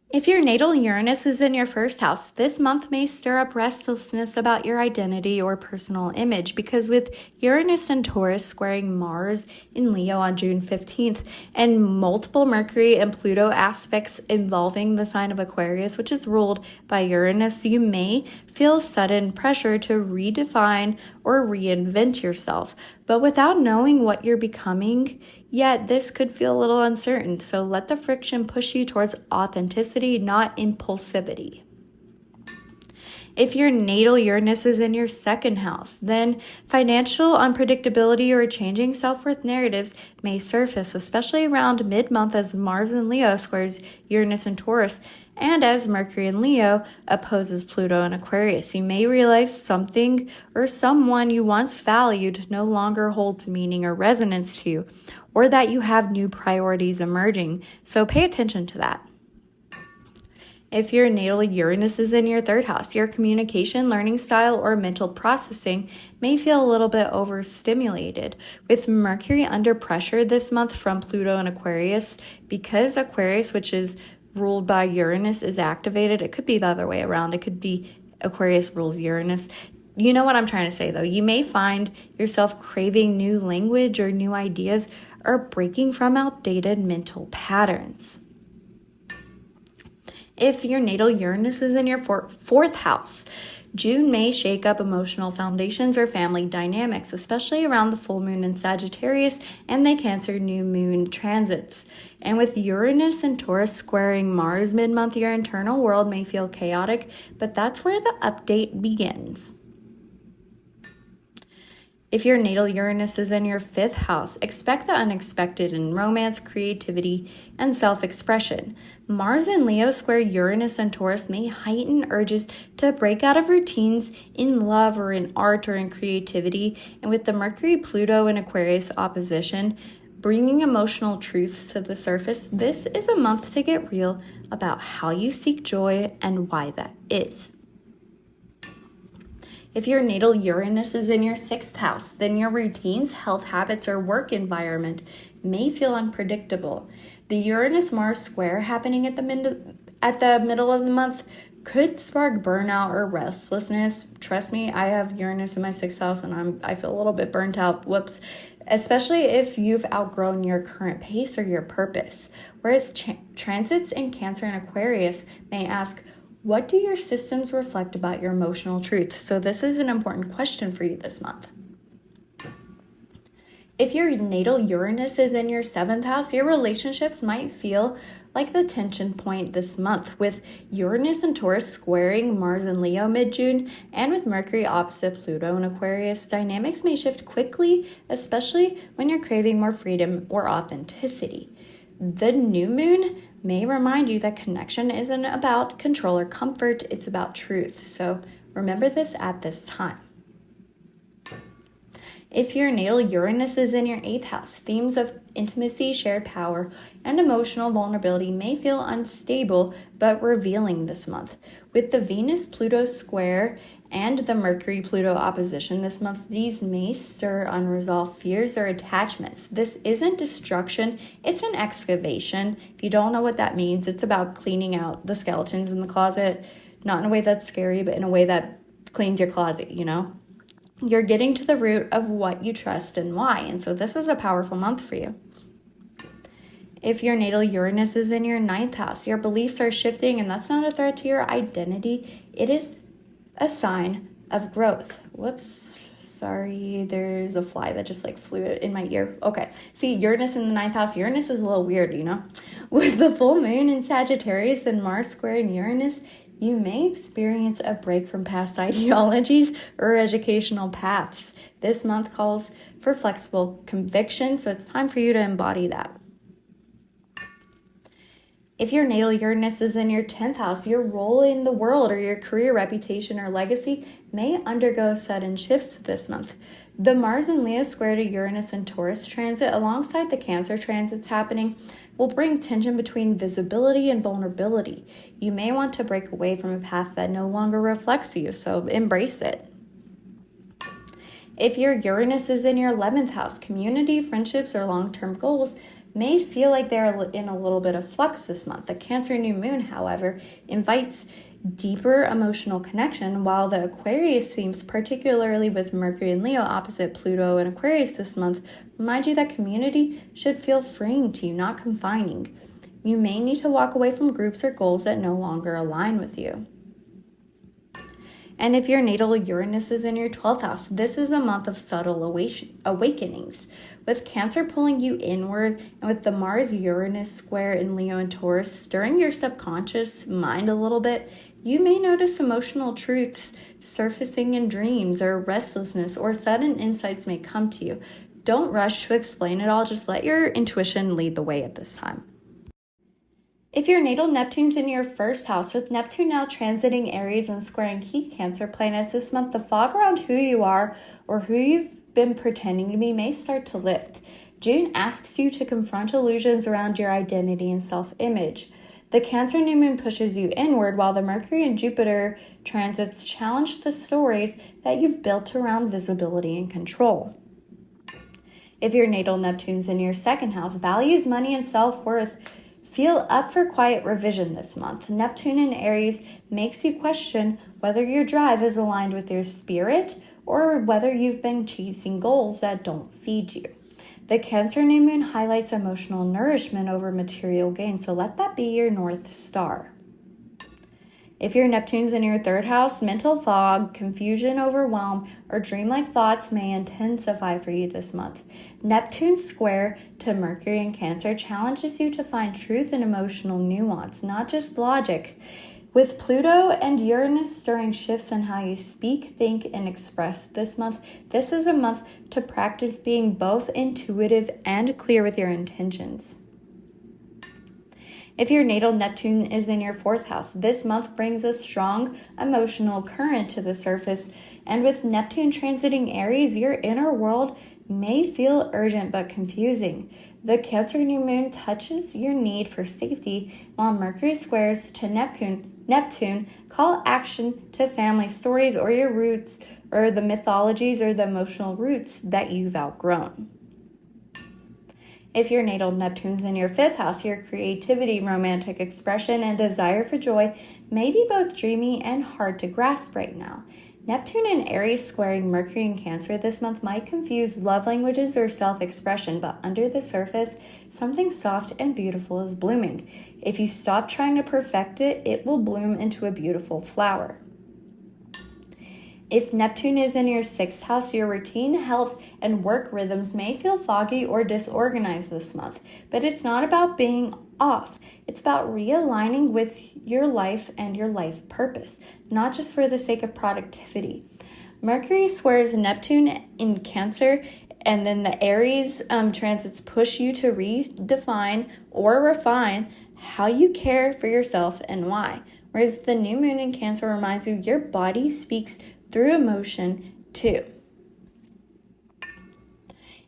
If your natal Uranus is in your first house, this month may stir up restlessness about your identity or personal image, because with Uranus and Taurus squaring Mars in Leo on June 15th and multiple Mercury and Pluto aspects involving the sign of Aquarius, which is ruled by Uranus, you may feel sudden pressure to redefine or reinvent yourself. but without knowing what you're becoming yet, this could feel a little uncertain. So let the friction push you towards authenticity, not impulsivity. If your natal Uranus is in your second house, then financial unpredictability or changing self-worth narratives may surface, especially around mid-month as Mars in Leo squares Uranus and Taurus, and as Mercury in Leo opposes Pluto in Aquarius. You may realize something or someone you once valued no longer holds meaning or resonance to you, or that you have new priorities emerging, so pay attention to that. If your natal Uranus is in your third house, your communication, learning style, or mental processing may feel a little bit overstimulated. With Mercury under pressure this month from Pluto and Aquarius, because Aquarius, which is ruled by Uranus, is activated, it could be the other way around. It could be Aquarius rules Uranus. You know what I'm trying to say, though. You may find yourself craving new language or new ideas, or breaking from outdated mental patterns. If your natal Uranus is in your fourth house, June may shake up emotional foundations or family dynamics, especially around the full moon in Sagittarius and the Cancer new moon transits. And with Uranus and Taurus squaring Mars mid-month, your internal world may feel chaotic, but that's where the update begins. If your natal Uranus is in your fifth house, expect the unexpected in romance, creativity, and self-expression. Mars and Leo square Uranus and Taurus may heighten urges to break out of routines in love or in art or in creativity. And with the Mercury, Pluto, and Aquarius opposition, bringing emotional truths to the surface, this is a month to get real about how you seek joy and why that is. If your natal Uranus is in your sixth house, then your routines, health habits, or work environment may feel unpredictable. The Uranus-Mars square happening at the middle of the month could spark burnout or restlessness. Trust me, I have Uranus in my sixth house and I feel a little bit burnt out. Whoops. Especially if you've outgrown your current pace or your purpose. Whereas transits in Cancer and Aquarius may ask, what do your systems reflect about your emotional truth? So this is an important question for you this month. If your natal Uranus is in your seventh house, your relationships might feel like the tension point this month, with Uranus and Taurus squaring Mars and Leo mid-June, and with Mercury opposite Pluto and Aquarius. Dynamics may shift quickly, especially when you're craving more freedom or authenticity. The new moon may remind you that connection isn't about control or comfort, it's about truth. So remember this at this time. If your natal Uranus is in your eighth house, themes of intimacy, shared power, and emotional vulnerability may feel unstable but revealing this month. With the Venus-Pluto square and the Mercury-Pluto opposition this month, these may stir unresolved fears or attachments. This isn't destruction, it's an excavation. If you don't know what that means, it's about cleaning out the skeletons in the closet, not in a way that's scary, but in a way that cleans your closet, you know? You're getting to the root of what you trust and why, and so this is a powerful month for you. If your natal Uranus is in your ninth house, your beliefs are shifting, and that's not a threat to your identity. It is a sign of growth. Whoops, sorry, there's a fly that just flew in my ear. Okay, see, Uranus in the ninth house. Uranus is a little weird, you know? With the full moon in Sagittarius and Mars squaring Uranus, you may experience a break from past ideologies or educational paths. This month calls for flexible conviction, so it's time for you to embody that. If your natal Uranus is in your 10th house, your role in the world or your career, reputation, or legacy may undergo sudden shifts this month. The Mars and Leo square to Uranus and Taurus transit alongside the Cancer transits happening will bring tension between visibility and vulnerability. You may want to break away from a path that no longer reflects you, so embrace it. If your Uranus is in your 11th house, community, friendships, or long-term goals may feel like they're in a little bit of flux this month. The Cancer new moon, however, invites deeper emotional connection, while the Aquarius themes, particularly with Mercury and Leo opposite Pluto and Aquarius this month, remind you that community should feel freeing to you, not confining. You may need to walk away from groups or goals that no longer align with you. And if your natal Uranus is in your 12th house, this is a month of subtle awakenings. With Cancer pulling you inward and with the Mars-Uranus square in Leo and Taurus stirring your subconscious mind a little bit, you may notice emotional truths surfacing in dreams, or restlessness or sudden insights may come to you. Don't rush to explain it all, just let your intuition lead the way at this time. If your natal Neptune's in your 1st house, with Neptune now transiting Aries and squaring key Cancer planets this month, the fog around who you are or who you've been pretending to be may start to lift. June asks you to confront illusions around your identity and self-image. The Cancer new moon pushes you inward, while the Mercury and Jupiter transits challenge the stories that you've built around visibility and control. If your natal Neptune's in your 2nd house, values, money, and self-worth feel up for quiet revision this month. Neptune in Aries makes you question whether your drive is aligned with your spirit or whether you've been chasing goals that don't feed you. The Cancer new moon highlights emotional nourishment over material gain, so let that be your North Star. If your Neptune's in your 3rd house, mental fog, confusion, overwhelm, or dreamlike thoughts may intensify for you this month. Neptune's square to Mercury in Cancer challenges you to find truth and emotional nuance, not just logic. With Pluto and Uranus stirring shifts in how you speak, think, and express this month, this is a month to practice being both intuitive and clear with your intentions. If your natal Neptune is in your 4th house, this month brings a strong emotional current to the surface, and with Neptune transiting Aries, your inner world may feel urgent but confusing. The Cancer new moon touches your need for safety, while Mercury squares to Neptune call action to family stories or your roots, or the mythologies or the emotional roots that you've outgrown. If your natal Neptune's in your 5th house, your creativity, romantic expression, and desire for joy may be both dreamy and hard to grasp right now. Neptune in Aries squaring Mercury in Cancer this month might confuse love languages or self-expression, but under the surface, something soft and beautiful is blooming. If you stop trying to perfect it, it will bloom into a beautiful flower. If Neptune is in your 6th house, your routine, health, and work rhythms may feel foggy or disorganized this month, but it's not about being off. It's about realigning with your life and your life purpose, not just for the sake of productivity. Mercury squares Neptune in Cancer, and then the Aries transits push you to redefine or refine how you care for yourself and why. Whereas the new moon in Cancer reminds you your body speaks through emotion too.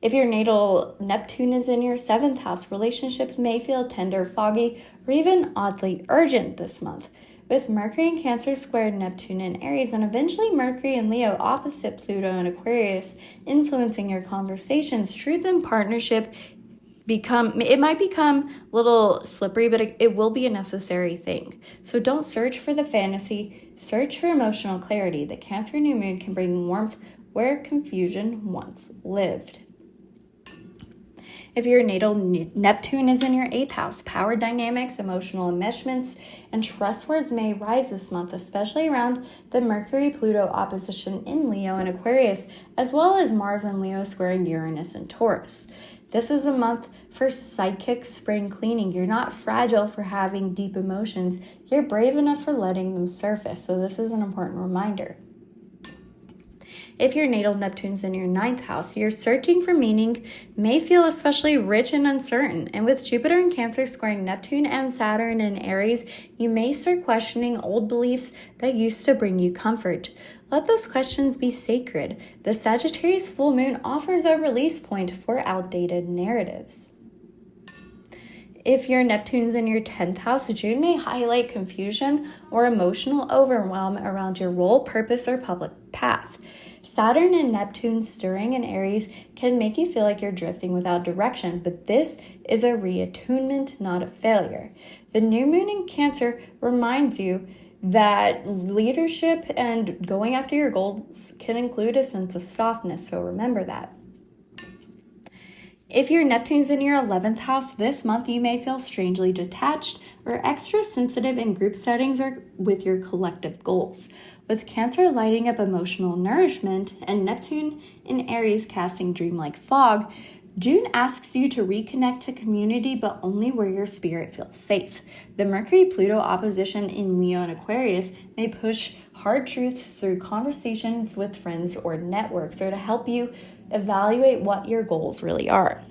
If your natal Neptune is in your 7th house, relationships may feel tender, foggy, or even oddly urgent this month. With Mercury in Cancer squared Neptune in Aries, and eventually Mercury in Leo opposite Pluto and Aquarius influencing your conversations, truth and partnership might become a little slippery, but it will be a necessary thing. So don't search for the fantasy, search for emotional clarity. The Cancer new moon can bring warmth where confusion once lived. If your natal Neptune is in your 8th house, power dynamics, emotional enmeshments, and trust words may rise this month, especially around the Mercury-Pluto opposition in Leo and Aquarius, as well as Mars and Leo squaring Uranus and Taurus. This is a month for psychic spring cleaning. You're not fragile for having deep emotions. You're brave enough for letting them surface. So this is an important reminder. If your natal Neptune's in your 9th house, your searching for meaning may feel especially rich and uncertain. And with Jupiter in Cancer squaring Neptune and Saturn in Aries, you may start questioning old beliefs that used to bring you comfort. Let those questions be sacred. The Sagittarius full moon offers a release point for outdated narratives. If your Neptune's in your 10th house, June may highlight confusion or emotional overwhelm around your role, purpose, or public path. Saturn and Neptune stirring in Aries can make you feel like you're drifting without direction, but this is a reattunement, not a failure. The new moon in Cancer reminds you that leadership and going after your goals can include a sense of softness, so remember that. If your Neptune's in your 11th house this month, you may feel strangely detached or extra sensitive in group settings or with your collective goals. with Cancer lighting up emotional nourishment and Neptune in Aries casting dreamlike fog. June asks you to reconnect to community, but only where your spirit feels safe. The Mercury-Pluto opposition in Leo and Aquarius may push hard truths through conversations with friends or networks, or to help you evaluate what your goals really are.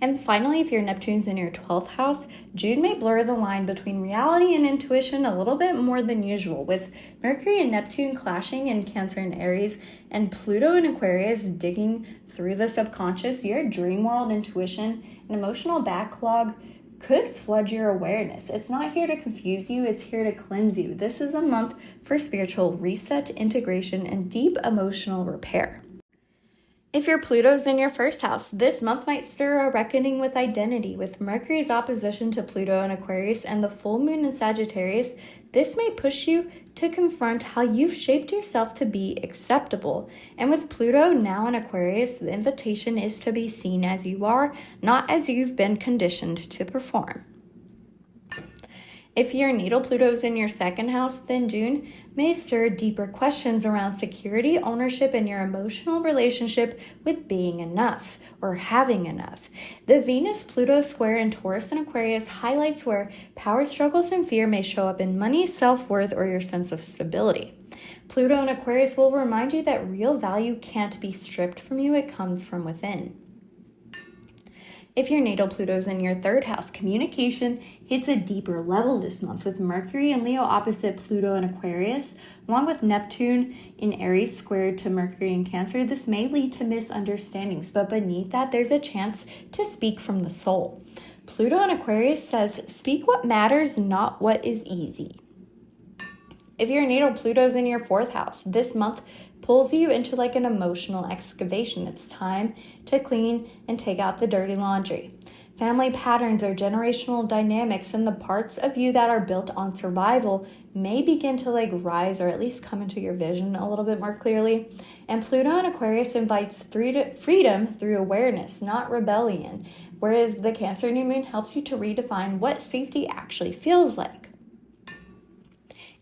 And finally, if your Neptune's in your 12th house, June may blur the line between reality and intuition a little bit more than usual, with Mercury and Neptune clashing in Cancer and Aries, and Pluto and Aquarius digging through the subconscious. Your dream world, intuition, and emotional backlog could flood your awareness. It's not here to confuse you, it's here to cleanse you. This is a month for spiritual reset, integration, and deep emotional repair. If your Pluto's in your first house, this month might stir a reckoning with identity. With Mercury's opposition to Pluto in Aquarius and the full moon in Sagittarius, this may push you to confront how you've shaped yourself to be acceptable. And with Pluto now in Aquarius, the invitation is to be seen as you are, not as you've been conditioned to perform. If your natal Pluto's in your second house, then June may stir deeper questions around security, ownership, and your emotional relationship with being enough or having enough. The Venus-Pluto square in Taurus and Aquarius highlights where power struggles and fear may show up in money, self-worth, or your sense of stability. Pluto in Aquarius will remind you that real value can't be stripped from you, it comes from within. If your natal Pluto's in your third house, communication hits a deeper level this month with Mercury and Leo opposite Pluto and Aquarius, along with Neptune in Aries squared to Mercury in Cancer. This may lead to misunderstandings, but beneath that, there's a chance to speak from the soul. Pluto in Aquarius says, speak what matters, not what is easy. If your natal Pluto's in your fourth house, this month pulls you into like an emotional excavation. It's time to clean and take out the dirty laundry. Family patterns or generational dynamics and the parts of you that are built on survival may begin to rise, or at least come into your vision a little bit more clearly. And Pluto in Aquarius invites freedom through awareness, not rebellion, whereas the Cancer new moon helps you to redefine what safety actually feels like.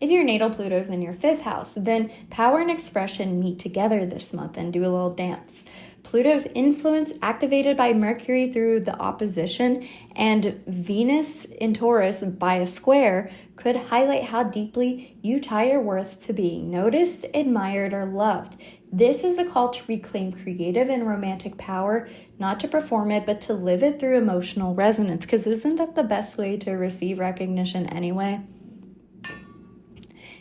If your natal Pluto's in your fifth house, then power and expression meet together this month and do a little dance. Pluto's influence, activated by Mercury through the opposition and Venus in Taurus by a square, could highlight how deeply you tie your worth to being noticed, admired, or loved. This is a call to reclaim creative and romantic power, not to perform it, but to live it through emotional resonance, because isn't that the best way to receive recognition anyway?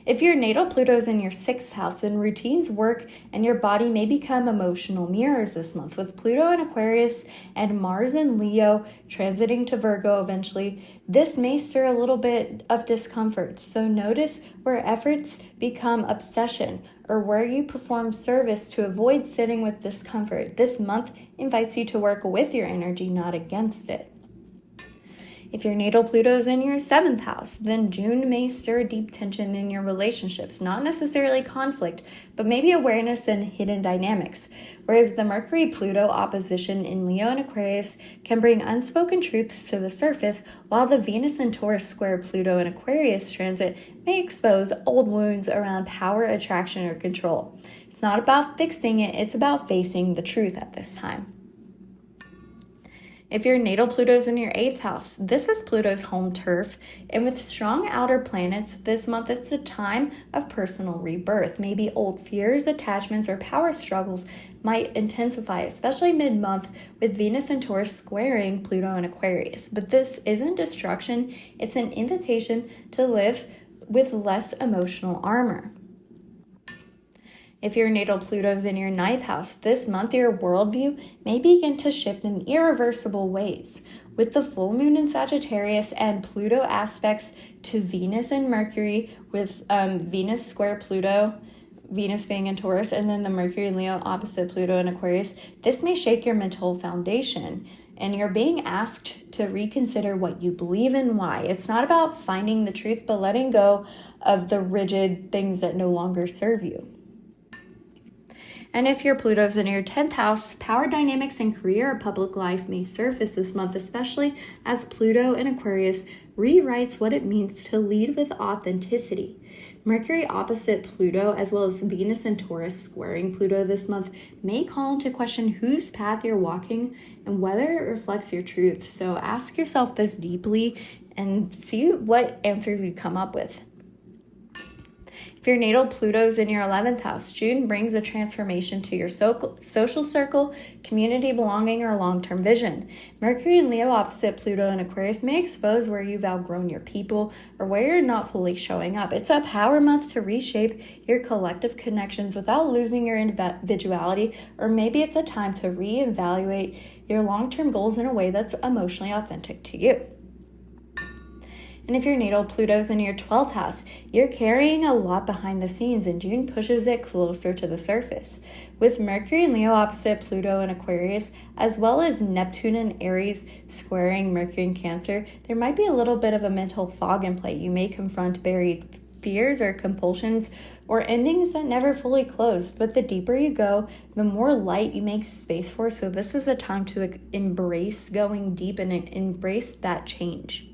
If your natal Pluto's in your sixth house, then routines, work, and your body may become emotional mirrors this month. With Pluto in Aquarius and Mars in Leo transiting to Virgo eventually, this may stir a little bit of discomfort. So notice where efforts become obsession or where you perform service to avoid sitting with discomfort. This month invites you to work with your energy, not against it. If your natal Pluto's in your seventh house, then June may stir deep tension in your relationships, not necessarily conflict, but maybe awareness and hidden dynamics. Whereas the Mercury-Pluto opposition in Leo and Aquarius can bring unspoken truths to the surface, while the Venus and Taurus square Pluto and Aquarius transit may expose old wounds around power, attraction, or control. It's not about fixing it, it's about facing the truth at this time. If your natal Pluto's in your eighth house, this is Pluto's home turf, and with strong outer planets, this month it's a time of personal rebirth. Maybe old fears, attachments, or power struggles might intensify, especially mid-month with Venus and Taurus squaring Pluto and Aquarius. But this isn't destruction, it's an invitation to live with less emotional armor. If your natal Pluto's in your ninth house, this month your worldview may begin to shift in irreversible ways. With the full moon in Sagittarius and Pluto aspects to Venus and Mercury, with Venus square Pluto, Venus being in Taurus, and then the Mercury and Leo opposite Pluto in Aquarius, this may shake your mental foundation. And you're being asked to reconsider what you believe and why. It's not about finding the truth, but letting go of the rigid things that no longer serve you. And if your Pluto's in your 10th house, power dynamics in career or public life may surface this month, especially as Pluto in Aquarius rewrites what it means to lead with authenticity. Mercury opposite Pluto, as well as Venus and Taurus squaring Pluto this month, may call into question whose path you're walking and whether it reflects your truth. So ask yourself this deeply and see what answers you come up with. If your natal Pluto's in your 11th house, June brings a transformation to your social circle, community belonging, or long-term vision. Mercury and Leo opposite Pluto and Aquarius may expose where you've outgrown your people or where you're not fully showing up. It's a power month to reshape your collective connections without losing your individuality, or maybe it's a time to reevaluate your long-term goals in a way that's emotionally authentic to you. And if your natal Pluto's in your 12th house, you're carrying a lot behind the scenes, and June pushes it closer to the surface. With Mercury and Leo opposite Pluto and Aquarius, as well as Neptune and Aries squaring Mercury and Cancer, there might be a little bit of a mental fog in play. You may confront buried fears or compulsions or endings that never fully closed. But the deeper you go, the more light you make space for. So this is a time to embrace going deep and embrace that change.